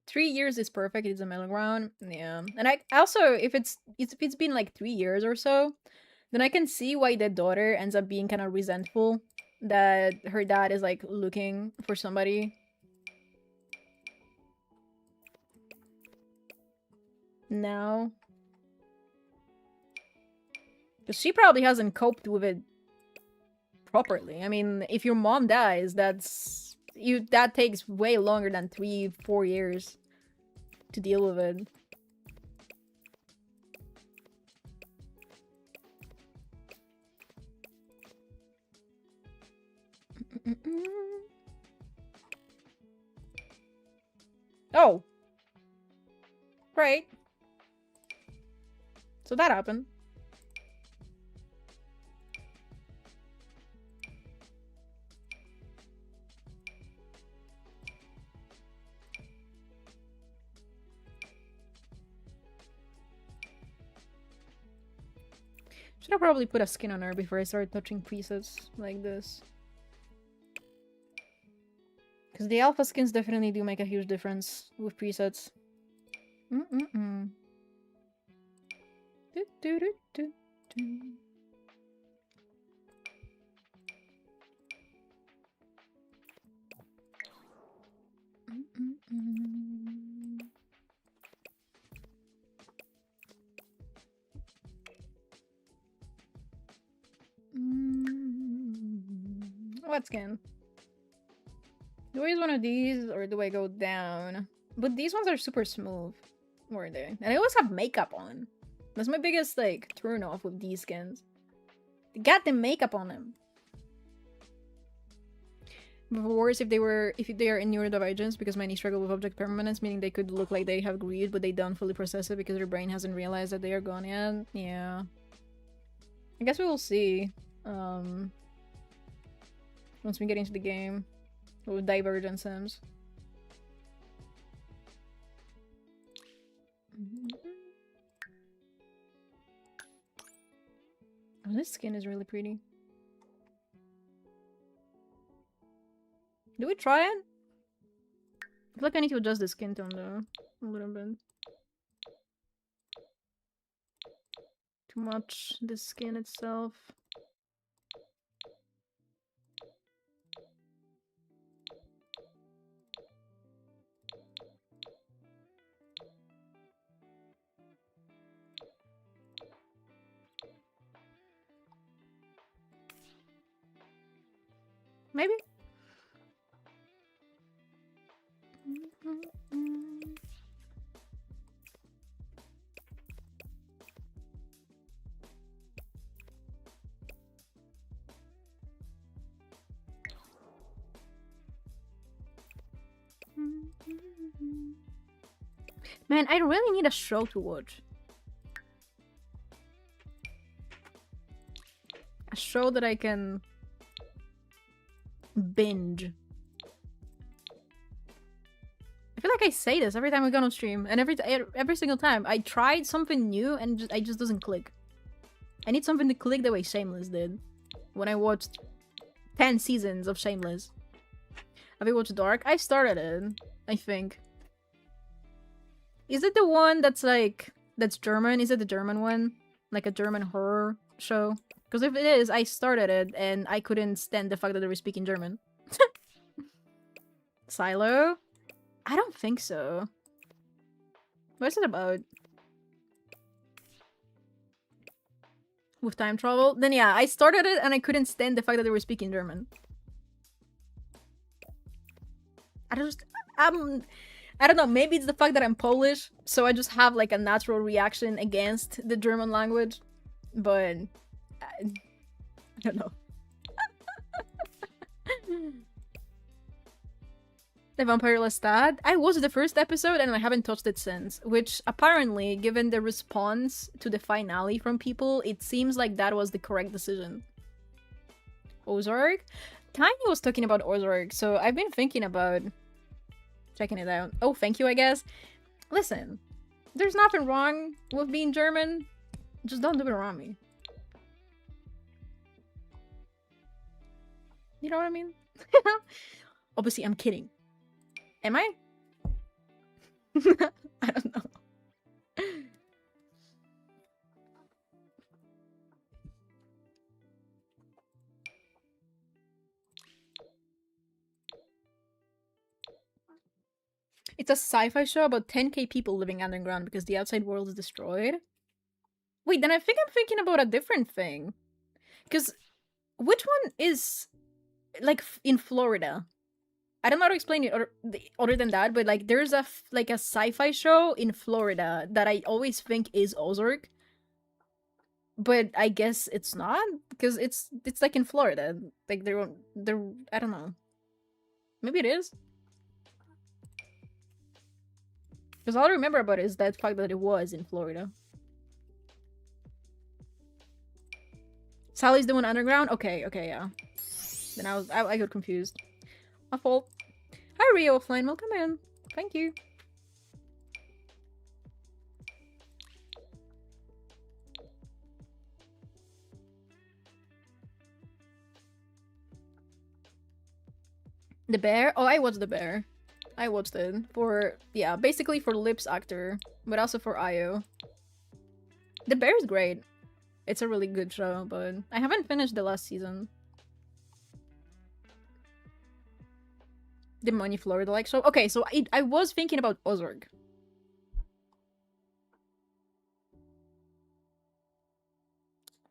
Three years is perfect. It's a middle ground. Yeah, and I also, if it's been like 3 years or so, then I can see why the daughter ends up being kind of resentful that her dad is like looking for somebody. Now, because she probably hasn't coped with it properly. I mean, if your mom dies, that takes way longer than 3-4 years to deal with it. Oh, right. So that happened. Should I probably put a skin on her before I start touching presets like this? Because the alpha skins definitely do make a huge difference with presets. What skin? Do I use one of these or do I go down? But these ones are super smooth. Were they? And I always have makeup on. That's my biggest, like, turn off with these skins. They got the makeup on them. Worse if they are in neurodivergence, because many struggle with object permanence, meaning they could look like they have grieved, but they don't fully process it because their brain hasn't realized that they are gone yet. Yeah. I guess we will see. Once we get into the game. With divergent sims. Oh, this skin is really pretty. Do we try it? I feel like I need to adjust the skin tone though. A little bit. Too much, the skin itself. Maybe? Man, I really need a show to watch. A show that I can binge. I feel like I say this every time we go on stream, and every single time I tried something new and I just doesn't click. I need something to click the way Shameless did when I watched 10 seasons of Shameless. Have you watched Dark? I started it, I think. Is it the one that's like that's German? Is it the German one? Like a German horror show? Because if it is, I started it and I couldn't stand the fact that they were speaking German. Silo? I don't think so. What's it about? With time travel? Then yeah, I started it and I couldn't stand the fact that they were speaking German. I don't know, maybe it's the fact that I'm Polish, so I just have like a natural reaction against the German language. But I don't know. The Vampire Lestat? I watched the first episode and I haven't touched it since, which apparently, given the response to the finale from people, it seems like that was the correct decision. Ozark? Tiny was talking about Ozark, so I've been thinking about checking it out. Oh, thank you, I guess. Listen, there's nothing wrong with being German. Just don't do it around me. You know what I mean? Obviously, I'm kidding. Am I? I don't know. It's a sci-fi show about 10k people living underground because the outside world is destroyed. Wait, then I think I'm thinking about a different thing. Because which one is like in Florida? I don't know how to explain it other than that, but like there's a sci-fi show in Florida that I always think is Ozark. But I guess it's not, because it's like in Florida. Like they're I don't know. Maybe it is. Because all I remember about it is that fact that it was in Florida. Sally's the one underground? Okay, yeah. Then I got confused. My fault. Hi Rio Offline, welcome in. Thank you. The Bear? Oh, I watched The Bear. I watched it for, yeah, basically for Lips actor, but also for Io. The Bear is great. It's a really good show, but I haven't finished the last season. The Money Florida like show? Okay, so I was thinking about Ozark.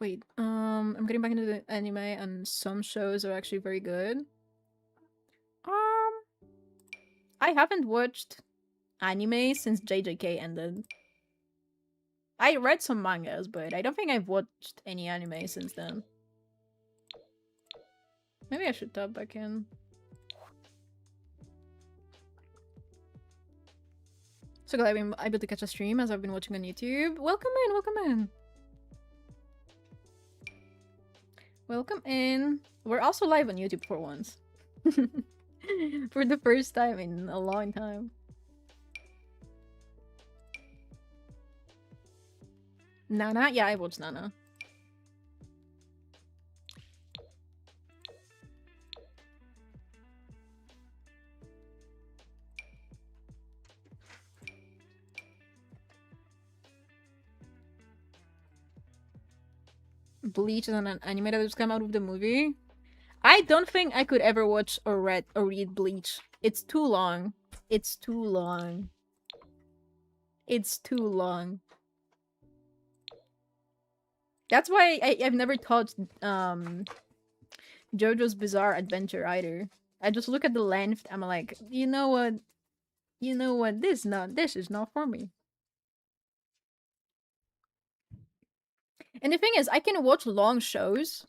Wait, I'm getting back into the anime, and some shows are actually very good. I haven't watched anime since JJK ended. I read some mangas, but I don't think I've watched any anime since then. Maybe I should tap back in. So glad I've been able to catch a stream as I've been watching on YouTube. Welcome in, welcome in. Welcome in. We're also live on YouTube for once. For the first time in a long time. Nana? Yeah, I watched Nana. Bleach is an anime that just came out with the movie. I don't think I could ever watch or read Bleach. It's too long. It's too long. It's too long. That's why I've never touched JoJo's Bizarre Adventure either. I just look at the length, I'm like, you know what? You know what? This is not for me. And the thing is, I can watch long shows.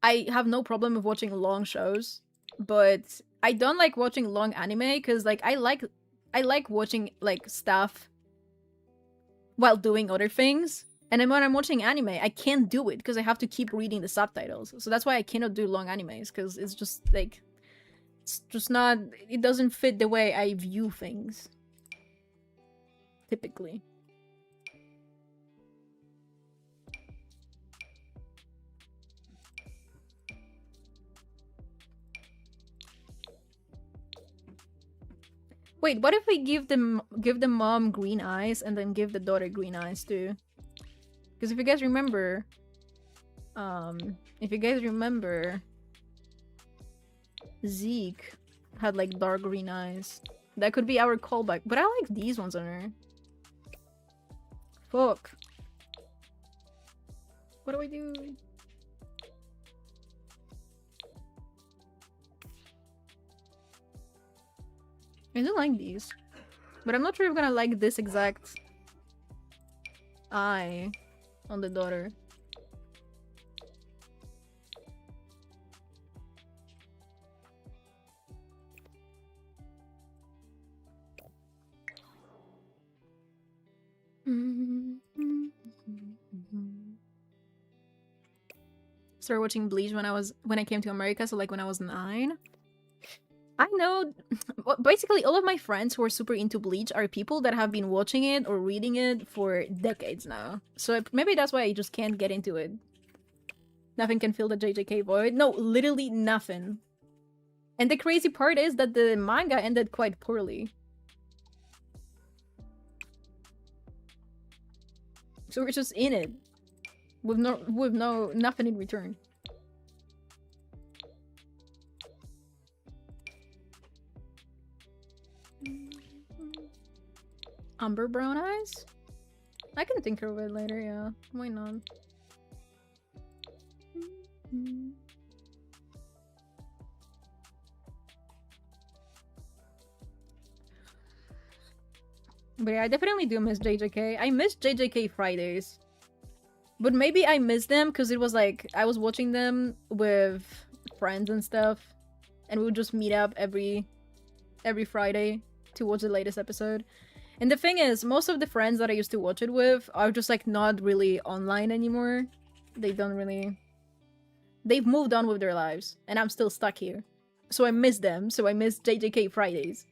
I have no problem with watching long shows, but I don't like watching long anime because like I like watching like stuff while doing other things. And then when I'm watching anime, I can't do it because I have to keep reading the subtitles. So that's why I cannot do long animes, because it's just like it's just not, it doesn't fit the way I view things. Typically. Wait, what if we give the mom green eyes and then give the daughter green eyes too? Because if you guys remember, Zeke had like dark green eyes. That could be our callback, but I like these ones on her. Fuck. What do I do? I do like these, but I'm not sure if I'm gonna like this exact eye on the daughter. Started watching Bleach when I came to America, so like when I was 9. I know basically all of my friends who are super into Bleach are people that have been watching it or reading it for decades now. So maybe that's why I just can't get into it. Nothing can fill the JJK void. No, literally nothing. And the crazy part is that the manga ended quite poorly. So we're just in it. With nothing in return. Umber brown eyes? I can think of it later, yeah. Why not? But yeah, I definitely do miss JJK. I miss JJK Fridays. But maybe I miss them because it was like, I was watching them with friends and stuff. And we would just meet up every Friday to watch the latest episode. And the thing is, most of the friends that I used to watch it with are just like not really online anymore. They don't really... They've moved on with their lives. And I'm still stuck here. So I miss them. So I miss JJK Fridays.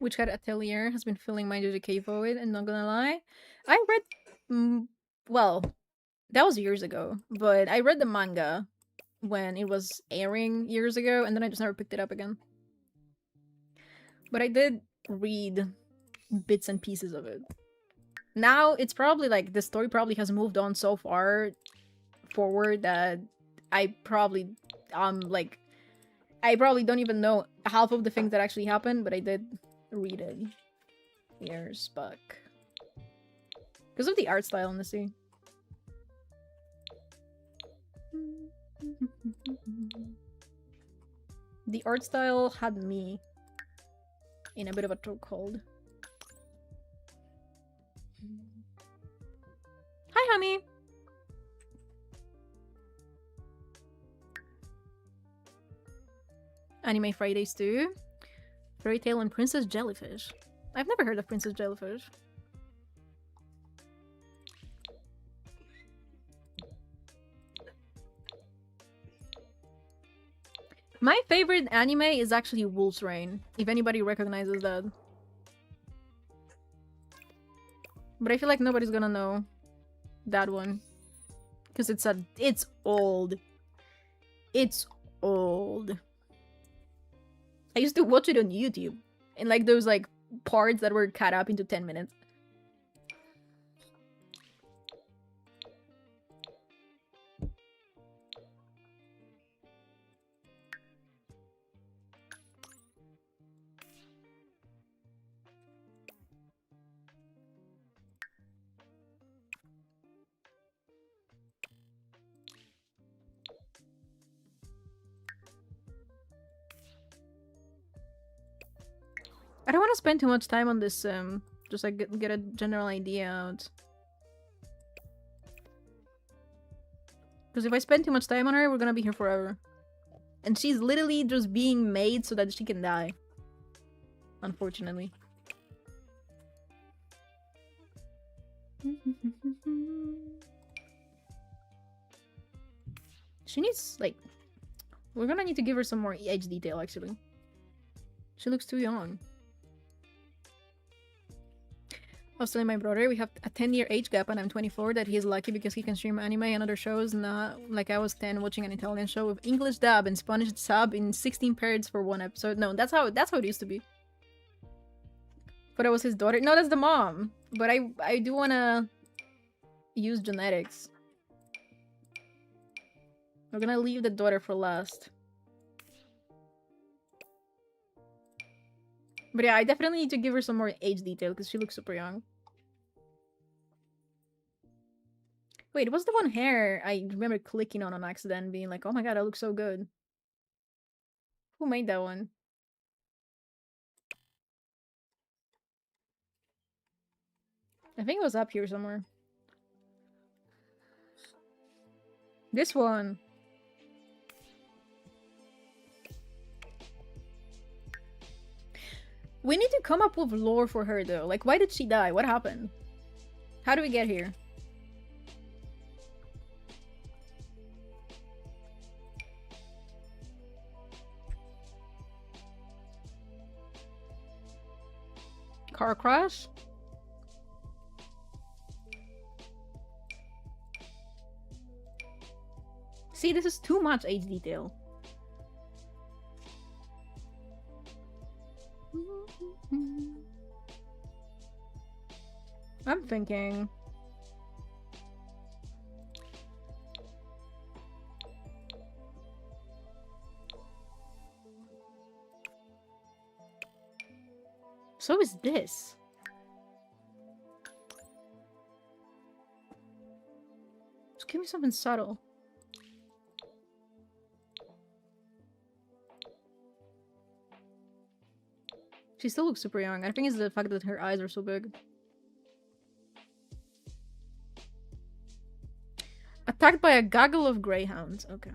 Witchcat Atelier has been filling my JJK void, and not gonna lie, I read... well, that was years ago, but I read the manga when it was airing years ago, and then I just never picked it up again. But I did read bits and pieces of it. Now, it's probably like, the story probably has moved on so far forward that I probably like I probably don't even know half of the things that actually happened, but I did read it years back. Because of the art style, honestly. The art style had me in a bit of a chokehold. Hi, Hami! Anime Fridays too. Fairy Tail and Princess Jellyfish. I've never heard of Princess Jellyfish. My favorite anime is actually Wolf's Rain, if anybody recognizes that. But I feel like nobody's gonna know that one. Because it's old. It's old. I used to watch it on YouTube. And like those like parts that were cut up into 10 minutes. I don't want to spend too much time on this just like get a general idea out. Because if I spend too much time on her, we're gonna be here forever. And she's literally just being made so that she can die. Unfortunately. She needs, like... We're gonna need to give her some more age detail, actually. She looks too young. I was telling my brother we have a 10-year age gap and I'm 24 that he's lucky because he can stream anime and other shows, not like I was 10 watching an Italian show with English dub and Spanish sub in 16 pairs for one episode. No, that's how it used to be. But I was his daughter. No, that's the mom. But I do wanna use genetics. We're gonna leave the daughter for last. But yeah, I definitely need to give her some more age detail because she looks super young. Wait, it was the one hair I remember clicking on accident being like, oh my god, that looks so good. Who made that one? I think it was up here somewhere. This one. We need to come up with lore for her though. Like, why did she die? What happened? How do we get here? Car crash? See, this is too much age detail. I'm thinking... So is this. Just give me something subtle. She still looks super young. I think it's the fact that her eyes are so big. Attacked by a gaggle of greyhounds. Okay.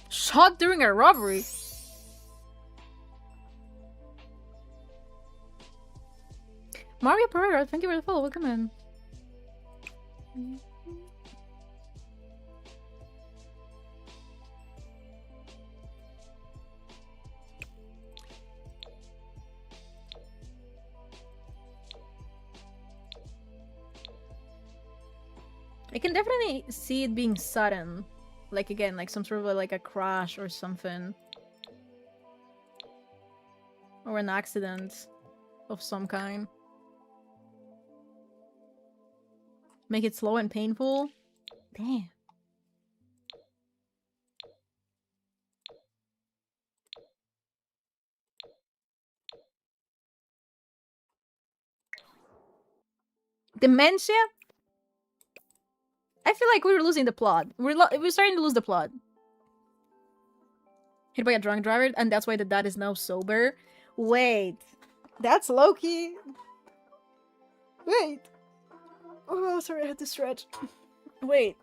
Shot during a robbery. Mario Pereira, thank you for the follow. Welcome in. I can definitely see it being sudden. Like, again, like some sort of like a crash or something. Or an accident of some kind. Make it slow and painful? Damn. Dementia? I feel like we're losing the plot. We're starting to lose the plot. Hit by a drunk driver, and that's why the dad is now sober. Wait. That's Loki. Wait. Oh, sorry, I had to stretch. Wait.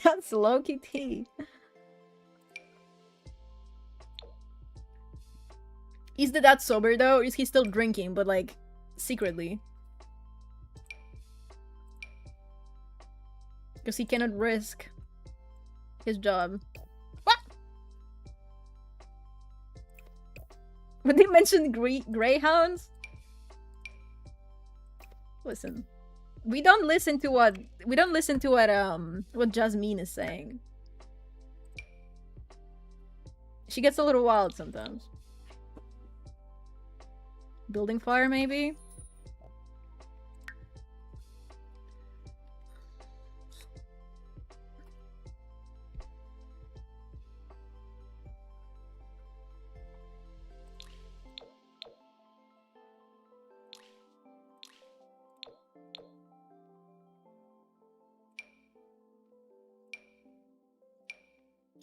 That's Loki T. Is the dad sober though, or is he still drinking, but like, secretly? Because he cannot risk his job. What? When they mentioned greyhounds? Listen. We don't listen to what Jasmine is saying. She gets a little wild sometimes. Building fire, maybe?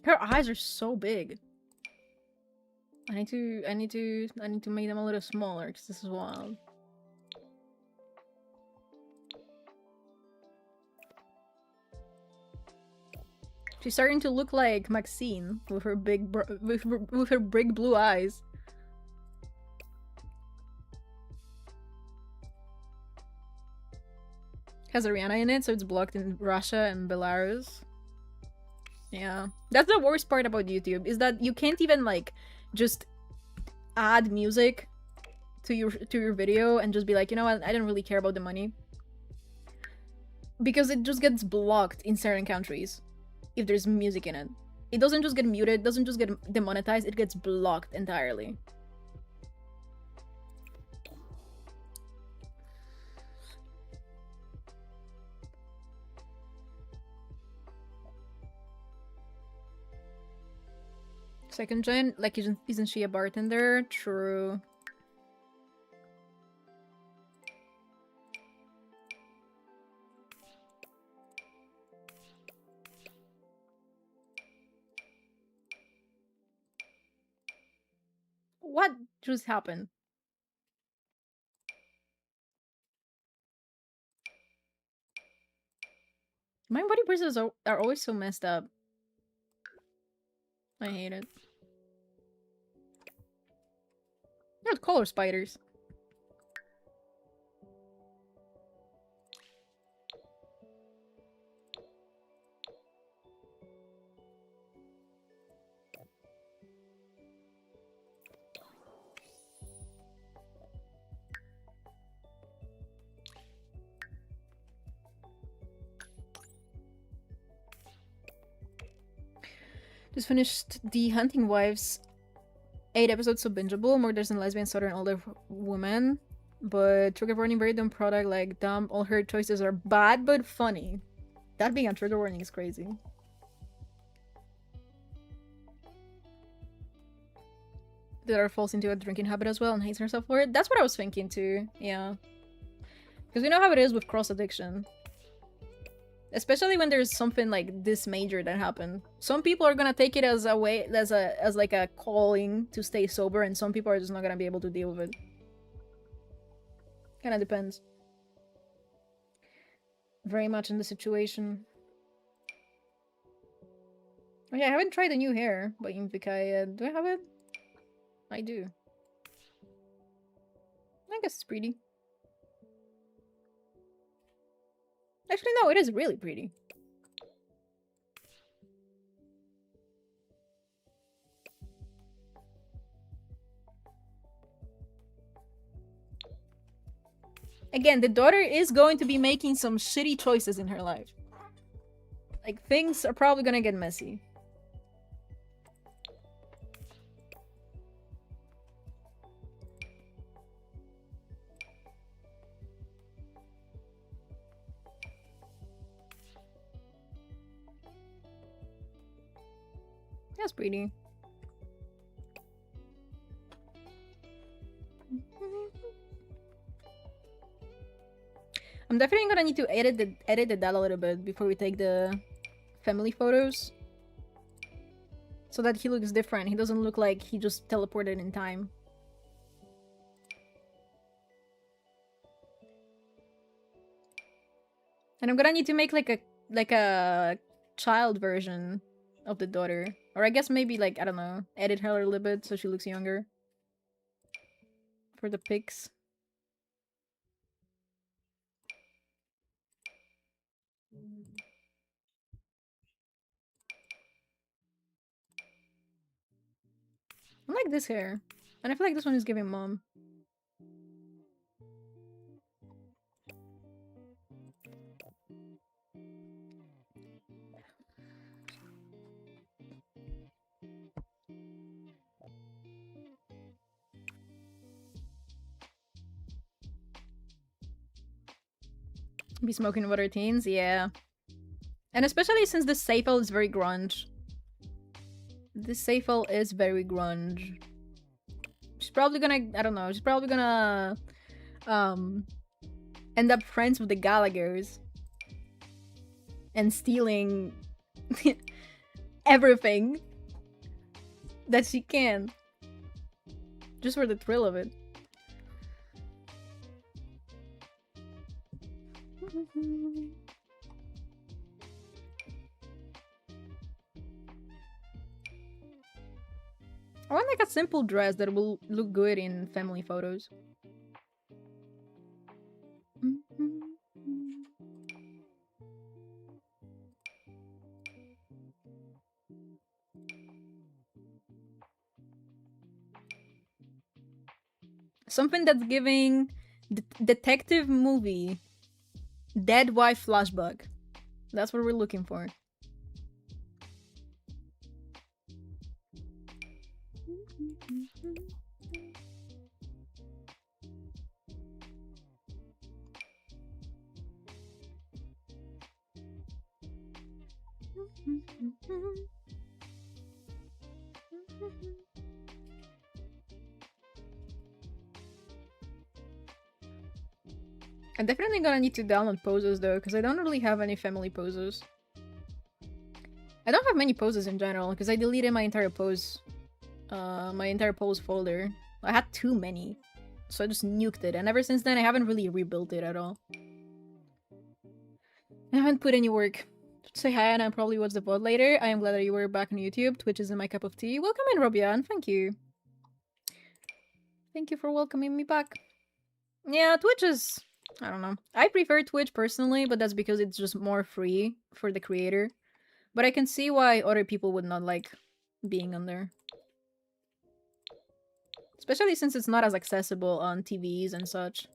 Her eyes are so big. I need to make them a little smaller because this is wild. She's starting to look like Maxine with her big with her big blue eyes. Has Ariana in it, so it's blocked in Russia and Belarus. Yeah, that's the worst part about YouTube, is that you can't even like just add music to your video and just be like, you know what, I don't really care about the money, because it just gets blocked in certain countries if there's music in it. It doesn't just get muted, doesn't just get demonetized, it gets blocked entirely. Second gen, like, isn't she a bartender? True. What just happened? My body pieces are always so messed up. I hate it. They're color spiders. Just finished the Hunting Wives. 8 episodes, so bingeable. Murders and lesbian southern older women. But trigger warning, very dumb product, like dumb. All her choices are bad but funny. That being a trigger warning is crazy. The daughter falls into a drinking habit as well and hates herself for it. That's what I was thinking too. Yeah. Because we know how it is with cross addiction. Especially when there's something like this major that happened. Some people are gonna take it as a way, as like a calling to stay sober, and some people are just not gonna be able to deal with it. Kinda depends. Very much in the situation. Oh yeah, I haven't tried the new hair by Imvikaya. Do I have it? I do. I guess it's pretty. Actually, no, it is really pretty. Again, the daughter is going to be making some shitty choices in her life. Like, things are probably gonna get messy. That's pretty. I'm definitely gonna need to edit that a little bit before we take the family photos. So that he looks different. He doesn't look like he just teleported in time. And I'm gonna need to make like a child version of the daughter. Or I guess maybe like, I don't know, edit her a little bit so she looks younger. For the pics. I like this hair. And I feel like this one is giving mom. Be smoking with our teens? Yeah. And especially since this Seyfel is very grunge. This Seyfel is very grunge. She's probably gonna, I don't know, she's probably gonna end up friends with the Gallaghers. And stealing everything that she can. Just for the thrill of it. I want like a simple dress that will look good in family photos. Something that's giving detective movie dead wife flashback. That's what we're looking for. I'm definitely gonna need to download poses though, because I don't really have any family poses. I don't have many poses in general, because I deleted my entire pose folder. I had too many, so I just nuked it, and ever since then I haven't really rebuilt it at all. I haven't put any work. Say hi and I'll probably watch the VOD later. I am glad that you were back on YouTube. Twitch isn't my cup of tea. Welcome in, Robian. Thank you. Thank you for welcoming me back. Yeah, Twitch is... I don't know. I prefer Twitch personally, but that's because it's just more free for the creator. But I can see why other people would not like being on there. Especially since it's not as accessible on TVs and such.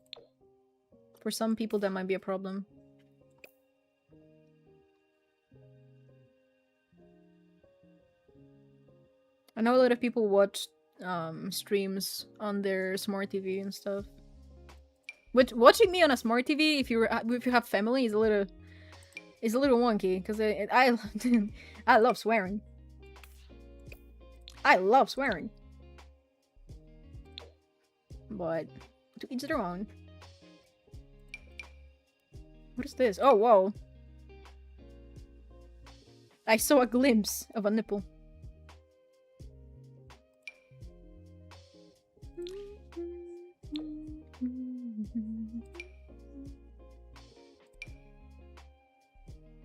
For some people that might be a problem. I know a lot of people watch streams on their smart TV and stuff. Which watching me on a smart TV, if you have family, is a little wonky because I love swearing. I love swearing, but to each their own. What is this? Oh, whoa! I saw a glimpse of a nipple.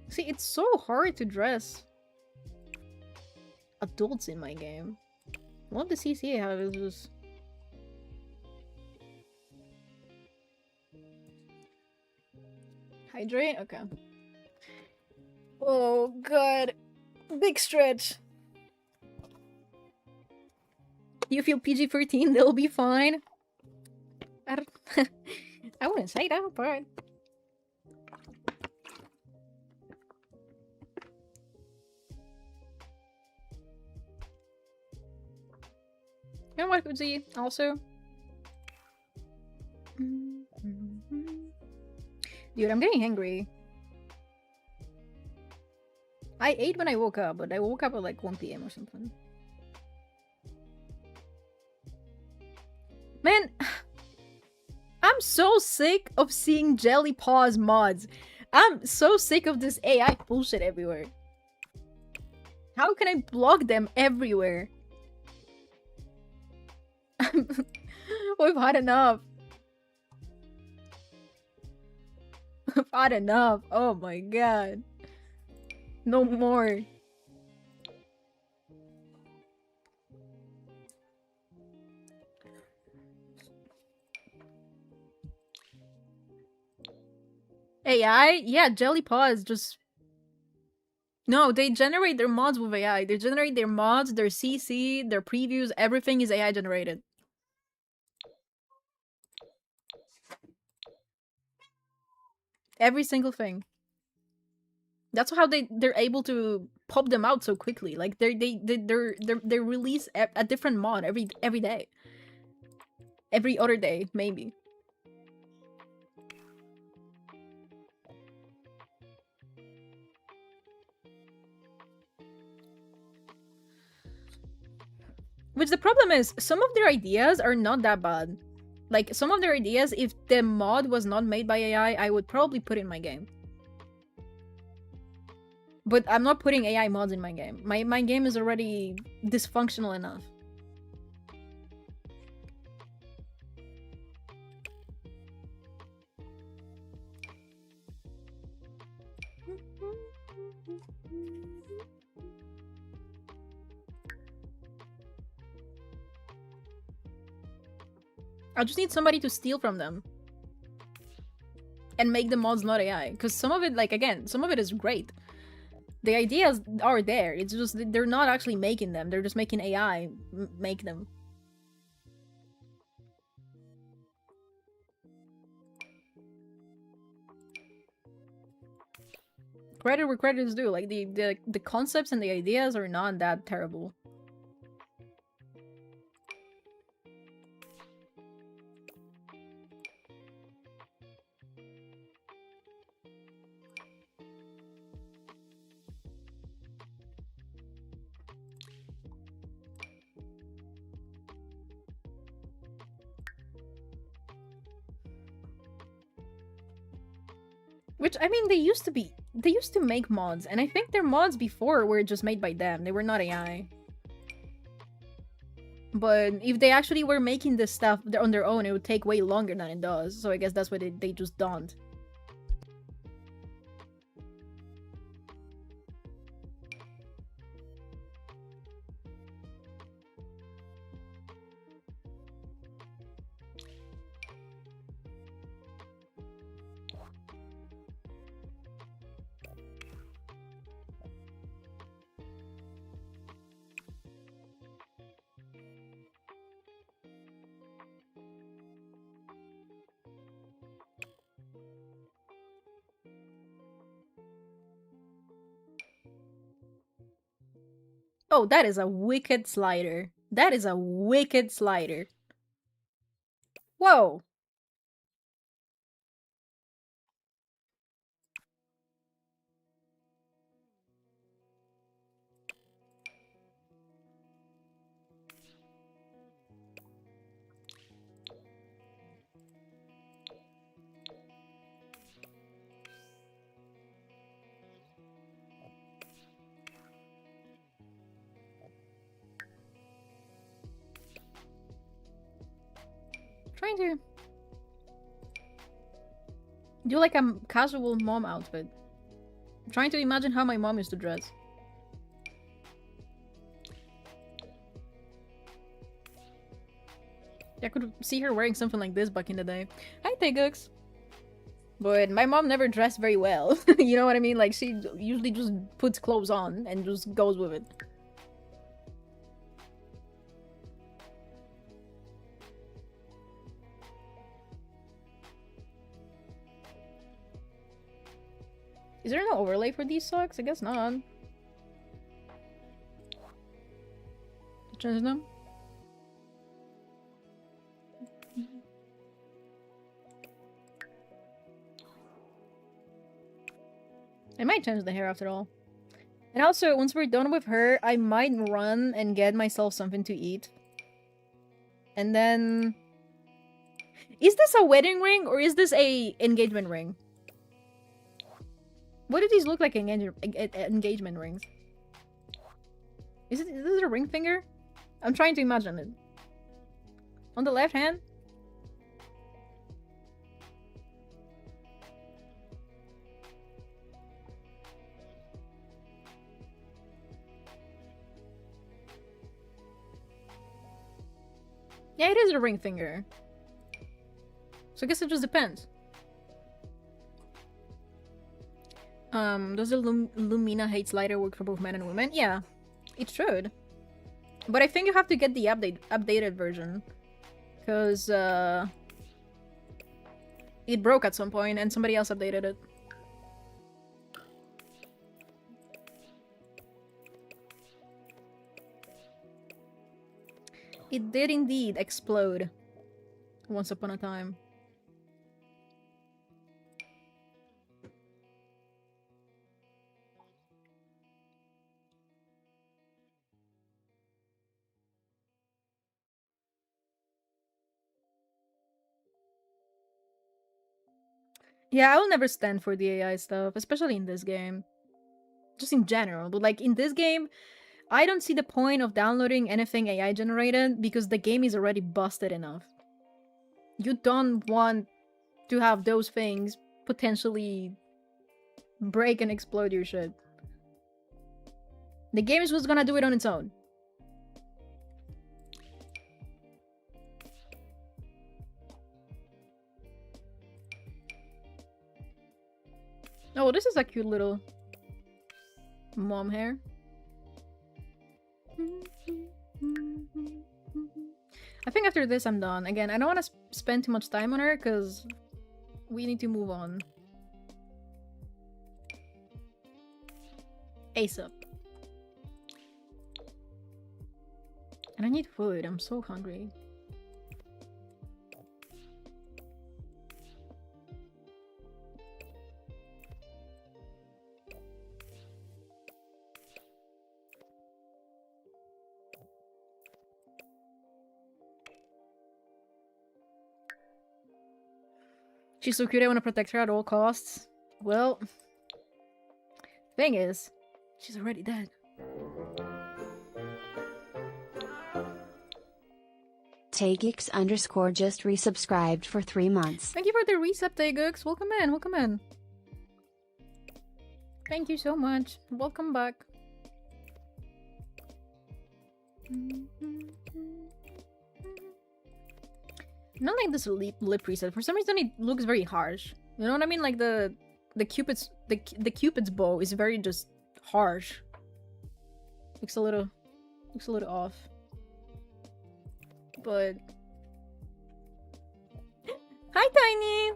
See, it's so hard to dress adults in my game. What the CCA have is just... Hydrate? Okay. Oh god. Big stretch. You feel PG-13, they'll be fine. I don't... I wouldn't say that, but... You know what, Uzi, also? Dude, I'm getting hungry. I ate when I woke up, but I woke up at like 1 p.m. or something. Man, I'm so sick of seeing Jelly Paws mods. I'm so sick of this AI bullshit everywhere. How can I block them everywhere? We've had enough. We've had enough. Oh my god. No more. AI? Yeah, Jelly Paws just... No, they generate their mods with AI. They generate their mods, their CC, their previews, everything is AI generated. Every single thing. That's how they're able to pop them out so quickly. Like they release a different mod every day. Every other day, maybe. Which the problem is, some of their ideas are not that bad. Like, some of their ideas, if the mod was not made by AI, I would probably put in my game. But I'm not putting AI mods in my game. My game is already dysfunctional enough. I just need somebody to steal from them. And make the mods not AI. Because some of it, like, again, some of it is great. The ideas are there. It's just they're not actually making them. They're just making AI make them. Credit where credit is due. Like, the concepts and the ideas are not that terrible. Which, I mean, they used to make mods, and I think their mods before were just made by them. They were not AI. But if they actually were making this stuff on their own, it would take way longer than it does. So I guess that's why they just don't. Oh, that is a wicked slider. That is a wicked slider. Whoa. Trying to do like a casual mom outfit. I'm trying to imagine how my mom used to dress. I could see her wearing something like this back in the day. Hi, Tegux. But my mom never dressed very well. You know what I mean? Like, she usually just puts clothes on and just goes with it. Is there no overlay for these socks? I guess not. Change them? I might change the hair after all. And also, once we're done with her, I might run and get myself something to eat. And then... Is this a wedding ring or is this a engagement ring? What do these look like engagement rings? Is this a ring finger? I'm trying to imagine it. On the left hand? Yeah, it is a ring finger. So I guess it just depends. Does the Lumina Hates Lighter work for both men and women? Yeah, it should. But I think you have to get the updated version. Because, it broke at some point and somebody else updated it. It did indeed explode. Once upon a time. Yeah, I will never stand for the AI stuff, especially in this game. Just in general, but like in this game, I don't see the point of downloading anything AI generated because the game is already busted enough. You don't want to have those things potentially break and explode your shit. The game is just gonna do it on its own. Oh, this is a cute little mom hair. I think after this I'm done. Again, I don't want to spend too much time on her because we need to move on. ASAP. And I need food. I'm so hungry. She's so cute, I want to protect her at all costs. Well, thing is, she's already dead. Tagix_ just resubscribed for 3 months. Thank you for the resub, Tagux. Welcome in, welcome in. Thank you so much. Welcome back. Not like this lip preset. For some reason, it looks very harsh. You know what I mean? Like the cupid's bow is very just harsh. Looks a little off. But hi, Tiny.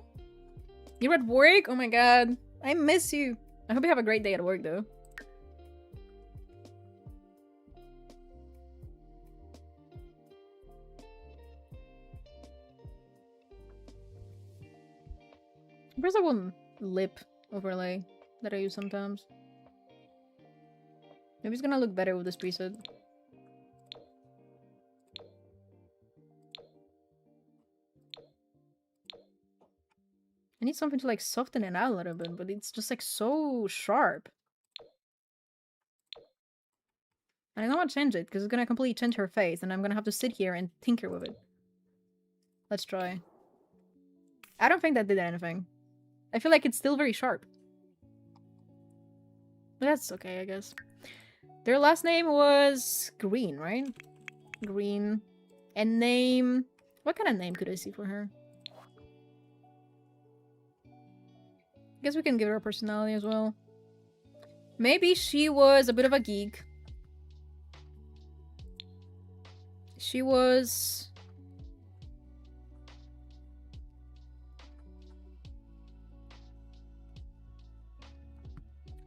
You're at work? Oh my god, I miss you. I hope you have a great day at work, though. Where's that one lip overlay that I use sometimes? Maybe it's gonna look better with this preset. I need something to like soften it out a little bit, but it's just like so sharp. And I don't want to change it because it's gonna completely change her face and I'm gonna have to sit here and tinker with it. Let's try. I don't think that did anything. I feel like it's still very sharp. But that's okay, I guess. Their last name was Green, right? Green. And name... What kind of name could I see for her? I guess we can give her a personality as well. Maybe she was a bit of a geek. She was...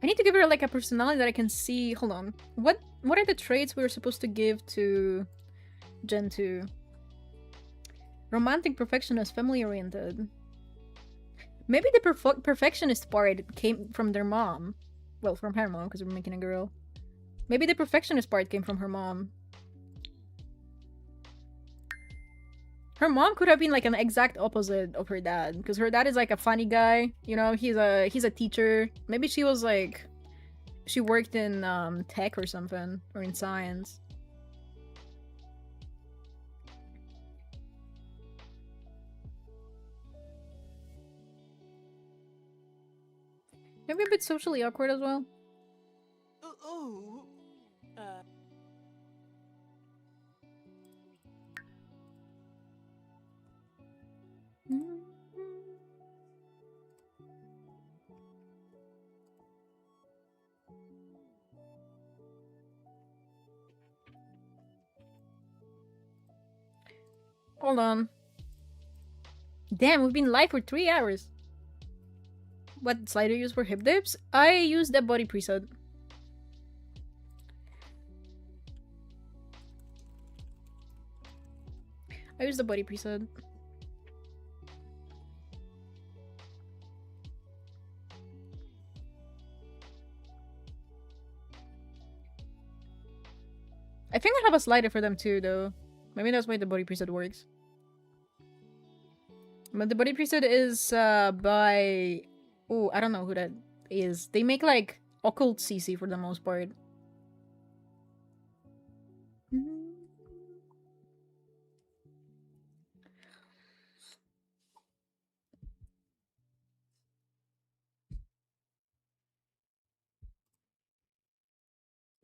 I need to give her like a personality that I can see. Hold on. What are the traits we were supposed to give to Gen 2? Romantic, perfectionist, family oriented. Maybe the perfectionist part came from their mom. Well, from her mom, because we're making a girl. Maybe the perfectionist part came from her mom. Her mom could have been like an exact opposite of her dad, because her dad is like a funny guy, you know, he's a teacher. Maybe she was like, she worked in tech or something, or in science. Maybe a bit socially awkward as well. Ooh. Hold on. Damn, we've been live for 3 hours. What slide do you use for hip dips? I use the body preset. I use the body preset. I think I have a slider for them too, though. Maybe that's why the body preset works. But the body preset is by... Oh, I don't know who that is. They make like occult CC for the most part.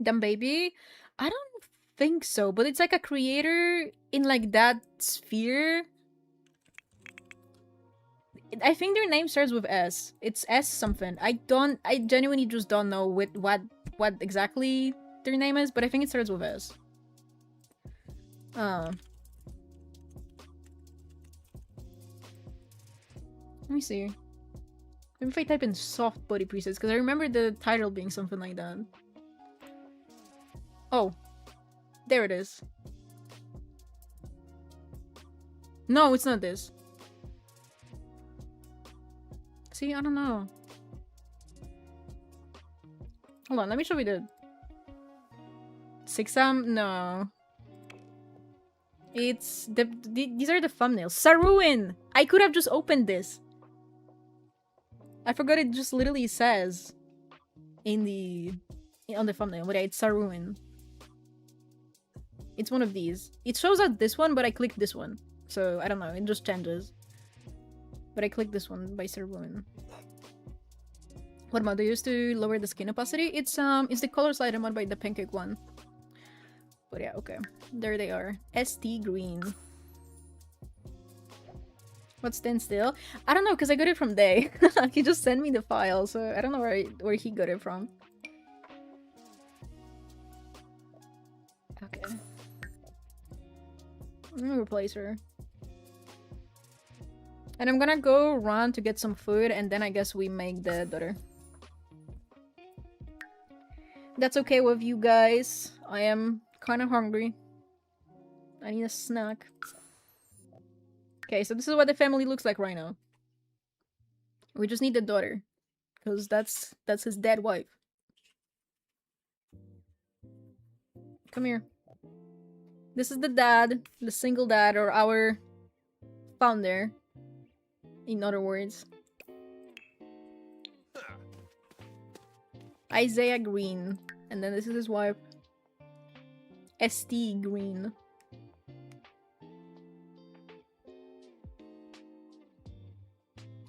Dumb Baby? I don't think so, but it's like a creator in like that sphere. I think their name starts with S. It's S something. I genuinely just don't know what exactly their name is, but I think it starts with S. Let me see. Maybe if I type in soft body presets, because I remember the title being something like that. Oh. There it is. No, it's not this. See, I don't know. Hold on, let me show you the... Sixam? No. It's... These are the thumbnails. Saruin! I could have just opened this. I forgot it just literally says in the... on the thumbnail, but yeah, it's Saruin. It's one of these. It shows out this one, but I clicked this one. So, I don't know, it just changes. But I clicked this one by Saruin. What mod do you use to lower the skin opacity? It's the color slider mod by the Pancake one. But yeah, okay. There they are. ST Green. What's Stand Still? I don't know, because I got it from Day. He just sent me the file, so I don't know where he got it from. Okay. I'm gonna replace her. And I'm gonna go run to get some food, and then I guess we make the daughter. That's okay with you guys. I am kind of hungry. I need a snack. Okay, so this is what the family looks like right now. We just need the daughter. Because that's his dead wife. Come here. This is the dad. The single dad, or our founder. In other words. Isaiah Green. And then this is his wife. ST Green.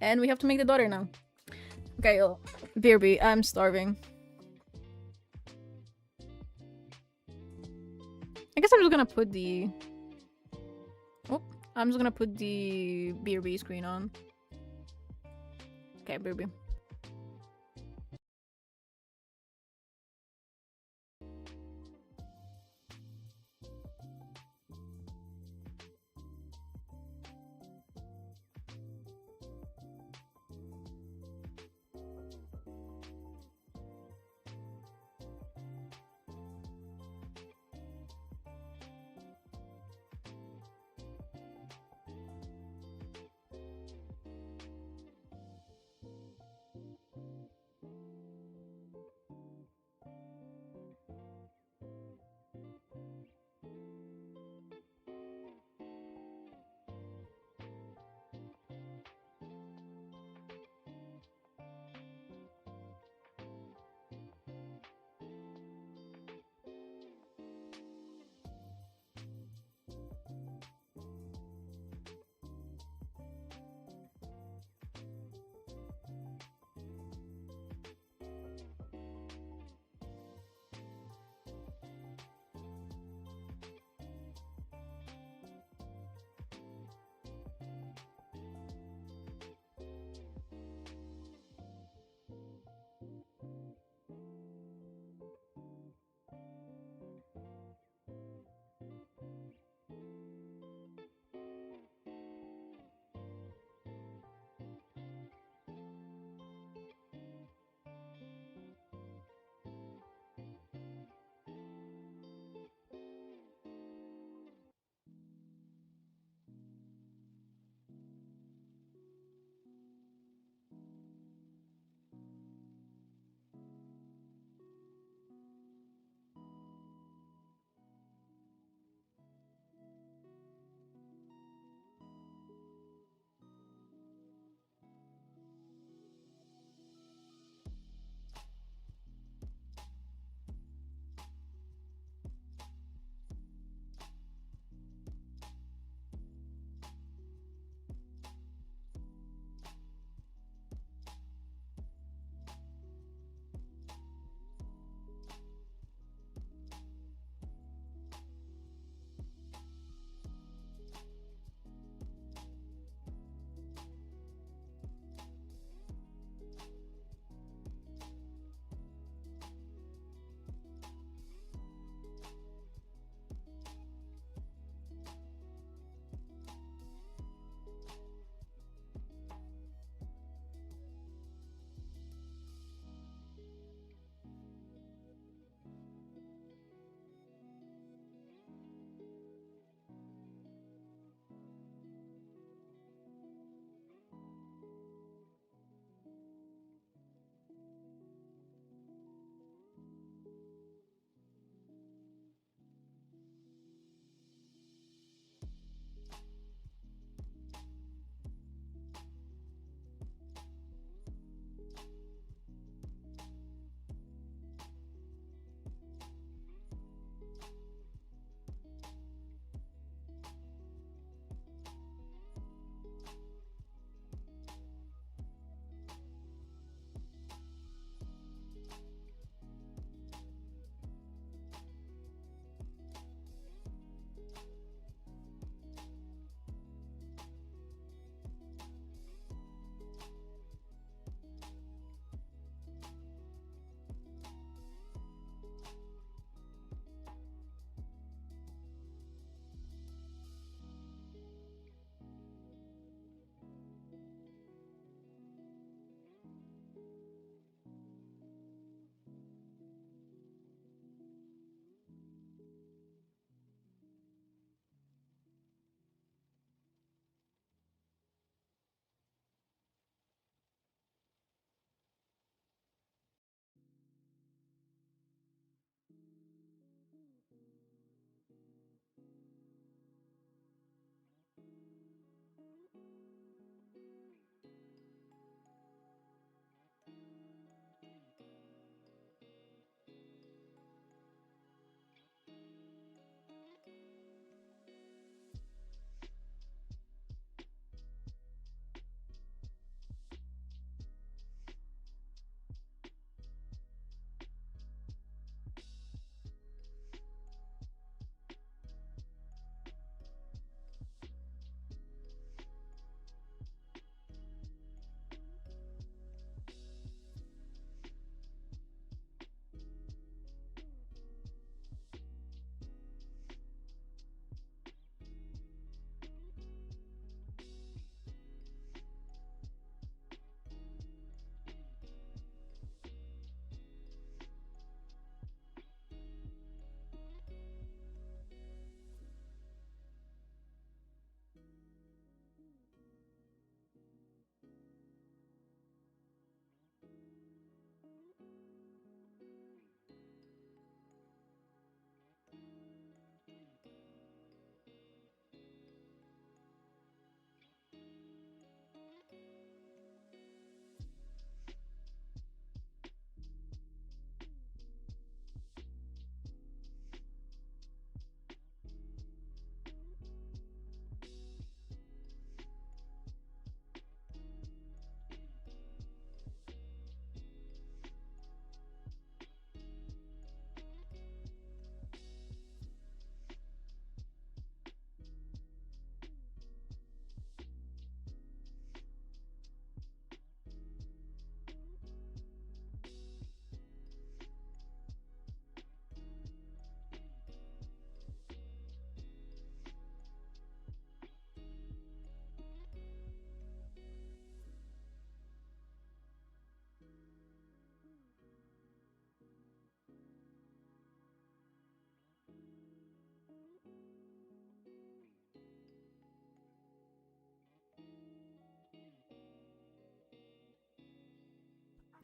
And we have to make the daughter now. Okay, oh, BRB, I'm starving. I guess I'm just gonna put the... Oh, I'm just gonna put the BRB screen on. Okay, BRB.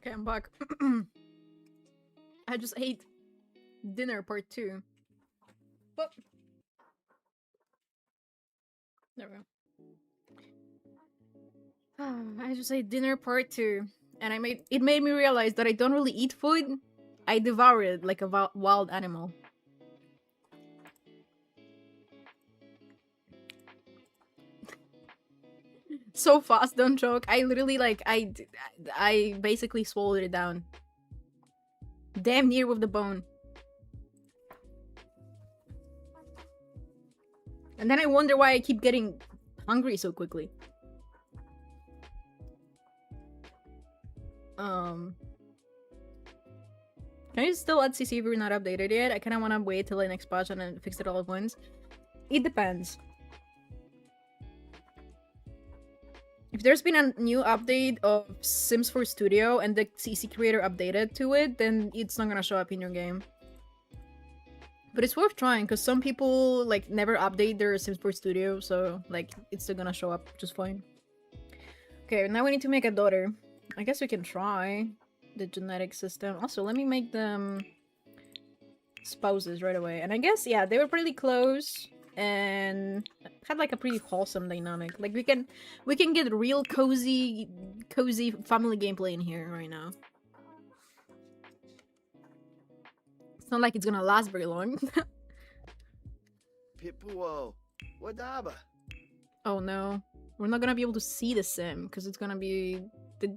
Okay, I'm back. I just ate dinner part 2. But there we go. I just ate dinner part 2, and it made me realize that I don't really eat food. I devour it like a wild animal. So fast, don't joke. I literally I basically swallowed it down. Damn near with the bone. And then I wonder why I keep getting hungry so quickly. Can you still add CC if we're not updated yet? I kinda wanna wait till the next patch and then fix it all at once. It depends. If there's been a new update of Sims 4 Studio and the CC creator updated to it, then it's not gonna show up in your game. But it's worth trying, because some people, like, never update their Sims 4 Studio, so, like, it's still gonna show up just fine. Okay, now we need to make a daughter. I guess we can try the genetic system. Also, let me make them spouses right away. And I guess, yeah, they were pretty close and had like a pretty wholesome dynamic. Like we can get real cozy family gameplay in here right now. It's not like it's gonna last very long. Pipuo, wadaba. Oh no, we're not gonna be able to see the sim because it's gonna be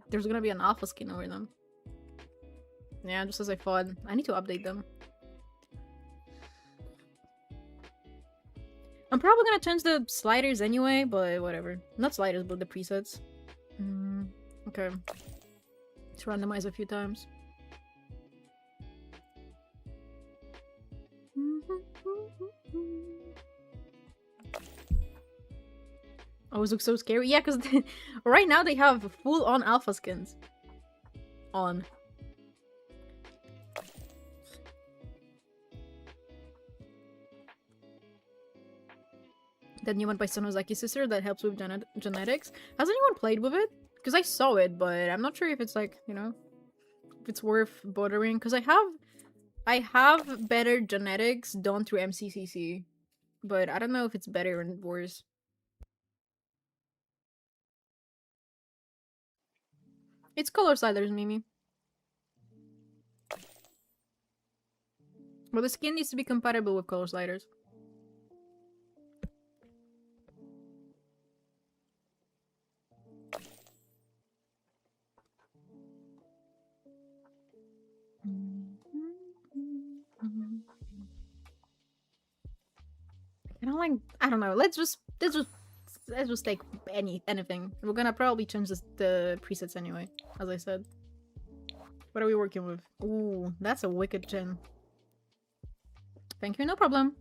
there's gonna be an alpha skin over them. Yeah, just as I thought. I need to update them. I'm probably gonna change the sliders anyway, but whatever. Not sliders, but the presets. Okay. Let's randomize a few times. Always look so scary. Yeah, because right now they have full-on alpha skins. On. That new one by Sonozaki's sister that helps with genetics. Has anyone played with it? Because I saw it, but I'm not sure if it's like, you know, if it's worth bothering. Because I have better genetics done through MCCC, but I don't know if it's better or worse. It's color sliders, Mimi. But the skin needs to be compatible with color sliders. I don't like. I don't know. Let's just take anything. We're gonna probably change the presets anyway, as I said. What are we working with? Ooh, that's a wicked chin. Thank you, no problem.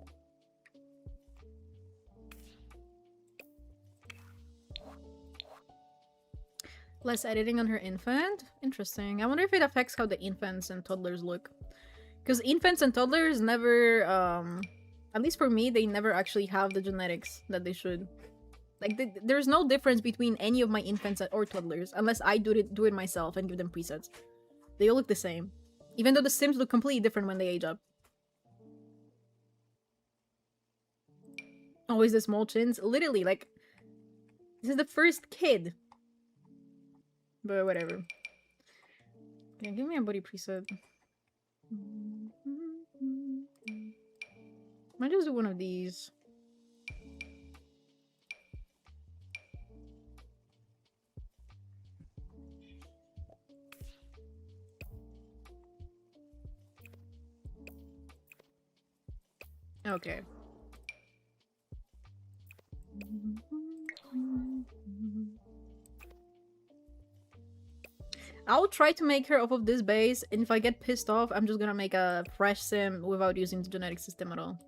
Less editing on her infant? Interesting. I wonder if it affects how the infants and toddlers look. Because infants and toddlers never, at least for me, they never actually have the genetics that they should. Like, there's no difference between any of my infants or toddlers, unless I do it myself and give them presets. They all look the same. Even though the Sims look completely different when they age up. Always the small chins? Literally, like, this is the first kid. But whatever. Yeah, give me a body preset. Might just do one of these. Okay. I'll try to make her off of this base, and if I get pissed off, I'm just gonna make a fresh sim without using the genetic system at all.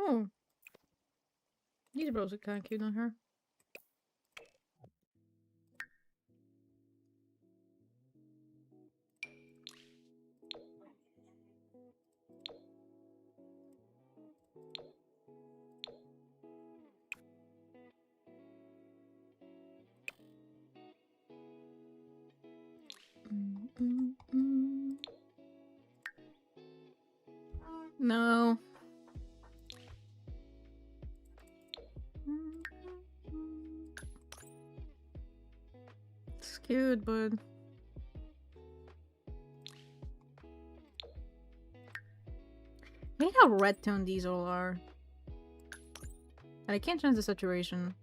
Oh. These bros are kind of cute on her. No. It's cute, but... I hate how red toned these all are. And I can't change the saturation.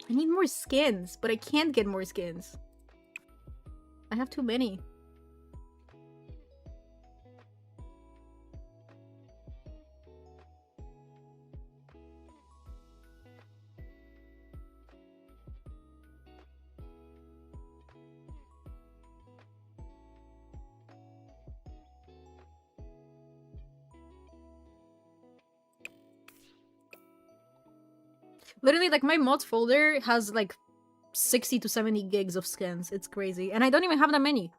I need more skins, but I can't get more skins. I have too many. Literally, like, my mods folder has, like, 60 to 70 gigs of skins. It's crazy. And I don't even have that many.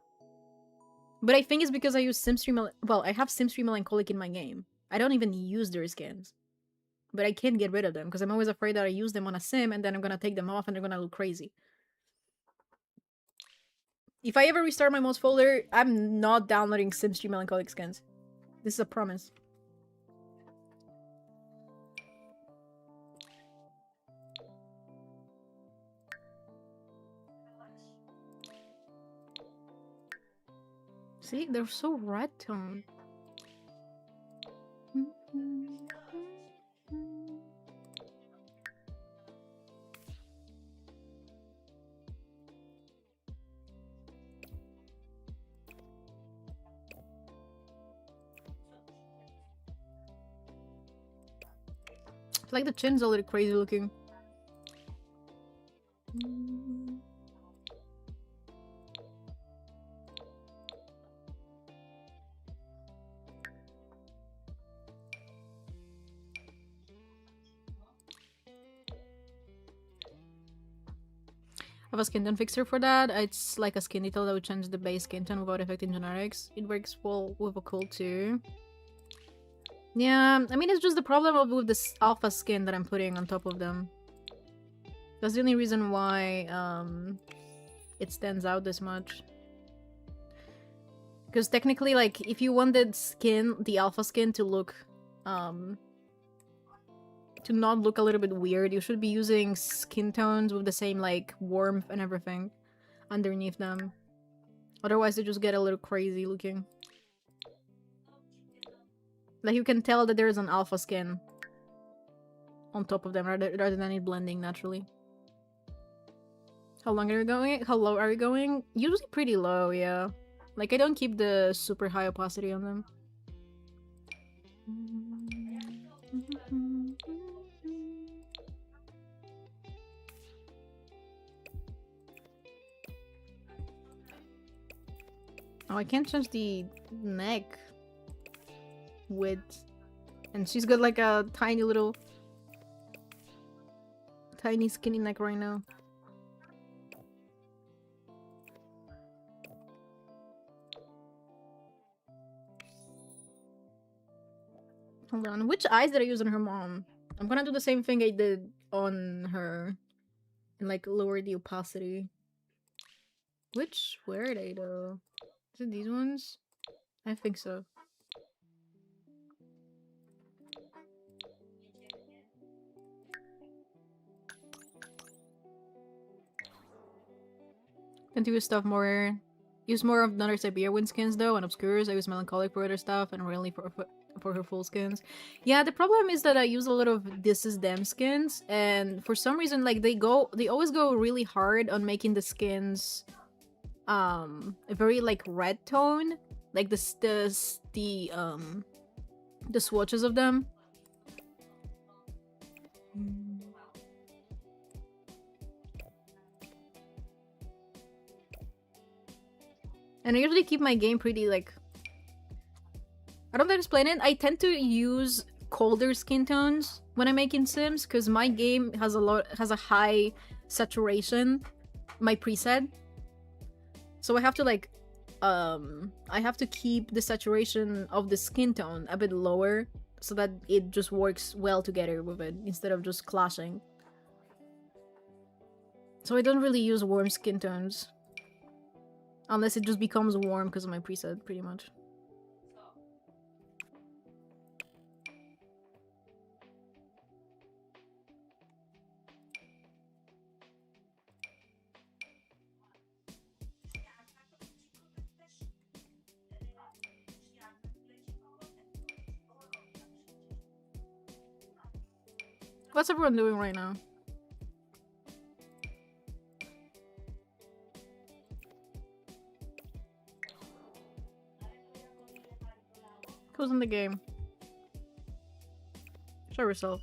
But I think it's because I use SimStream... Well, I have SimStream Melancholic in my game. I don't even use their skins. But I can't get rid of them, because I'm always afraid that I use them on a sim, and then I'm gonna take them off, and they're gonna look crazy. If I ever restart my mods folder, I'm not downloading SimStream Melancholic skins. This is a promise. See, they're so red toned. Like the chin's a little crazy looking. I have a skin tone fixer for that. It's like a skin detail that would change the base skin tone without affecting generics. It works well with a cool too. Yeah, I mean, it's just the problem with this alpha skin that I'm putting on top of them. That's the only reason why it stands out this much. Because technically, like, if you wanted skin, the alpha skin to look, to not look a little bit weird, you should be using skin tones with the same, like, warmth and everything underneath them. Otherwise, they just get a little crazy looking. Like, you can tell that there is an alpha skin on top of them rather than it blending naturally. How long are we going? How low are we going? Usually pretty low, yeah. Like, I don't keep the super high opacity on them. Oh, I can't change the neck width. And she's got like a tiny little... tiny skinny neck right now. Hold on, which eyes did I use on her mom? I'm gonna do the same thing I did on her. And like lower the opacity. Which were they though? Is it these ones? I think so. Tend to use stuff more. Use more of Another Siberia wind skins though, and Obscures. I use Melancholic for other stuff, and really for her full skins. Yeah, the problem is that I use a lot of This Is Them skins, and for some reason, like they always go really hard on making the skins, a very like red tone, like the swatches of them. And I usually keep my game pretty, like... I don't know how to explain it. I tend to use colder skin tones when I'm making Sims, because my game has a high saturation, my preset. So I have to, like... I have to keep the saturation of the skin tone a bit lower, so that it just works well together with it, instead of just clashing. So I don't really use warm skin tones. Unless it just becomes warm because of my preset, pretty much. What's everyone doing right now? Who's in the game? Show yourself.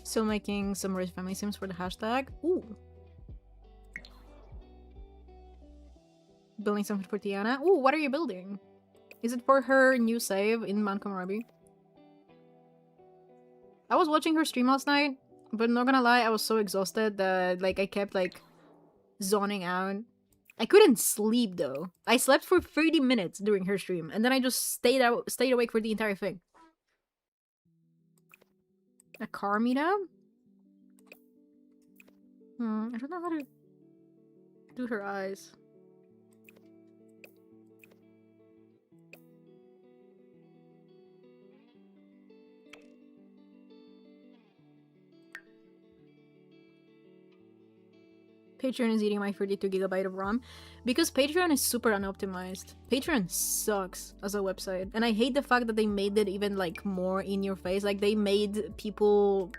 Still making some Rich Family Sims for the hashtag. Ooh. Building something for Tiana. Ooh, what are you building? Is it for her new save in Mount Komorebi? I was watching her stream last night, but not gonna lie, I was so exhausted that like I kept like zoning out. I couldn't sleep though. I slept for 30 minutes during her stream, and then I just stayed awake for the entire thing. A car meetup? I don't know how to do her eyes. Patreon is eating my 32GB of RAM because Patreon is super unoptimized. Patreon sucks as a website, and I hate the fact that they made it even like more in your face. Like they made people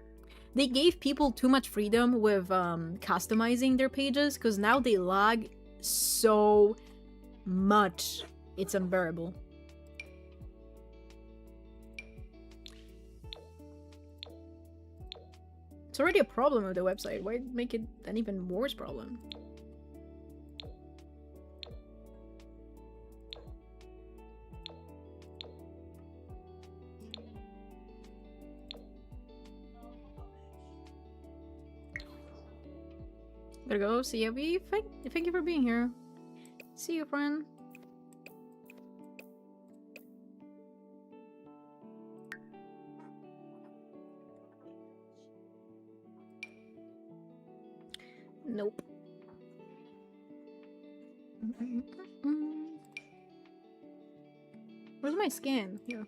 they gave people too much freedom with customizing their pages, because now they lag so much. It's unbearable. It's already a problem with the website. Why make it an even worse problem? Gotta go. See ya, V. Thank you for being here. See you, friend. Nope. Where's my skin? Here.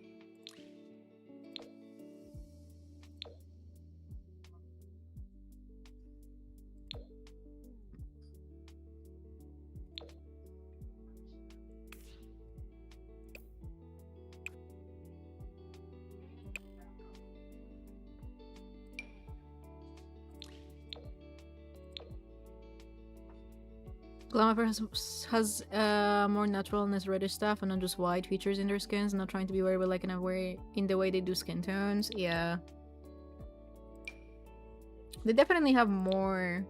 Glamour has more naturalness reddish stuff and not just white features in their skins, not trying to be wearable like in the way they do skin tones. Yeah. They definitely have more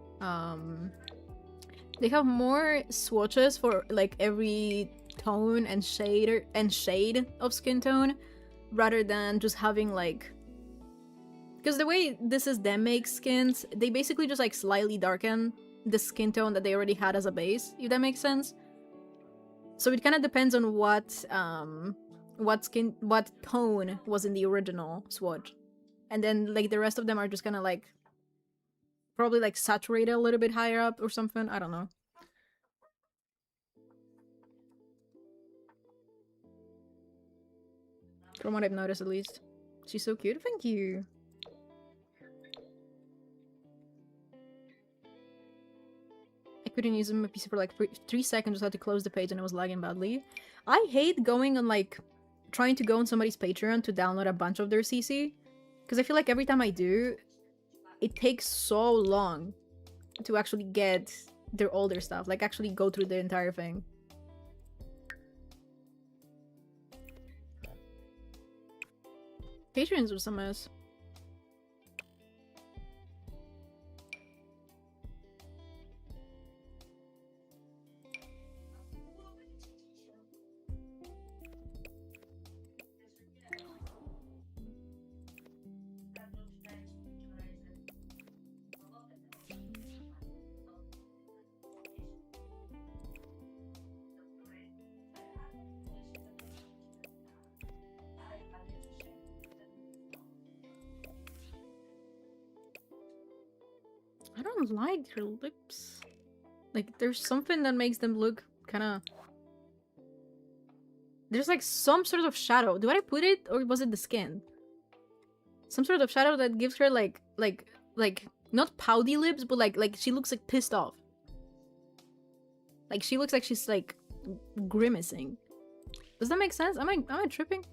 they have more swatches for like every tone and shade of skin tone, rather than just having like, because the way This Is Them makes skins, they basically just like slightly darken the skin tone that they already had as a base, if that makes sense. So it kind of depends on what tone was in the original swatch, and then like the rest of them are just kind of like probably like saturated a little bit higher up or something. I don't know. From what I've noticed, at least. She's so cute. Thank you. I couldn't use my PC for like 3 seconds, just had to close the page and it was lagging badly. I hate going on like trying to go on somebody's Patreon to download a bunch of their CC, because I feel like every time I do, it takes so long to actually get their older stuff, like actually go through the entire thing. Patreons was a mess. I don't like her lips. Like, there's something that makes them look kind of... There's like some sort of shadow. Do I put it, or was it the skin? Some sort of shadow that gives her like not pouty lips, but like she looks like pissed off. Like she looks like she's like grimacing. Does that make sense? Am I tripping?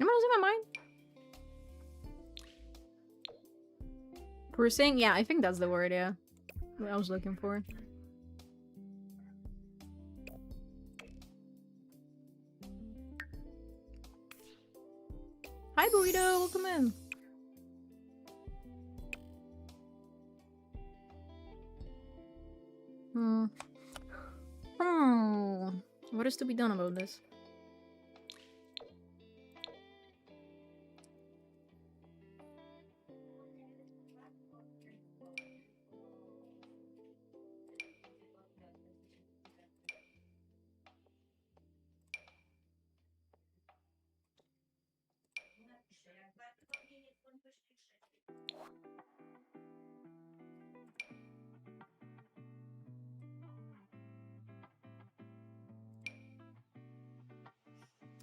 Am I losing my mind? Piercing? Yeah, I think that's the word, yeah. What I was looking for. Hi, Burrito! Welcome in! What is to be done about this?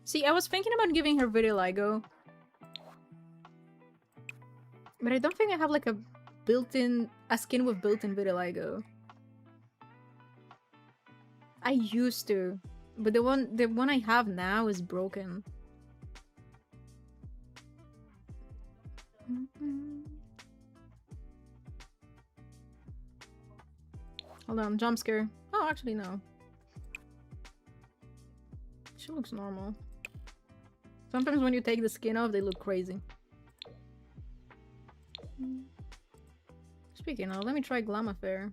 See, I was thinking about giving her vitiligo. But I don't think I have like a skin with built-in vitiligo. I used to, but the one I have now is broken. Hold on, jump scare. Oh, actually no. She looks normal. Sometimes when you take the skin off, they look crazy. Speaking of, let me try Glamafair.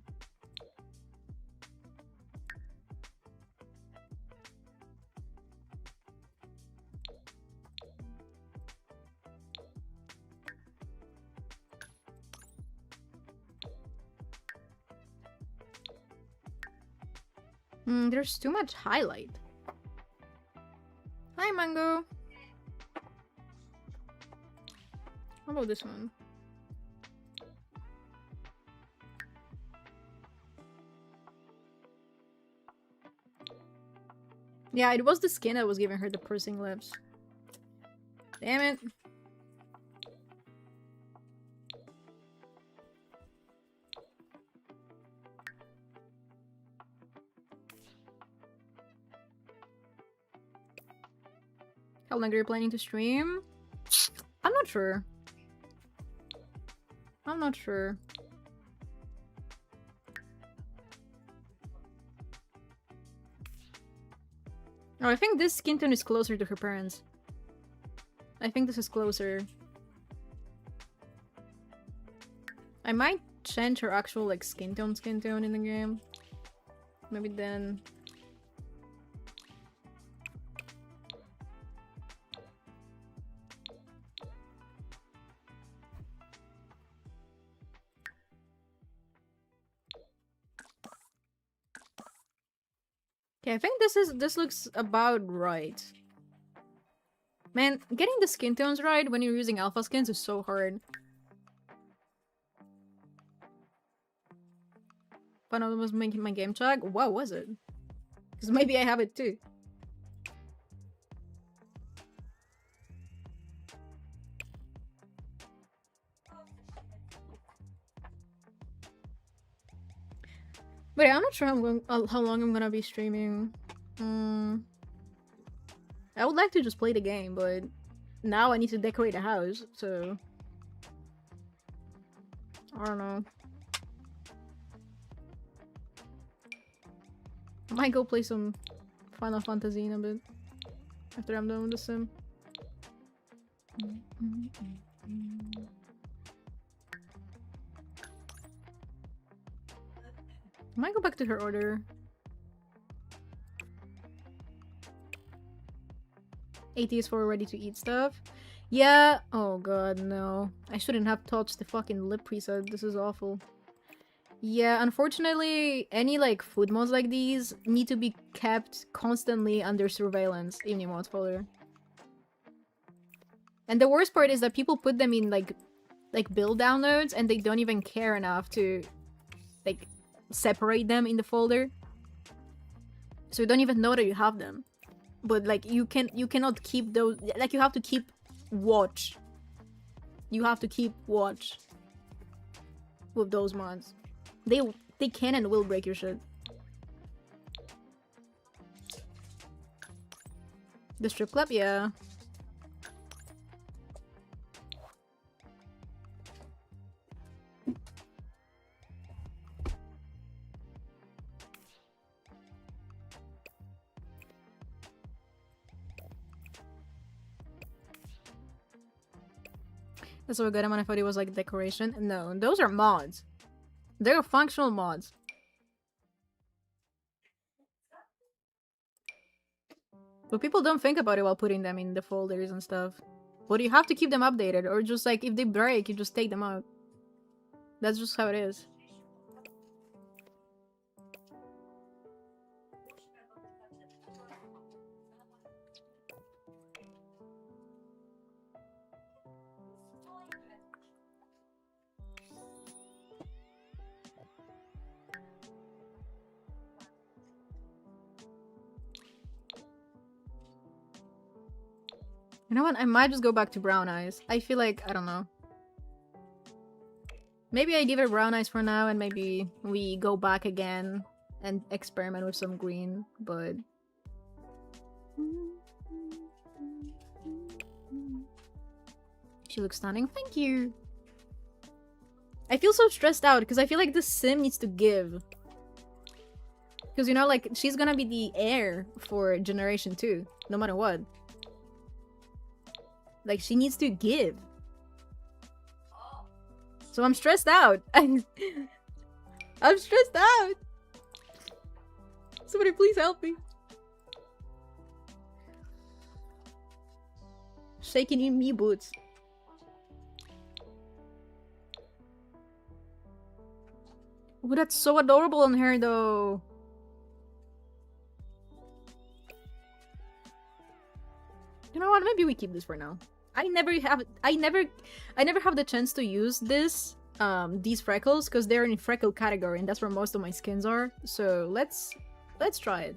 There's too much highlight. Hi, Mango. How about this one? Yeah, it was the skin that was giving her the pursing lips. Damn it. How long are you planning to stream? I'm not sure. I'm not sure. Oh, I think this skin tone is closer to her parents. I think this is closer. I might change her actual like skin tone in the game. Maybe then. Okay, I think this looks about right. Man, getting the skin tones right when you're using alpha skins is so hard. When I was making my game check, what was it? Because maybe I have it too. But yeah, I'm not sure how long I'm gonna be streaming. I would like to just play the game, but now I need to decorate a house, so I don't know. I might go play some Final Fantasy in a bit after I'm done with the sim. I might go back to her order. 80 is for ready to eat stuff. Yeah. Oh god, no. I shouldn't have touched the fucking lip preset. This is awful. Yeah, unfortunately, any like food mods like these need to be kept constantly under surveillance in the mod folder. And the worst part is that people put them in like build downloads and they don't even care enough to like separate them in the folder. So you don't even know that you have them. But like you cannot keep those, like you have to keep watch. You have to keep watch with those mods. They can and will break your shit. The strip club, yeah. That's so good. I thought it was like decoration. No, those are mods. They're functional mods. But people don't think about it while putting them in the folders and stuff. But you have to keep them updated, or just like if they break, you just take them out. That's just how it is. You know what? I might just go back to brown eyes. I feel like, I don't know. Maybe I give her brown eyes for now, and maybe we go back again and experiment with some green, but... She looks stunning. Thank you! I feel so stressed out, because I feel like this sim needs to give. Because, you know, like, she's gonna be the heir for Generation 2, no matter what. Like, she needs to give. So I'm stressed out. I'm stressed out. Somebody please help me. Shaking in me boots. Oh, that's so adorable on her though. You know what? Maybe we keep this for now. I never have the chance to use these freckles because they're in freckle category and that's where most of my skins are. So let's try it.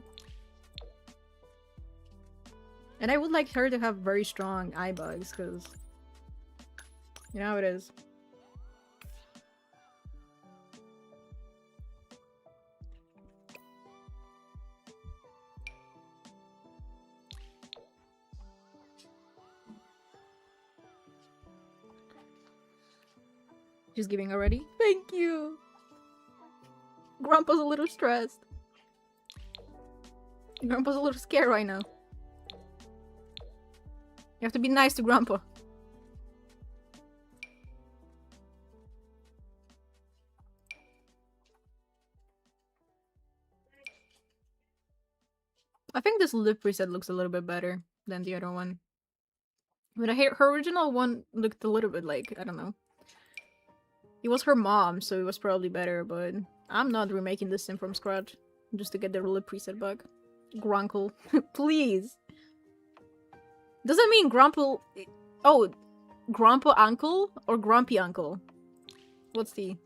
And I would like her to have very strong eye bugs because you know how it is. She's giving already? Thank you! Grandpa's a little stressed. Grandpa's a little scared right now. You have to be nice to Grandpa. I think this lip preset looks a little bit better than the other one. But her original one looked a little bit like, I don't know. It was her mom, so it was probably better, but I'm not remaking this sim from scratch just to get the lip preset back. Grunkle. Please! Does that mean Grumple... Oh, Grandpa Uncle or Grumpy Uncle? What's the...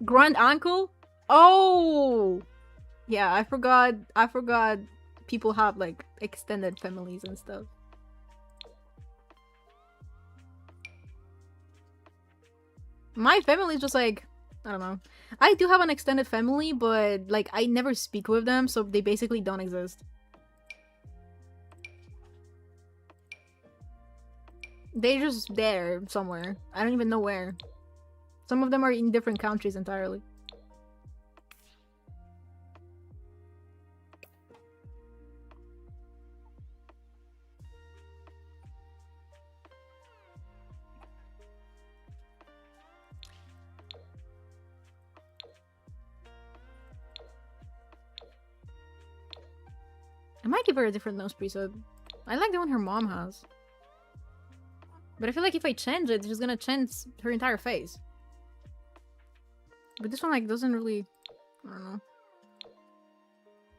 Grand Uncle? Oh! Yeah, I forgot people have, like, extended families and stuff. My family is just like, I don't know. I do have an extended family, but, like, I never speak with them, so they basically don't exist. They're just there somewhere. I don't even know where. Some of them are in different countries entirely. I might give her a different nose preset. I like the one her mom has. But I feel like if I change it, she's gonna change her entire face. But this one, like, doesn't really... I don't know.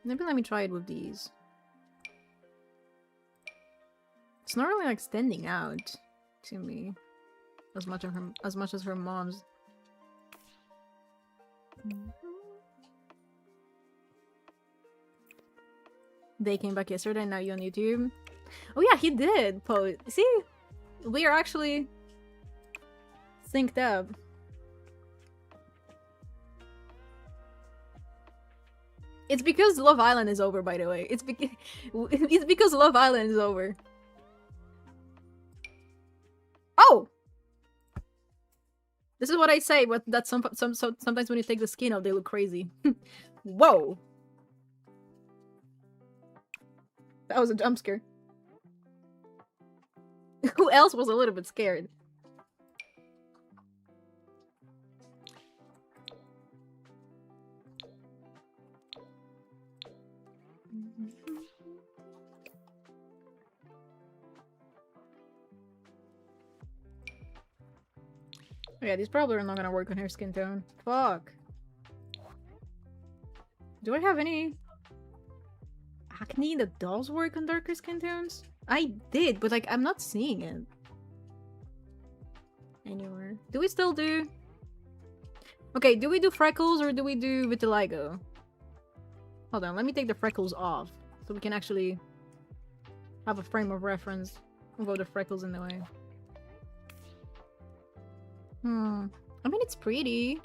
Maybe let me try it with these. It's not really, like, standing out to me as much as her mom's. They came back yesterday and now you're on YouTube. Oh yeah, he did post. See? We are actually synced up. It's because Love Island is over, by the way. It's because Love Island is over. Oh! This is what I say, but that sometimes when you take the skin off, they look crazy. Whoa! That was a jump scare. Who else was a little bit scared? Oh yeah, these probably are not gonna work on her skin tone. Fuck. Do I have any acne that does work on darker skin tones? I did, but like I'm not seeing it anywhere. Do we still do? Okay, do we do freckles or do we do vitiligo? Hold on, let me take the freckles off so we can actually have a frame of reference without the freckles in the way. I mean, it's pretty.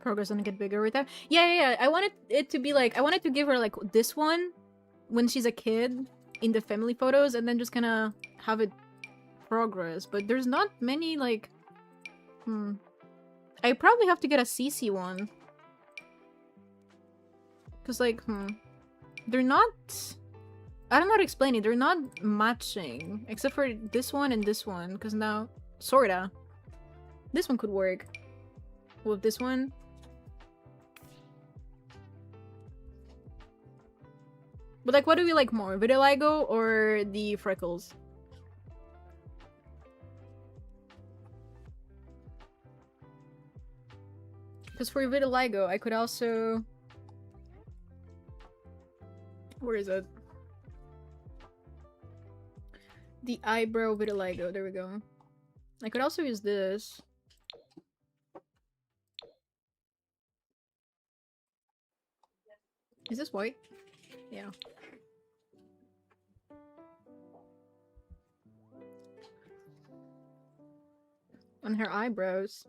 Progress gonna get bigger with that. Yeah. I wanted it to be like, I wanted to give her like this one when she's a kid in the family photos, and then just kind of have it progress. But there's not many like. I probably have to get a CC one. Cause like, they're not. I don't know how to explain it. They're not matching, except for this one and this one. Cause now, sorta, this one could work with this one. But like, what do we like more? Vitiligo or the freckles? Because for vitiligo, I could also... Where is it? The eyebrow vitiligo. There we go. I could also use this. Is this white? Yeah. On her eyebrows.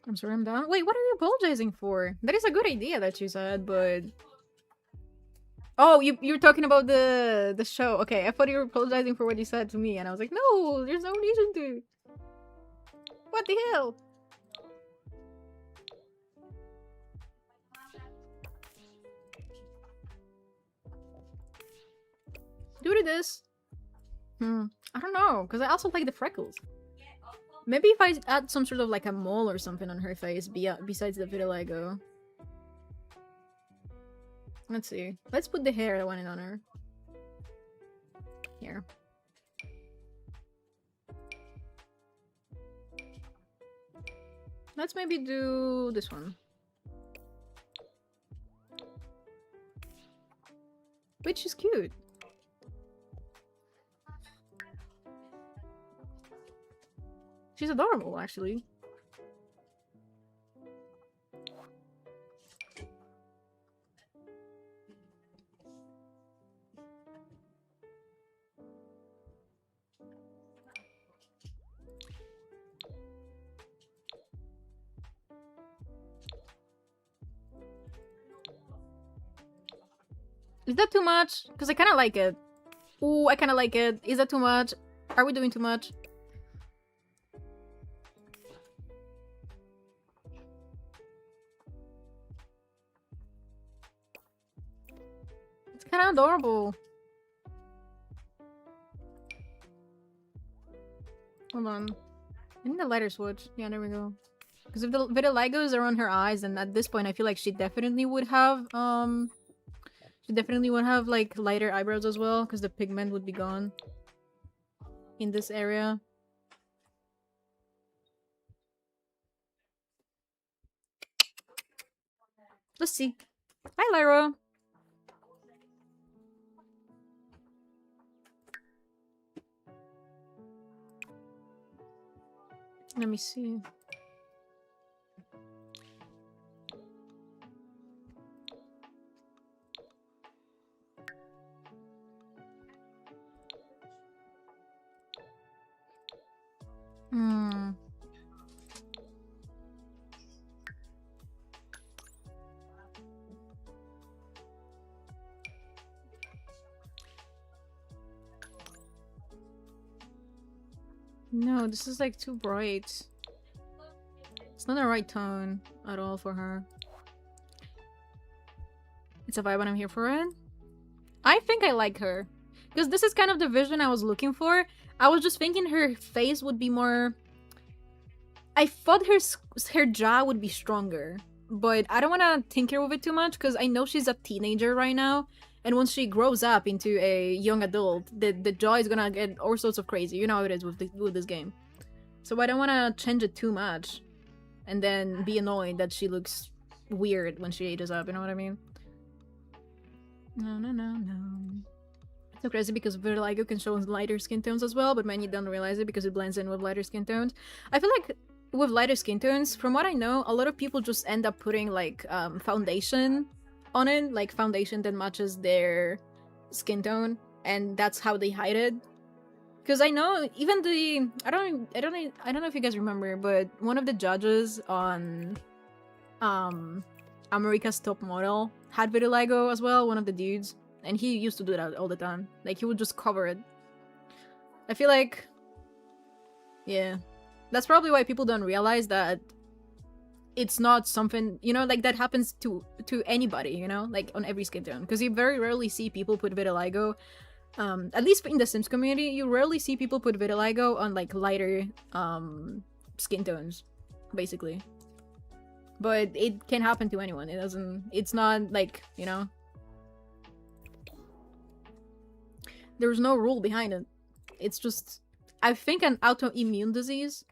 I'm sorry, I'm down. Wait, what are you apologizing for? That is a good idea that you said, but... Oh, you're talking about the show. Okay, I thought you were apologizing for what you said to me, and I was like, no, there's no reason to. What the hell? Do this. I don't know, because I also like the freckles. Maybe if I add some sort of like a mole or something on her face besides the vitiligo. Let's see. Let's put the hair one on her. Here. Let's maybe do this one. Which is cute. She's adorable, actually. Is that too much? Because I kind of like it. Ooh, I kind of like it. Is that too much? Are we doing too much? It's kind of adorable. Hold on. I need a lighter switch. Yeah, there we go. Because if the vitiligos are on her eyes, then at this point I feel like she definitely would have, like lighter eyebrows as well, because the pigment would be gone in this area. Let's see. Hi, Lyra. Let me see. No, this is like too bright. It's not the right tone at all for her. It's a vibe and I'm here for it. I think I like her. Because this is kind of the vision I was looking for. I was just thinking her face would be more... I thought her jaw would be stronger. but I don't want to tinker with it too much because I know she's a teenager right now, and once she grows up into a young adult, the joy is gonna get all sorts of crazy. You know how it is with this game. So I don't want to change it too much, and then be annoyed that she looks weird when she ages up. You know what I mean? No, no, no, no. So crazy because vitiligo can show lighter skin tones as well, but many don't realize it because it blends in with lighter skin tones. I feel like with lighter skin tones, from what I know, a lot of people just end up putting like foundation on it, like foundation that matches their skin tone, and that's how they hide it. Because I know even I don't know if you guys remember, but one of the judges on America's Top Model had vitiligo as well, one of the dudes. And he used to do that all the time. Like, he would just cover it. I feel like... yeah. That's probably why people don't realize that it's not something, you know, like that happens to anybody, you know? Like, on every skin tone. Because you very rarely see people put vitiligo. At least in the Sims community, you rarely see people put vitiligo on, like, lighter skin tones. Basically. But it can happen to anyone. It doesn't... it's not, like, you know... there's no rule behind it. It's just, I think, an autoimmune disease.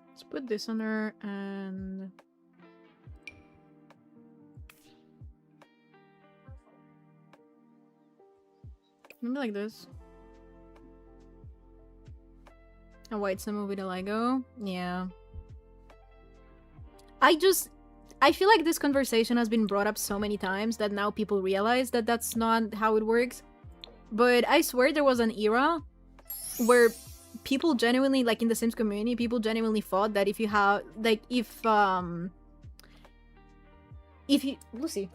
Let's put this on there and... maybe like this. A white symbol with vitiligo. Yeah. I feel like this conversation has been brought up so many times that now people realize that that's not how it works. But I swear there was an era where people genuinely, like in the Sims community, people genuinely thought that if you have, like, if you, Lucy,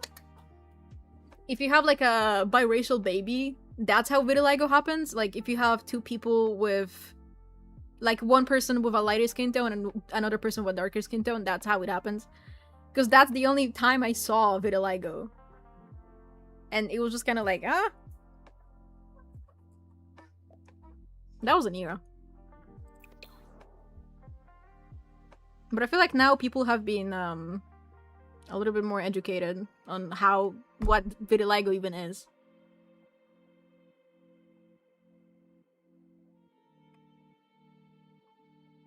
if you have like a biracial baby, that's how vitiligo happens. Like, if you have two people with, like, one person with a lighter skin tone and another person with a darker skin tone, that's how it happens. Because that's the only time I saw vitiligo. And it was just kind of like, ah. That was an era. But I feel like now people have been a little bit more educated on what vitiligo even is.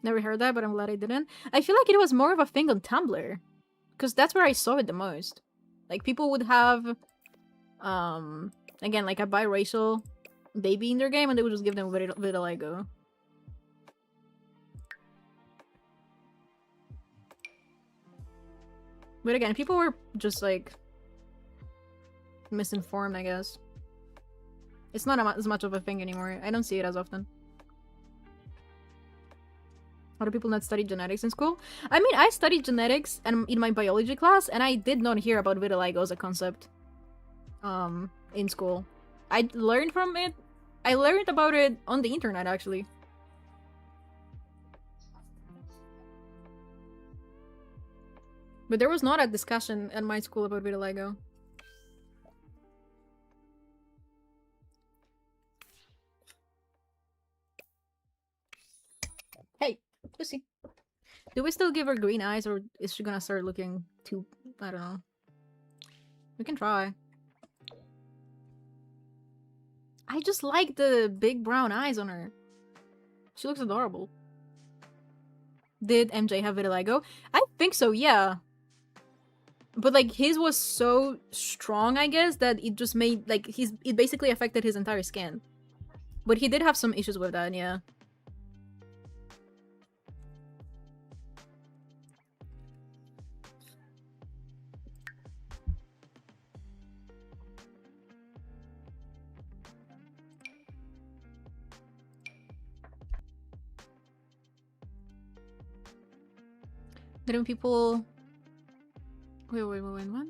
Never heard that, but I'm glad I didn't. I feel like it was more of a thing on Tumblr. Because that's where I saw it the most. Like, people would have, again, like a biracial baby in their game, and they would just give them vitiligo. But again, people were just, like, misinformed, I guess. It's not as much of a thing anymore. I don't see it as often. How do people not study genetics in school? I mean, I studied genetics in my biology class, and I did not hear about vitiligo as a concept in school. I learned from it. I learned about it on the internet, actually. But there was not a discussion at my school about vitiligo. Hey, Lucy. Do we still give her green eyes, or is she gonna start looking too... I don't know. We can try. I just like the big brown eyes on her. She looks adorable. Did MJ have vitiligo? I think so, yeah. But, like, his was so strong, I guess, that it just made, like, it basically affected his entire skin. But he did have some issues with that, yeah. Didn't people... Wait, what?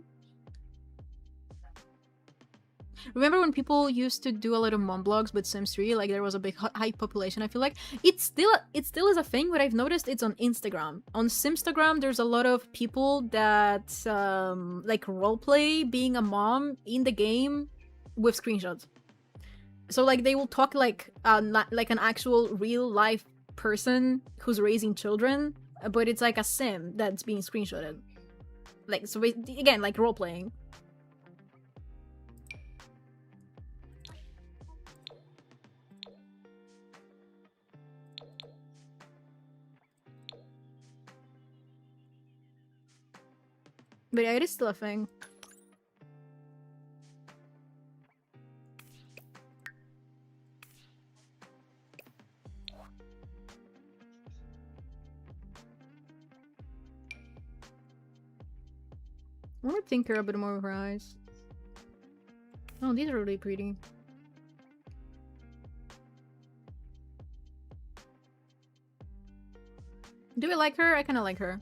Remember when people used to do a lot of mom blogs with Sims 3? Like there was a big high population. I feel like it still is a thing, but I've noticed it's on Instagram. On Simstagram, there's a lot of people that like roleplay being a mom in the game with screenshots. So like they will talk like like an actual real life person who's raising children, but it's like a sim that's being screenshotted. Like, so again, like role playing. But yeah, it is still a thing. I want to tinker a bit more with her eyes. Oh, these are really pretty. Do I like her? I kind of like her.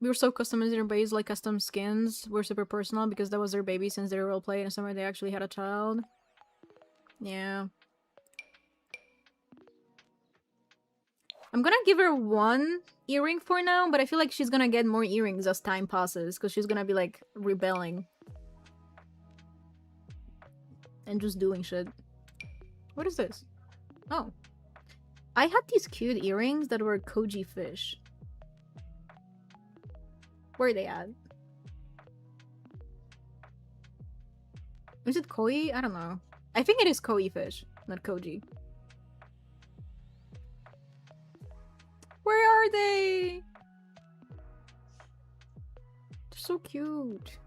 We were so customized in their babies, like custom skins were super personal because that was their baby since they were roleplay and somewhere they actually had a child. Yeah. I'm gonna give her one earring for now, but I feel like she's gonna get more earrings as time passes because she's gonna be like rebelling. And just doing shit. What is this? Oh. I had these cute earrings that were Koji fish. Where are they at? Is it koi? I don't know. I think it is koi fish, not koji. Where are they? They're so cute.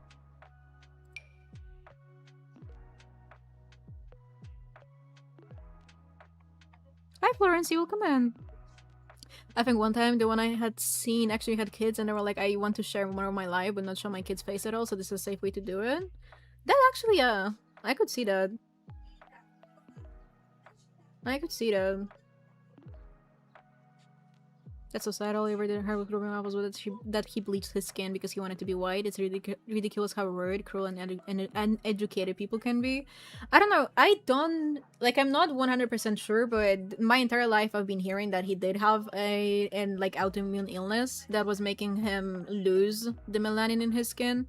Hi Florence, you will come in. I think one time the one I had seen actually had kids and they were like, I want to share more of my life but not show my kids' face at all, so this is a safe way to do it. That actually, yeah, I could see that. I could see that. That's so sad. All ever did her with Ruben was that he bleached his skin because he wanted to be white. It's ridiculous how rude, cruel, and uneducated people can be. I don't know. I don't like. I'm not 100% sure, but my entire life I've been hearing that he did have an like autoimmune illness that was making him lose the melanin in his skin.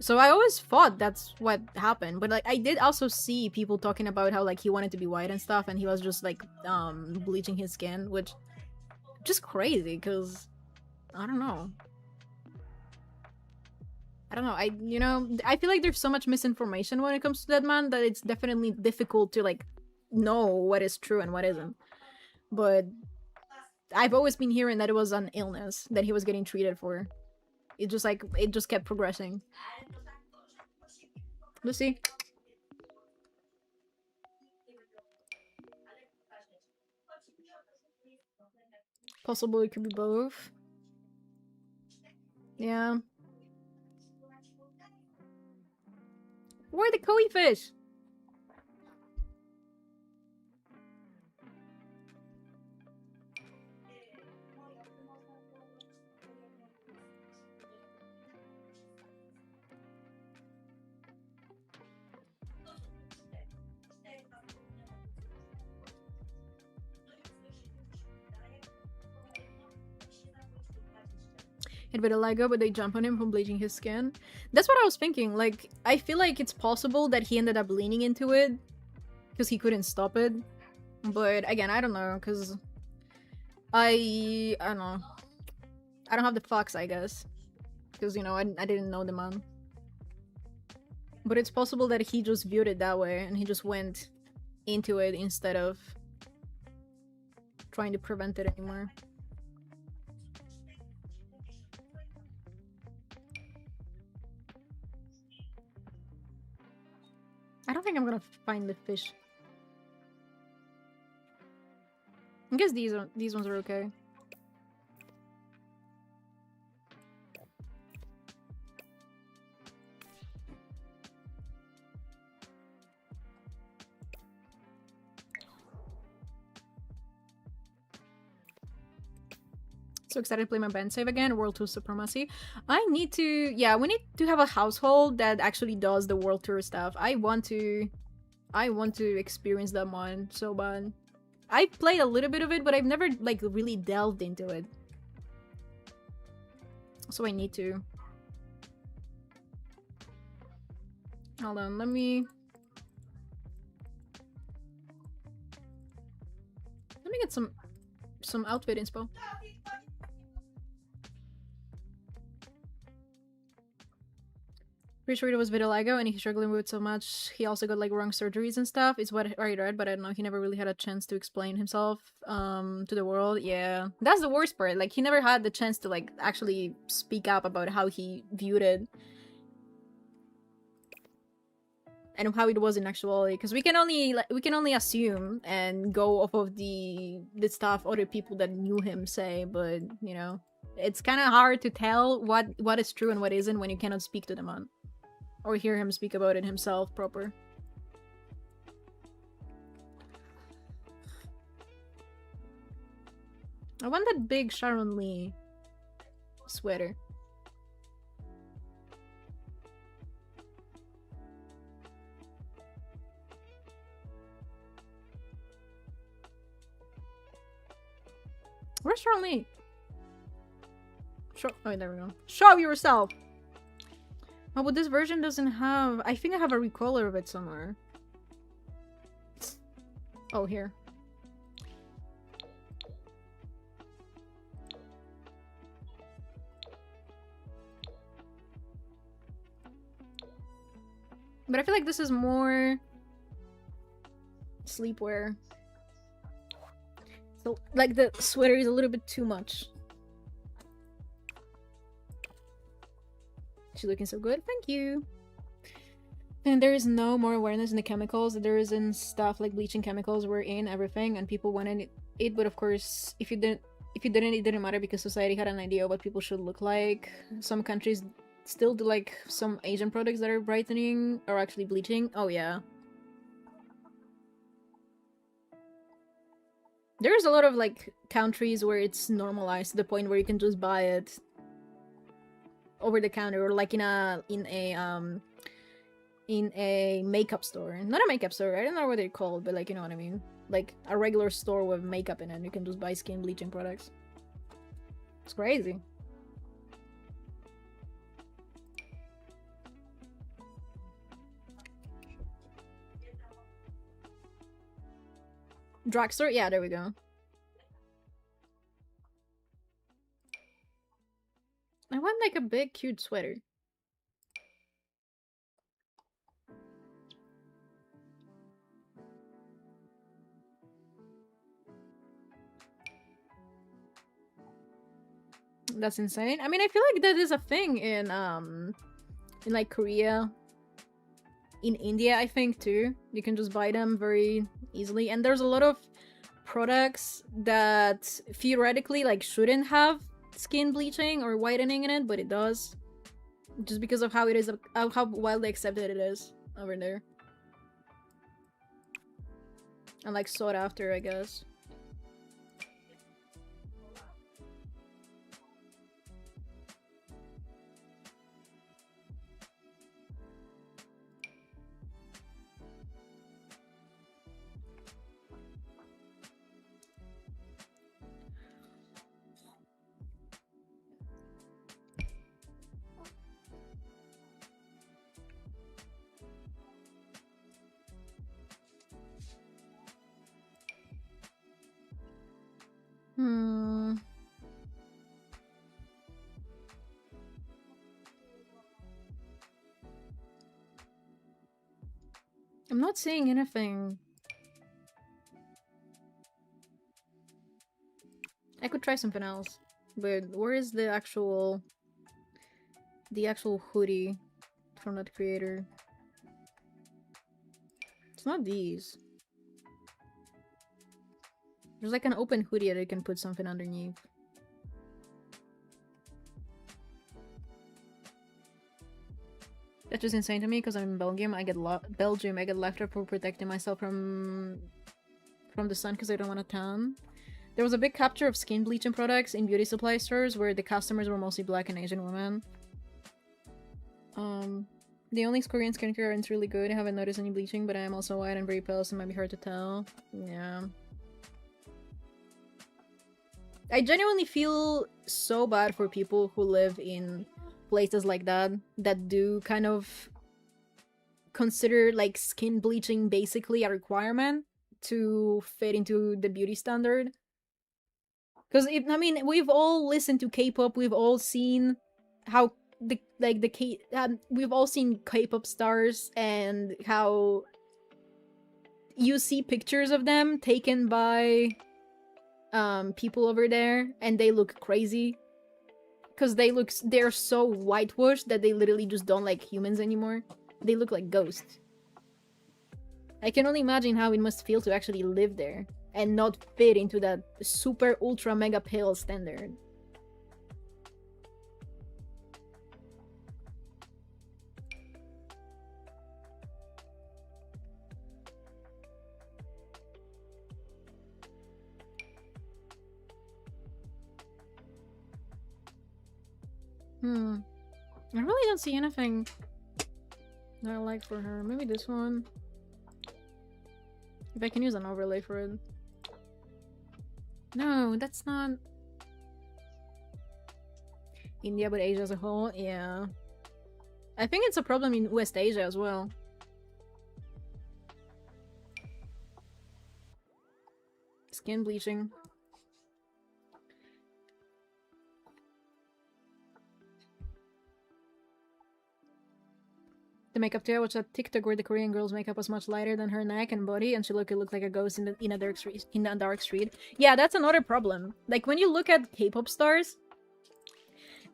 So I always thought that's what happened, but like I did also see people talking about how like he wanted to be white and stuff and he was just like bleaching his skin, which just crazy because I don't know. I feel like there's so much misinformation when it comes to that man that it's definitely difficult to like know what is true and what isn't. But I've always been hearing that it was an illness that he was getting treated for. It just kept progressing. Lucy? Possible it could be both. Yeah. Where are the koi fish? Hit with a Lego, but they jump on him from bleaching his skin. That's what I was thinking. Like, I feel like it's possible that he ended up leaning into it because he couldn't stop it. But again, I don't know, because I don't know. I don't have the facts, I guess. Because, you know, I didn't know the man. But it's possible that he just viewed it that way and he just went into it instead of trying to prevent it anymore. I don't think I'm gonna find the fish. I guess these ones are okay. So excited to play my band save again, World Tour Supremacy. I need to, yeah, we need to have a household that actually does the World Tour stuff. I want to experience that one so bad. I played a little bit of it, but I've never like really delved into it. So I need to. Hold on, let me get some outfit inspo. Pretty sure it was vitiligo and he's struggling with it so much. He also got like wrong surgeries and stuff. It's what I read, but I don't know. He never really had a chance to explain himself to the world. Yeah, that's the worst part. Like he never had the chance to like actually speak up about how he viewed it and how it was in actuality. Because we can only assume and go off of the stuff other people that knew him say. But you know, it's kind of hard to tell what is true and what isn't when you cannot speak to the man. Or hear him speak about it himself proper. I want that big Sharon Lee sweater. Where's Sharon Lee? Oh, there we go. Show yourself! Oh, but this version doesn't have... I think I have a recolor of it somewhere. Oh, here. But I feel like this is more... sleepwear. So, like, the sweater is a little bit too much. She's looking so good. Thank you. And there is no more awareness in the chemicals that there is in stuff like bleaching chemicals were in everything, and people wanted it. But of course, if you didn't, it didn't matter because society had an idea of what people should look like. Some countries still do like some Asian products that are brightening or actually bleaching. Oh yeah. There's a lot of like countries where it's normalized to the point where you can just buy it over the counter or like in a makeup store. Not a makeup store, I don't know what they're called, but like, you know what I mean, like a regular store with makeup in it. You can just buy skin bleaching products. It's crazy. Drugstore? Yeah, there we go. I want like a big cute sweater. That's insane. I mean, I feel like that is a thing in like Korea, in India, I think too. You can just buy them very easily, and there's a lot of products that theoretically like shouldn't have skin bleaching or whitening in it, but it does, just because of how it is, how widely accepted it is over there, and like sought after, I guess. I'm not seeing anything. I could try something else, but where is the actual hoodie from that creator? It's not these. There's like an open hoodie that I can put something underneath. That's just insane to me because I'm in Belgium. I get laughed at for protecting myself from the sun because I don't want to tan. There was a big capture of skin bleaching products in beauty supply stores where the customers were mostly Black and Asian women. The only Korean skincare isn't really good. I haven't noticed any bleaching, but I am also white and very pale, so it might be hard to tell. Yeah. I genuinely feel so bad for people who live in places like that do kind of consider like skin bleaching basically a requirement to fit into the beauty standard. Because I mean, we've all listened to K-pop, we've all seen how we've all seen K-pop stars and how you see pictures of them taken by people over there and they look crazy because they're so whitewashed that they literally just don't like humans anymore. They look like ghosts. I can only imagine how it must feel to actually live there and not fit into that super ultra mega pale standard. I really don't see anything that I like for her. Maybe this one. If I can use an overlay for it. No, that's not... India, but Asia as a whole? Yeah. I think it's a problem in West Asia as well. Skin bleaching. The makeup too. I watched a TikTok where the Korean girl's makeup was much lighter than her neck and body, and she looked like a ghost in a dark street. Yeah, that's another problem. Like when you look at K-pop stars,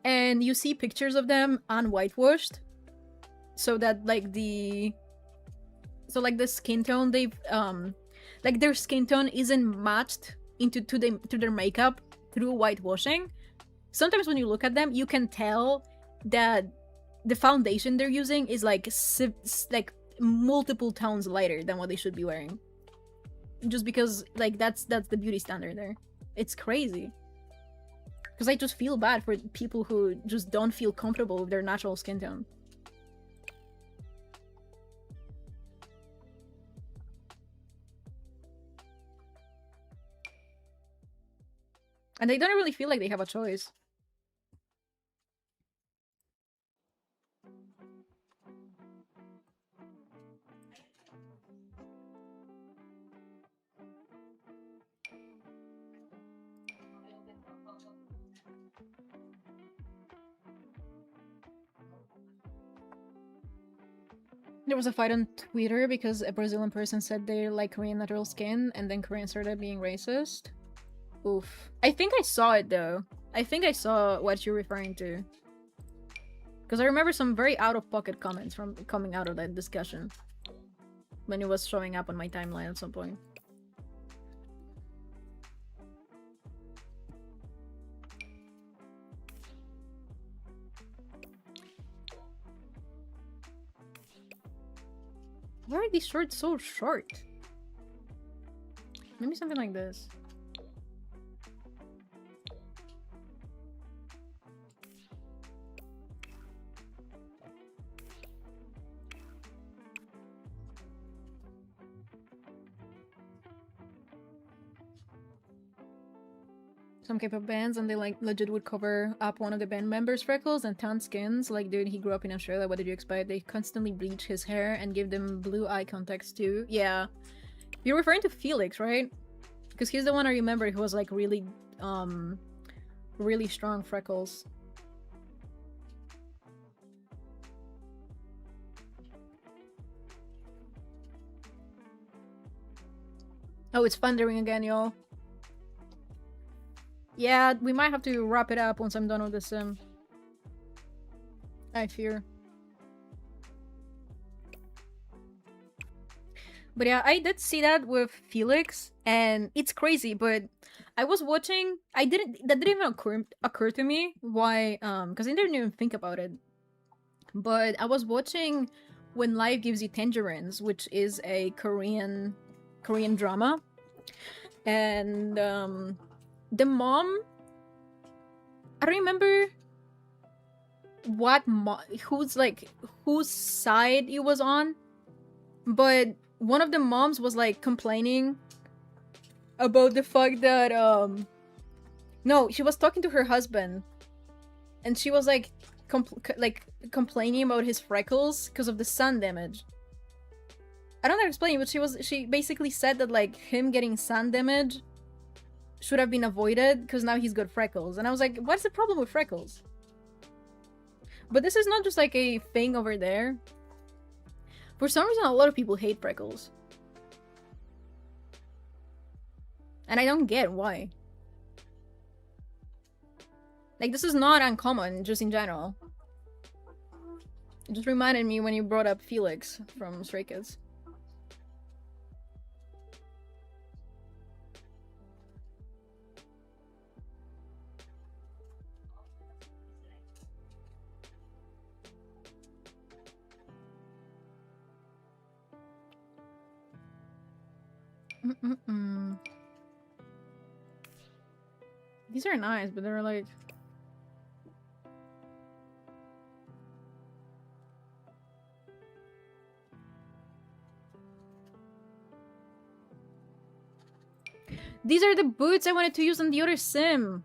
and you see pictures of them unwhitewashed, so that like the skin tone they've like their skin tone isn't matched to their makeup through whitewashing. Sometimes when you look at them, you can tell that the foundation they're using is like multiple tones lighter than what they should be wearing. Just because like that's the beauty standard there. It's crazy. Because I just feel bad for people who just don't feel comfortable with their natural skin tone. And they don't really feel like they have a choice. There was a fight on Twitter because a Brazilian person said they like Korean natural skin, and then Koreans started being racist. Oof. I think I saw it though. I think I saw what you're referring to. Because I remember some very out-of-pocket comments from coming out of that discussion. When it was showing up on my timeline at some point. Why are these shorts so short? Maybe something like this. Some K-pop bands, and they like legit would cover up one of the band members' freckles and tan skins. Like, dude, he grew up in Australia. What did you expect? They constantly bleach his hair and give them blue eye contacts too. Yeah, you're referring to Felix, right? Because he's the one I remember who was like really, really strong freckles. Oh, it's thundering again, y'all. Yeah, we might have to wrap it up once I'm done with this sim. I fear. But yeah, I did see that with Felix, and it's crazy. But I was watching. That didn't even occur to me why. Because I didn't even think about it. But I was watching When Life Gives You Tangerines, which is a Korean drama, and the mom. I don't remember whose side it was on, but one of the moms was like complaining about the fact that no, she was talking to her husband, and she was like complaining about his freckles because of the sun damage. I don't know how to explain it, but she basically said that like him getting sun damage should have been avoided because now he's got freckles. And I was like, what's the problem with freckles? But this is not just like a thing over there. For some reason, a lot of people hate freckles. And I don't get why. Like, this is not uncommon, just in general. It just reminded me when you brought up Felix from Stray Kids. These are nice, but they're like... These are the boots I wanted to use on the other sim!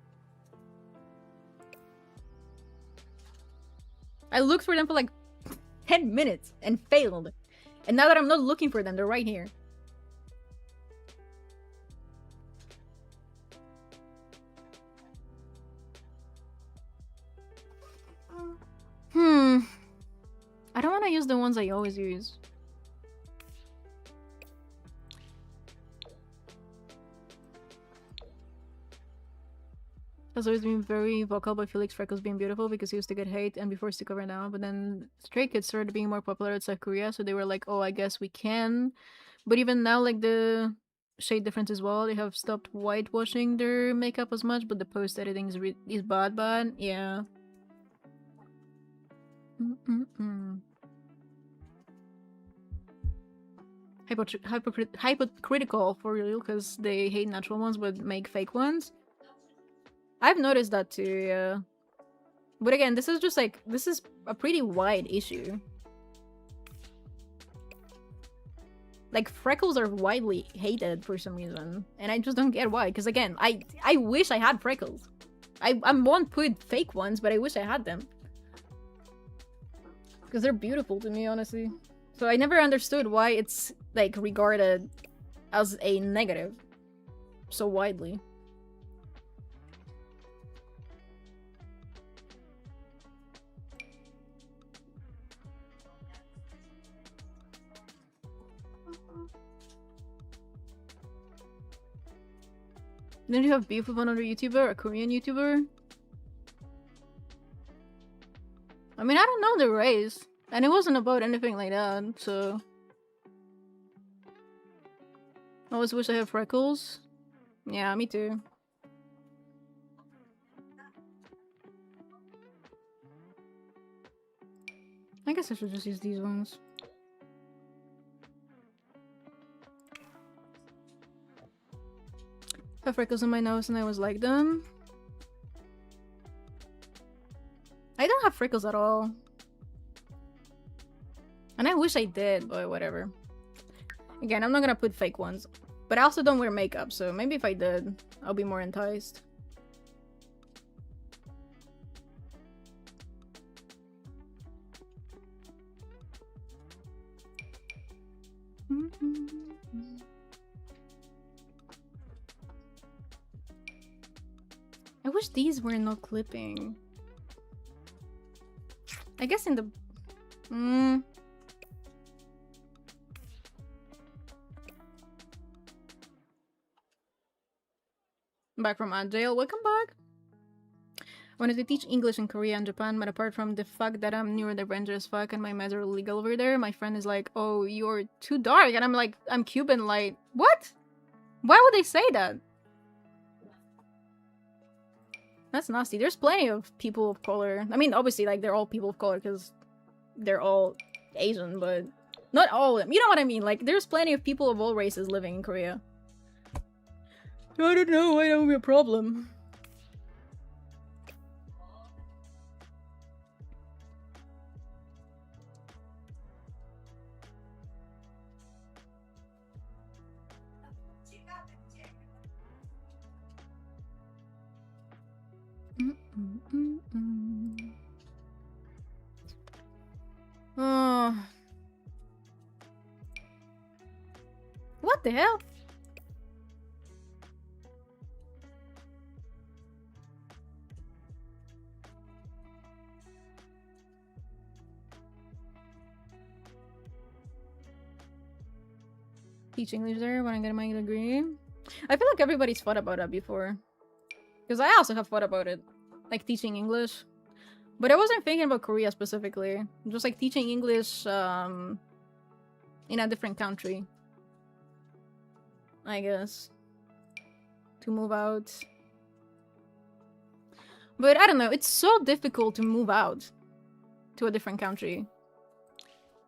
I looked for them for like 10 minutes and failed. And now that I'm not looking for them, they're right here. I don't want to use the ones I always use. Has always been very vocal about Felix freckles being beautiful because he used to get hate and be forced to cover down. But then Stray Kids started being more popular in South Korea, so they were like, oh, I guess we can. But even now, like, the shade difference as well. They have stopped whitewashing their makeup as much, but the post editing is bad. Yeah. Hypocritical for real, because they hate natural ones but make fake ones. I've noticed that too, yeah. But again, this is just like, this is a pretty wide issue. Like, freckles are widely hated for some reason, and I just don't get why. Because again, I wish I had freckles. I won't put fake ones, but I wish I had them. Because they're beautiful to me, honestly. So I never understood why it's, like, regarded as a negative so widely. Then you have beef with another YouTuber, a Korean YouTuber? I mean, I don't know the race. And it wasn't about anything like that, so... I always wish I had freckles. Yeah, me too. I guess I should just use these ones. I have freckles on my nose and I always like them. I don't have freckles at all. And I wish I did, but whatever. Again, I'm not gonna put fake ones. But I also don't wear makeup, so maybe if I did, I'll be more enticed. I wish these were not clipping. I guess in the... Back from jail. Welcome back. I wanted to teach English in Korea and Japan, but apart from the fact that I'm neurodivergent as fuck and my meds are illegal over there, my friend is like, oh, you're too dark. And I'm like, I'm Cuban, like, what? Why would they say that? That's nasty. There's plenty of people of color. I mean, obviously, like, they're all people of color because they're all Asian, but not all of them. You know what I mean? Like, there's plenty of people of all races living in Korea. I don't know why that would be a problem. What the hell? Teach English there when I get my degree. I feel like everybody's thought about that before. Because I also have thought about it. Like teaching English. But I wasn't thinking about Korea specifically. Just like teaching English in a different country. I guess. To move out. But I don't know, it's so difficult to move out to a different country.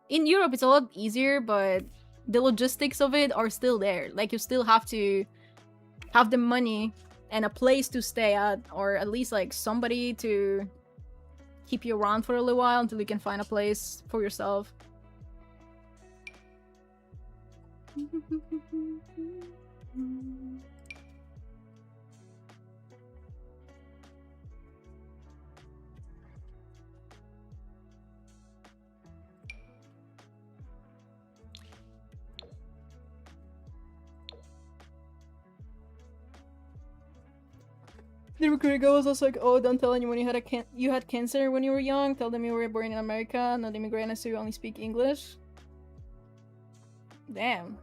In Europe it's a lot easier, but the logistics of it are still there. Like, you still have to have the money and a place to stay at, or at least like somebody to keep you around for a little while until you can find a place for yourself. The recruiter was also like, oh, don't tell anyone you had cancer when you were young. Tell them you were born in America, not immigrant, so you only speak English. Damn.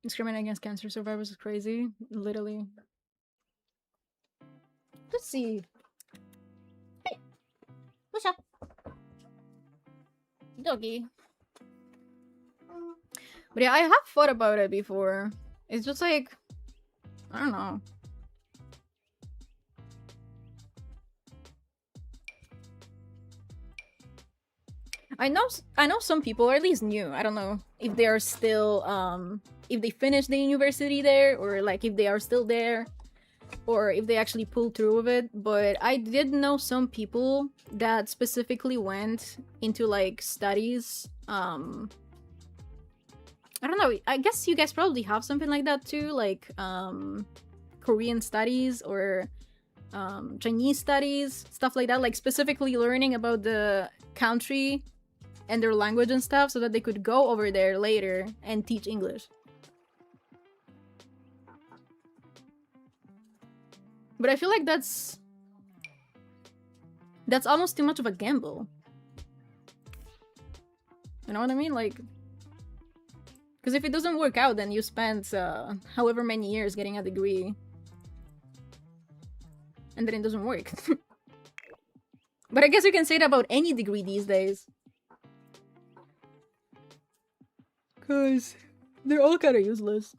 Discriminating against cancer survivors is crazy. Literally. Let's see. Hey! What's up? Doggy. But yeah, I have thought about it before. It's just like, I don't know. I know some people, or at least knew. I don't know if they are still if they finished the university there, or like if they are still there, or if they actually pulled through with it. But I did know some people that specifically went into like studies. I don't know, I guess you guys probably have something like that too, like Korean studies or Chinese studies, stuff like that, like specifically learning about the country and their language and stuff so that they could go over there later and teach English. But I feel like that's almost too much of a gamble. You know what I mean? Like, because if it doesn't work out, then you spent however many years getting a degree, and then it doesn't work. But I guess you can say that about any degree these days. Because they're all kind of useless.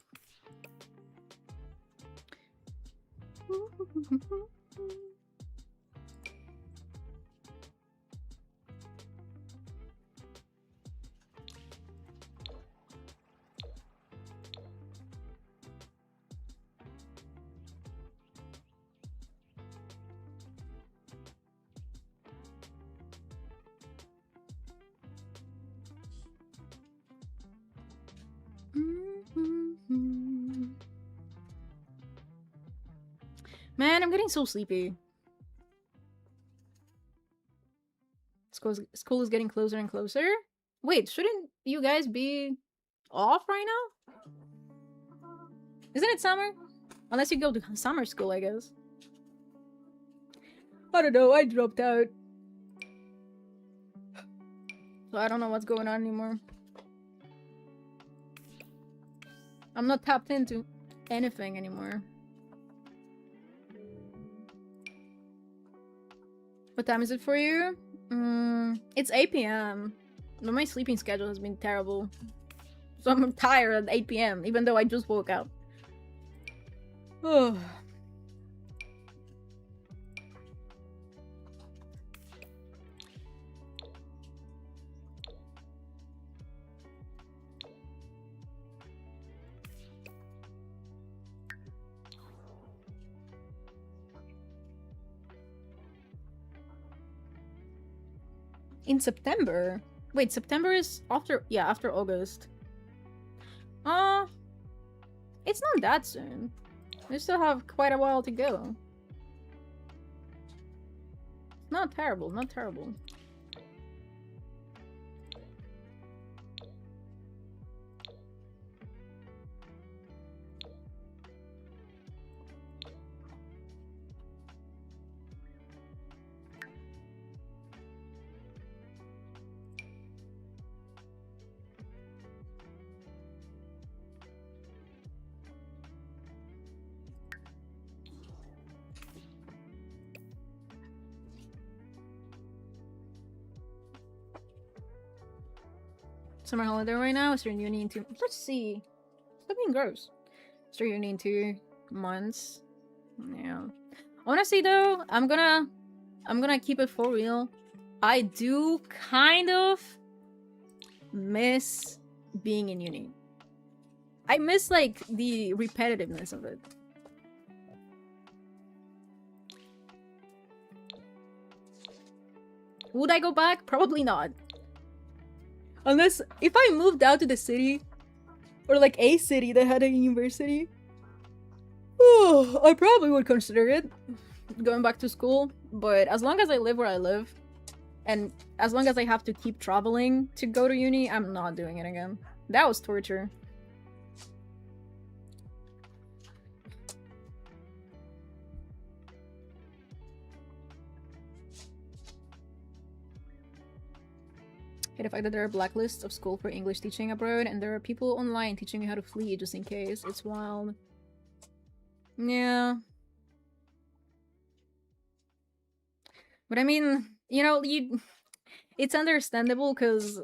Man, I'm getting so sleepy. School is getting closer and closer. Wait, shouldn't you guys be off right now? Isn't it summer? Unless you go to summer school, I guess. I don't know, I dropped out. So I don't know what's going on anymore. I'm not tapped into anything anymore. What time is it for you? It's 8 p.m. But my sleeping schedule has been terrible. So I'm tired at 8 p.m. even though I just woke up. Oh. In September? Wait, September is after, yeah, after August. It's not that soon. We still have quite a while to go. Not terrible, not terrible. Summer holiday right now. Is uni in 2. Let's see. Stop being gross. Start uni in 2 months. Yeah. Honestly though, I'm gonna keep it for real. I do kind of miss being in uni. I miss like the repetitiveness of it. Would I go back? Probably not. Unless, if I moved out to the city, or like a city that had a university, oh, I probably would consider it, going back to school. But as long as I live where I live, and as long as I have to keep traveling to go to uni, I'm not doing it again. That was torture. The fact that there are blacklists of school for English teaching abroad, and there are people online teaching you how to flee just in case. It's wild. Yeah. But I mean, you know, it's understandable because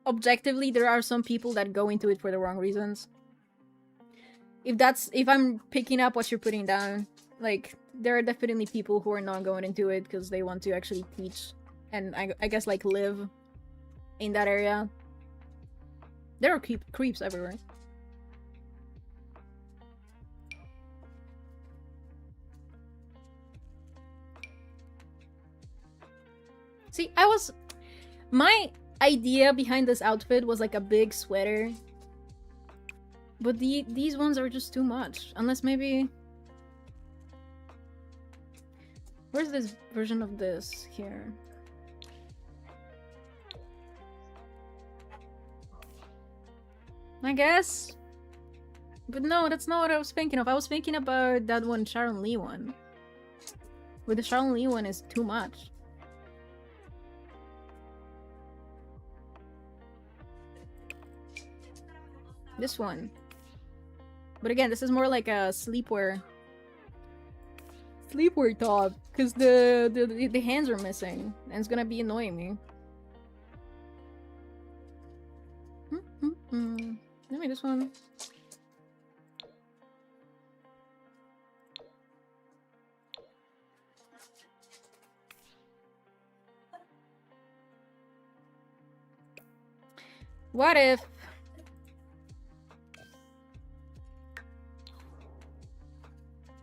objectively there are some people that go into it for the wrong reasons. If I'm picking up what you're putting down, like, there are definitely people who are not going into it because they want to actually teach. And I guess, like, live in that area. There are creeps everywhere. See, my idea behind this outfit was like a big sweater. But these ones are just too much. Unless maybe... Where's this version of this here? I guess. But no, that's not what I was thinking of. I was thinking about that one Sharon Lee one. But the Sharon Lee one is too much. This one. But again, this is more like a sleepwear top. Because the hands are missing. And it's gonna be annoying me. Maybe this one. What if...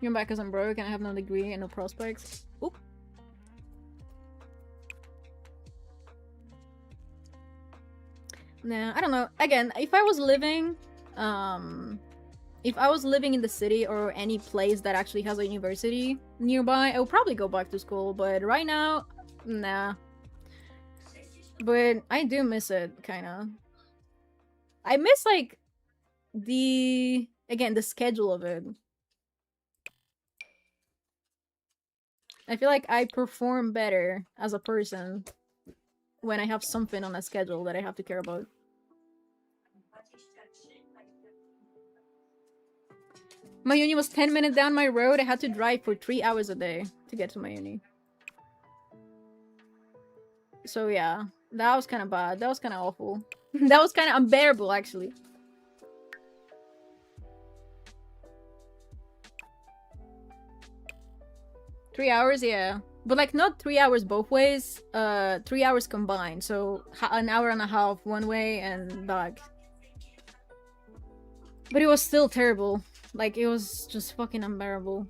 You're back because I'm broke and I have no degree and no prospects. Oop. Nah, I don't know. Again, if I was living in the city or any place that actually has a university nearby, I would probably go back to school, but right now, nah. But I do miss it, kinda. I miss, like, the schedule of it. I feel like I perform better as a person when I have something on a schedule that I have to care about. My uni was 10 minutes down my road. I had to drive for 3 hours a day to get to my uni. So yeah, that was kind of bad. That was kind of awful. That was kind of unbearable, actually. Three hours, yeah. But like not 3 hours both ways, 3 hours combined. So an hour and a half one way and back. But it was still terrible. Like it was just fucking unbearable.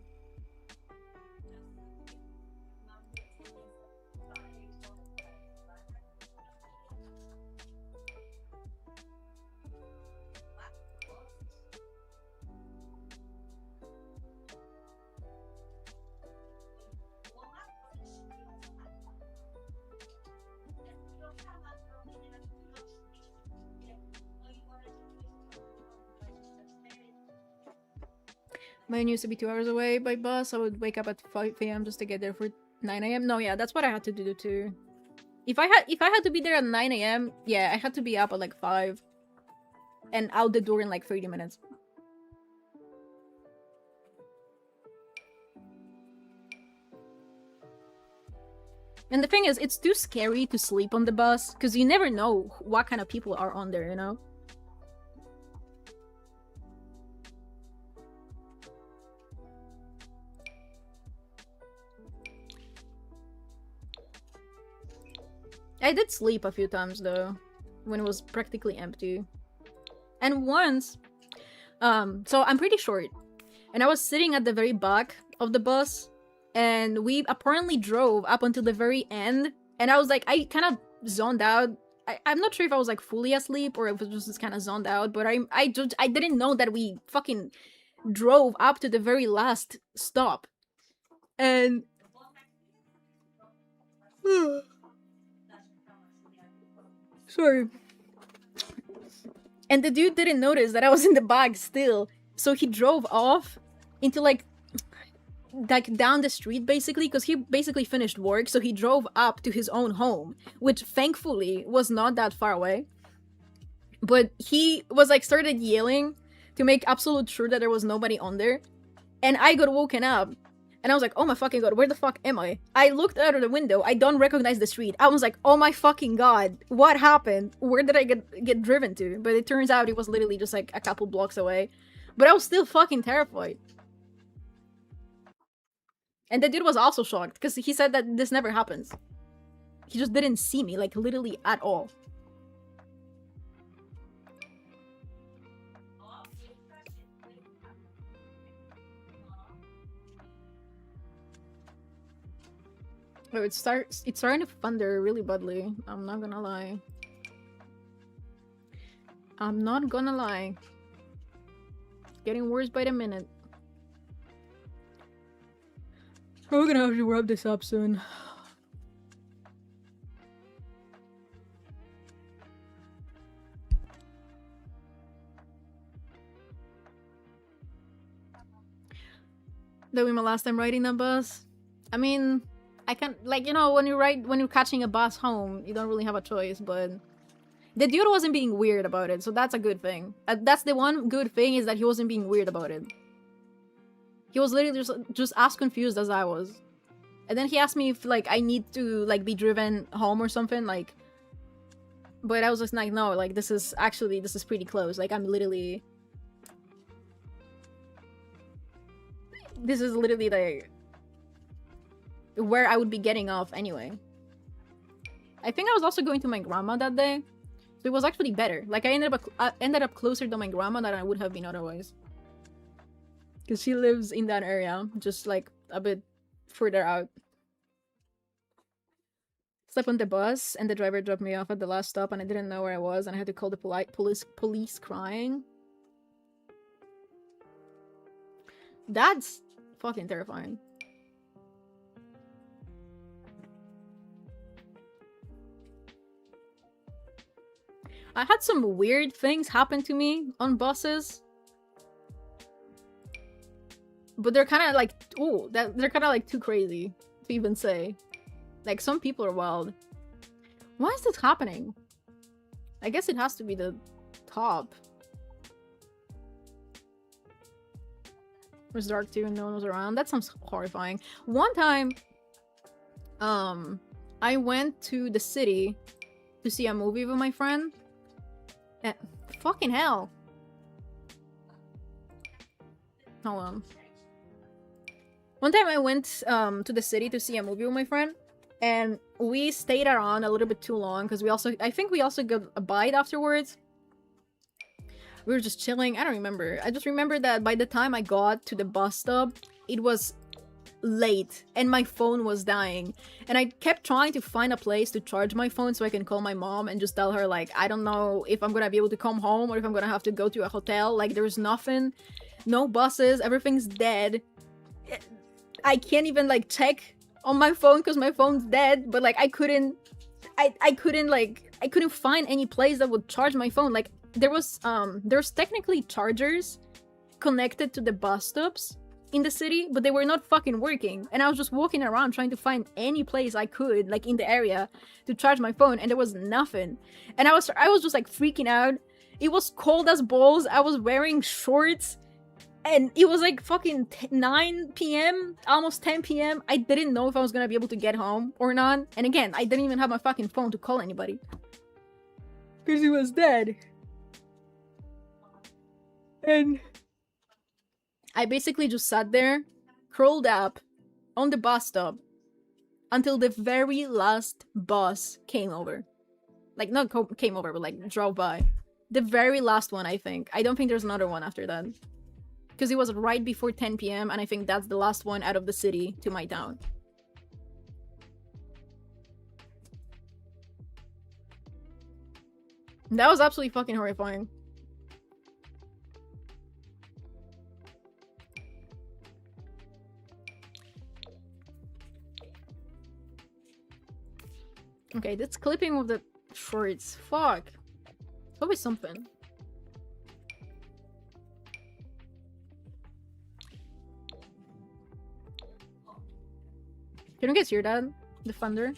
Mine used to be 2 hours away by bus. I would wake up at 5 a.m. just to get there for 9 a.m. No, yeah, that's what I had to do too. If I had to be there at 9 a.m., yeah, I had to be up at like 5 and out the door in like 30 minutes. And the thing is, it's too scary to sleep on the bus because you never know what kind of people are on there, you know? I did sleep a few times though, when it was practically empty. And once, so I'm pretty short, and I was sitting at the very back of the bus, and we apparently drove up until the very end, and I was like, I kind of zoned out. I'm not sure if I was like fully asleep or if it was just kind of zoned out, but I didn't know that we fucking drove up to the very last stop, and. Sorry. And the dude didn't notice that I was in the bag still. So he drove off into like down the street basically, because he basically finished work. So he drove up to his own home, which thankfully was not that far away. But he was like started yelling to make absolute sure that there was nobody on there. And I got woken up. And I was like, oh my fucking god, where the fuck am I? I looked out of the window, I don't recognize the street. I was like, oh my fucking god, what happened? Where did I get driven to? But it turns out it was literally just like a couple blocks away. But I was still fucking terrified. And the dude was also shocked, because he said that this never happens. He just didn't see me, like literally at all. Oh, it's starting to thunder really badly. I'm not gonna lie. I'm not gonna lie. It's getting worse by the minute. We're gonna have to wrap this up soon. That was my last time riding a bus. I mean, I can't, like, you know, when you're catching a bus home, you don't really have a choice, but the dude wasn't being weird about it, so that's a good thing. That's the one good thing, is that he wasn't being weird about it. He was literally just as confused as I was. And then he asked me if, like, I need to, like, be driven home or something, like, but I was just like, no, like, this is pretty close. Like, this is literally, like, where I would be getting off anyway. I think I was also going to my grandma that day, so it was actually better. Like, I ended up closer to my grandma than I would have been otherwise, because she lives in that area, just like a bit further out. Slept on the bus, and the driver dropped me off at the last stop, and I didn't know where I was, and I had to call the police crying. That's fucking terrifying. I had some weird things happen to me on buses. But they're kind of like, ooh, they're kind of like too crazy. to even say. Like, some people are wild. Why is this happening? I guess it has to be the top. It was dark too and no one was around. That sounds horrifying. One time, I went to the city to see a movie with my friend. Fucking hell. Hold on. One time I went to the city to see a movie with my friend, and we stayed around a little bit too long because I think we also got a bite afterwards. We were just chilling. I don't remember. I just remember that by the time I got to the bus stop, it was late and my phone was dying. And I kept trying to find a place to charge my phone so I can call my mom and just tell her, like, I don't know if I'm gonna be able to come home or if I'm gonna have to go to a hotel. Like, there's nothing. No buses. Everything's dead. I can't even, like, check on my phone because my phone's dead. But, like, I couldn't find any place that would charge my phone. Like, there's technically chargers connected to the bus stops in the city, but they were not fucking working. And I was just walking around trying to find any place I could, like, in the area to charge my phone, and there was nothing. And I was just, like, freaking out. It was cold as balls. I was wearing shorts, and it was, like, fucking 9 p.m., almost 10 p.m. I didn't know if I was gonna be able to get home or not. And again, I didn't even have my fucking phone to call anybody. Because it was dead. And I basically just sat there, curled up, on the bus stop, until the very last bus came over. Like, not came over, but, like, drove by. The very last one, I think. I don't think there's another one after that. Because it was right before 10 p.m, and I think that's the last one out of the city to my town. That was absolutely fucking horrifying. Okay, that's clipping with the shorts. Fuck. It's always something. Can you guys hear that? The thunder?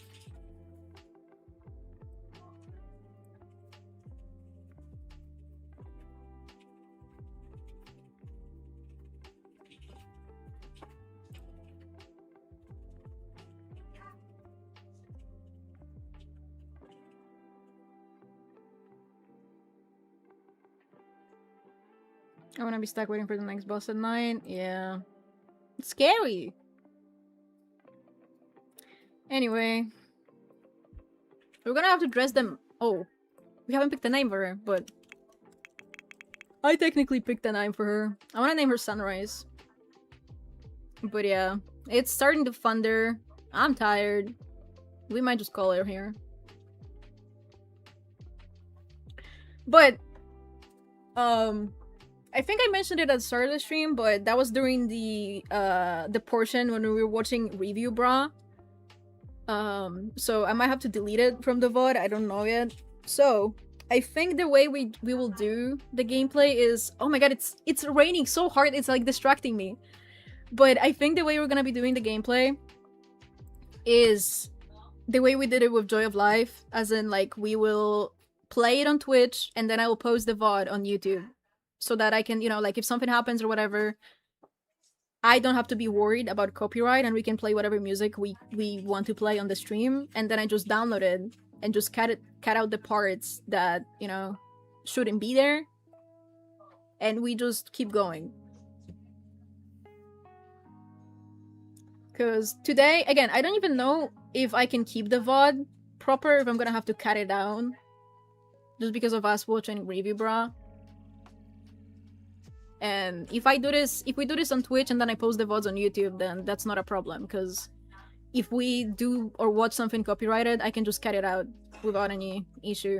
I wanna be stuck waiting for the next bus at night. Yeah. It's scary. Anyway. We're gonna have to dress them. Oh. We haven't picked a name for her, but I technically picked a name for her. I wanna name her Sunrise. But yeah. It's starting to thunder. I'm tired. We might just call her here. But I think I mentioned it at the start of the stream, but that was during the portion when we were watching Review Bra. So I might have to delete it from the VOD, I don't know yet. So, I think the way we will do the gameplay is... Oh my god, it's raining so hard, it's like distracting me. But I think the way we're gonna be doing the gameplay is the way we did it with Joy of Life, as in, like, we will play it on Twitch, and then I will post the VOD on YouTube. So that I can, you know, like, if something happens or whatever, I don't have to be worried about copyright, and we can play whatever music we want to play on the stream. And then I just download it and just cut out the parts that, you know, shouldn't be there. And we just keep going. Because today, again, I don't even know if I can keep the VOD proper, if I'm gonna have to cut it down. Just because of us watching Review Bra. And if we do this on Twitch and then I post the VODs on YouTube, then that's not a problem, because if we do or watch something copyrighted, I can just cut it out without any issue.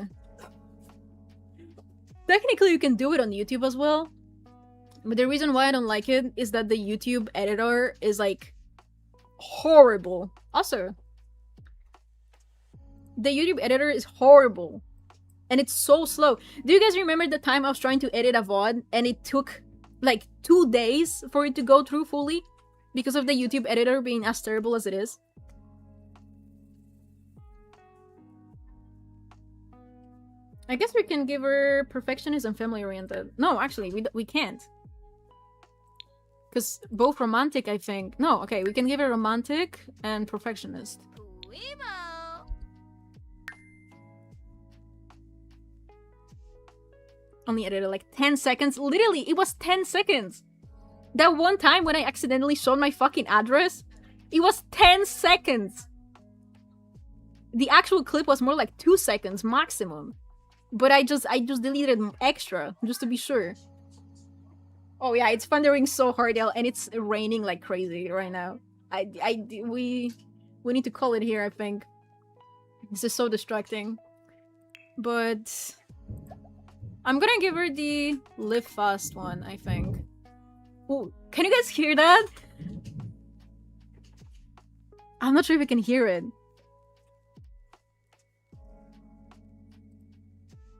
Technically, you can do it on YouTube as well, but the reason why I don't like it is that the YouTube editor is, like, horrible. Also, the YouTube editor is horrible. And it's so slow. Do you guys remember the time I was trying to edit a VOD and it took like 2 days for it to go through fully? Because of the YouTube editor being as terrible as it is? I guess we can give her perfectionist and family oriented. No, actually, we can't. Because both romantic, I think. No, okay, we can give her romantic and perfectionist. Only edited like 10 seconds. Literally, it was 10 seconds. That one time when I accidentally showed my fucking address, it was 10 seconds. The actual clip was more like 2 seconds maximum. But I just deleted extra just to be sure. Oh yeah, it's thundering so hard, and it's raining like crazy right now. We need to call it here, I think. This is so distracting. But I'm gonna give her the live fast one, I think. Oh, can you guys hear that? I'm not sure if you can hear it.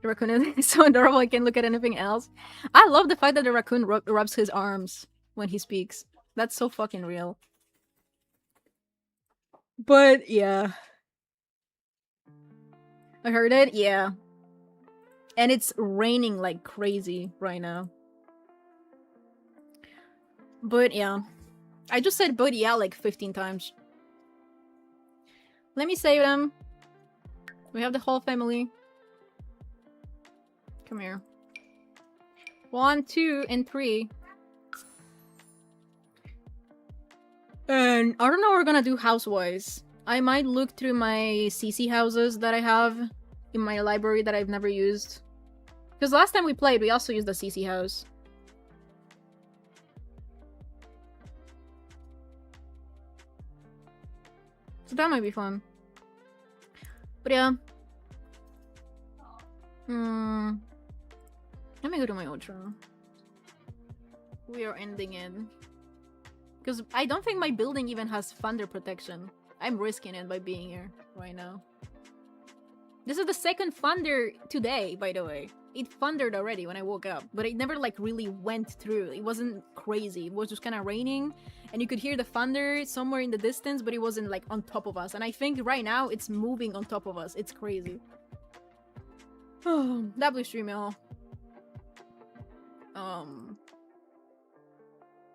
The raccoon is so adorable, I can't look at anything else. I love the fact that the raccoon rubs his arms when he speaks. That's so fucking real. But, yeah. I heard it? Yeah. And it's raining like crazy right now. But, yeah. I just said but yeah like 15 times. Let me save them. We have the whole family. Come here. 1, 2, and 3. And I don't know what we're gonna do house-wise. I might look through my CC houses that I have in my library that I've never used. Because last time we played, we also used the CC house. So that might be fun. But yeah. Let me go to my outro. We are ending it. Because I don't think my building even has thunder protection. I'm risking it by being here right now. This is the second thunder today, by the way. It thundered already when I woke up, but it never like really went through. It wasn't crazy. It was just kind of raining, and you could hear the thunder somewhere in the distance, but it wasn't like on top of us. And I think right now it's moving on top of us. It's crazy. Oh, that blue stream, y'all.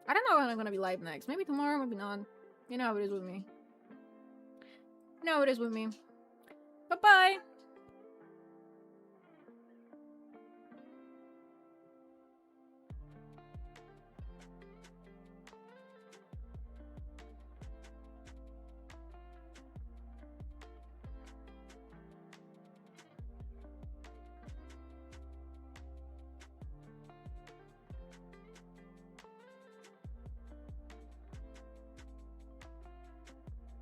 I don't know when I'm gonna be live next. Maybe tomorrow, maybe not. You know how it is with me. You know how it is with me. Bye-bye!